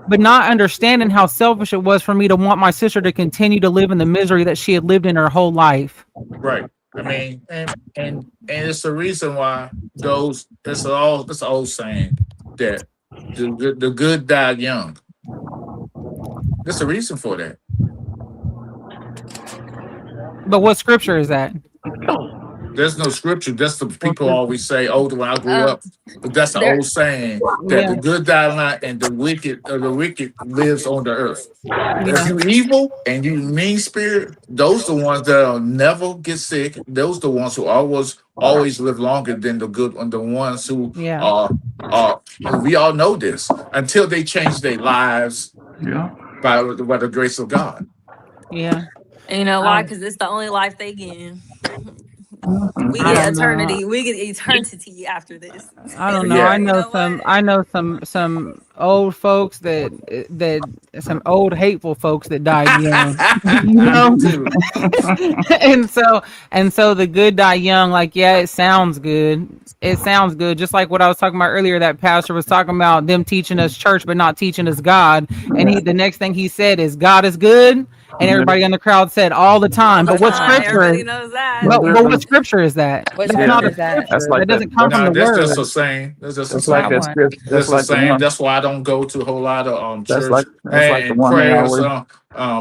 but not understanding how selfish it was for me to want my sister to continue to live in the misery that she had lived in her whole life. Right. I mean, and it's the reason why those it's an old saying that the good die young. There's a reason for that. But what scripture is that? There's no scripture. That's the people always say, "Oh, when I grew um up," but that's an there. old saying that the Yeah, good die not and the wicked lives on the earth. If yeah, you evil and you mean spirit, those the ones that'll never get sick. Those the ones who always live longer than the good and the ones who yeah, are. We all know this until they change their lives Yeah. by the grace of God. yeah. And you know why? Um, Because it's the only life they get. We I get don't know. eternity. We get eternity after this. I don't know. Yeah, I You know know some. what? I know some old folks that some old hateful folks that died young. You I do know, too. and so the good die young. Like, yeah, it sounds good. It sounds good. Just like what I was talking about earlier. That pastor was talking about them teaching us church, but not teaching us God. And the next thing he said is, God is good, and everybody in the crowd said all the All time. the But what time. scripture? Everybody knows that. But what scripture is that? What That's Yeah, not scripture a is that? that's scripture. like That that. doesn't come That's from No, the that's just word. a saying. That's just a that's like That saying. that one. script. That's That's the like the same. one. That's why I don't go to a whole lot of church That's like the and one they prayers. always.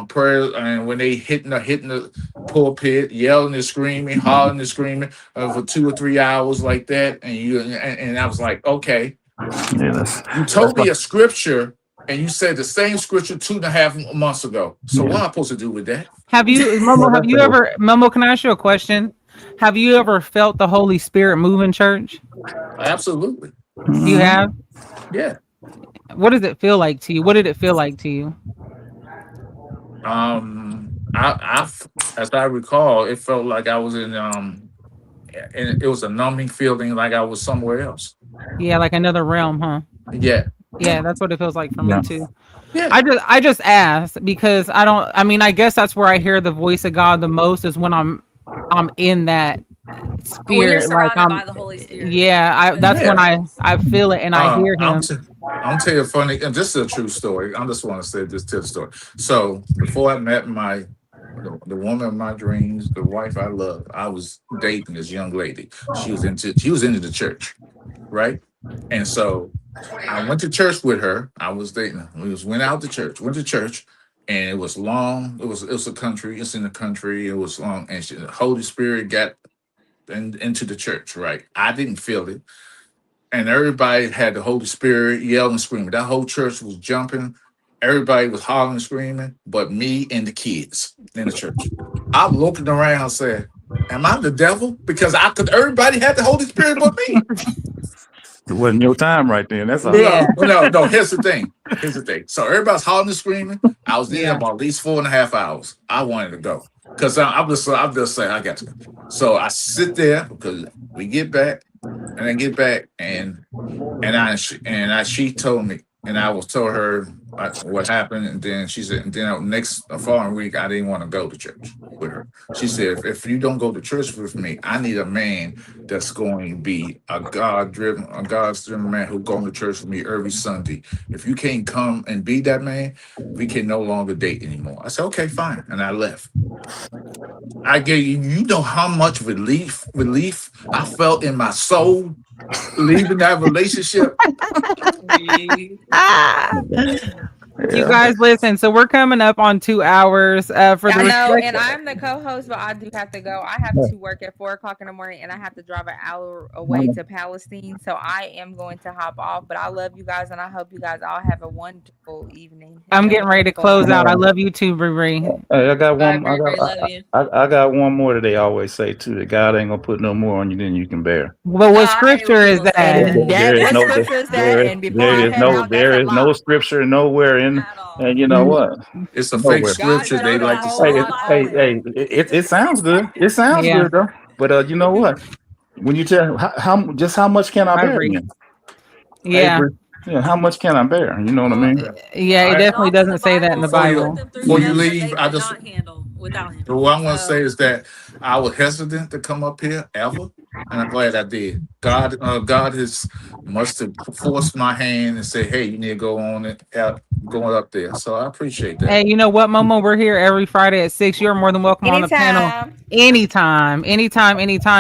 Prayers, and when they hitting the pulpit, yelling and screaming, hollering and screaming for 2 or 3 hours like that, and I was like, okay, Yeah, that's you that's told like me a scripture, and you said the same scripture 2.5 months ago. So what yeah. am I supposed to do with that? Have you, Well, Momo? Have that's you ever, Momo? Can I ask you a question? Have you ever felt the Holy Spirit move in church? Absolutely, You have. yeah. What does it feel like to you? What did it feel like to you? I, as I recall, it felt like I was and it was a numbing feeling, like I was somewhere else. Yeah, like another realm, huh? Yeah, Yeah, that's what it feels like for me Yeah. too. yeah. I just asked because I don't. I mean, I guess that's where I hear the voice of God the most, is when I'm in that When you're spirit. Like, surrounded by the Holy Spirit. yeah, that's when Yeah. I feel it and I hear I'm Him. t- I'm tell you a funny, and this is a true story. I just want to say this to the story. So before I met the woman of my dreams, the wife I love, I was dating this young lady. She was into the church, right? And so I went to church with her. I was dating her. Went out to church, went to church, and it was long. It was a country. It's in the country. It was long, and the Holy Spirit got into the church. Right, I didn't feel it, and everybody had the Holy Spirit yelling, screaming. That whole church was jumping. Everybody was hollering, screaming, but me and the kids in the church. I'm looking around, saying, "Am I the devil?" Because I could. Everybody had the Holy Spirit, but me. It wasn't your time right then. That's all. Yeah. No. Here's the thing. So everybody's hollering and screaming. I was in there Yeah. about at least 4.5 hours. I wanted to go because I'm just saying I got to go. So I sit there because we get back, and I get back, she told me, and I was told her what happened, and then she said, and then next following week I didn't want to go to church. with her. She said, if you don't go to church with me, I need a man that's going to be a God's driven man who going to church with me every Sunday. If you can't come and be that man, we can no longer date anymore. I said, okay, fine. And I left. I gave you know how much relief I felt in my soul leaving that relationship. You guys listen. So we're coming up on 2 hours for I the know, respect- and I'm the co-host, but I do have to go. I have to work at 4:00 in the morning, and I have to drive an hour away to Palestine. So I am going to hop off. But I love you guys, and I hope you guys all have a wonderful evening. I'm getting ready to close out. I love you too, Bree. Hey, I got one. Bye, Bree, love you. I got one more that they always say too. That God ain't gonna put no more on you than you can bear. Well, what scripture is that? There is no no scripture nowhere in, and you know what? It's a Nowhere. fake scripture they like to say. Hey, it sounds good. It sounds Yeah. good though. But you know what? When you tell how much can I bear? agree. Then? Yeah. Hey, yeah, how much can I bear? You know what I mean? Yeah, it definitely doesn't say that in the Bible. Before you leave, I just handle without him. So what I'm going to say is that I was hesitant to come up here ever, and I'm glad I did. God has must have forced my hand and say, "Hey, you need to go on it, going up there." So I appreciate that. Hey, you know what, Momo? We're here every Friday at 6. You're more than welcome on the panel. Anytime,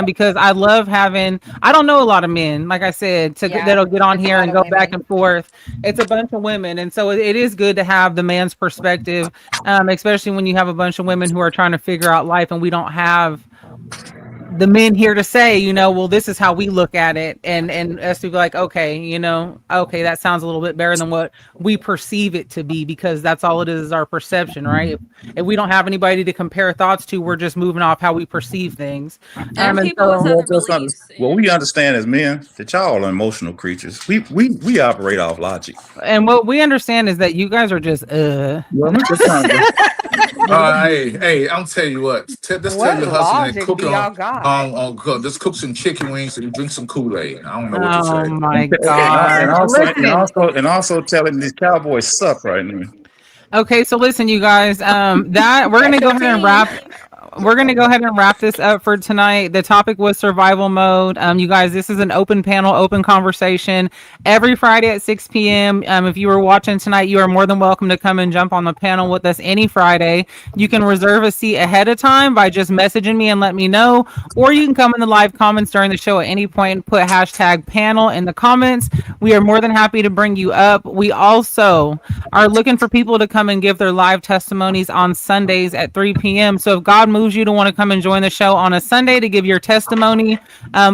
because I love having, I don't know a lot of men, like I said, that'll get on here and go back and forth. It's a bunch of women. And so it is good to have the man's perspective, especially when you have a bunch of women who are trying to figure out life and we don't have the men here to say, well, this is how we look at it. And us to be like, okay, that sounds a little bit better than what we perceive it to be, because that's all it is our perception, right? If we don't have anybody to compare thoughts to, we're just moving off how we perceive things. And people with other beliefs. Well, we understand as men that y'all are emotional creatures. We operate off logic. And what we understand is that you guys are just Hey, I'm tell you what. Let's tell your husband and cook just cook some chicken wings and drink some Kool-Aid. I don't know what to say. Oh my God! and also telling these Cowboys suck right now. Okay, so listen, you guys. That we're gonna go ahead and wrap. We're going to go ahead and wrap this up for tonight. The topic was survival mode. You guys, this is an open panel, open conversation every Friday at 6 p.m. If you were watching tonight, you are more than welcome to come and jump on the panel with us any Friday. You can reserve a seat ahead of time by just messaging me and let me know, or you can come in the live comments during the show at any point and put hashtag panel in the comments. We are more than happy to bring you up. We also are looking for people to come and give their live testimonies on Sundays at 3 p.m. So if God moves you to want to come and join the show on a Sunday to give your testimony,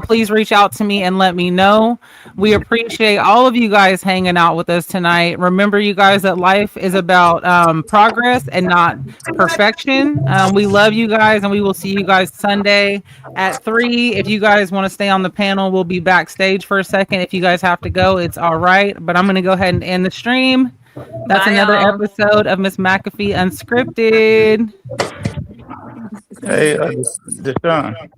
please reach out to me and let me know. We appreciate all of you guys hanging out with us tonight. Remember, you guys, that life is about progress and not perfection. We love you guys, and we will see you guys Sunday at 3. If you guys want to stay on the panel, we'll be backstage for a second. If you guys have to go, it's all right, but I'm going to go ahead and end the stream. That's another episode of Miss Mcafee Unscripted. Hey, Deshaun.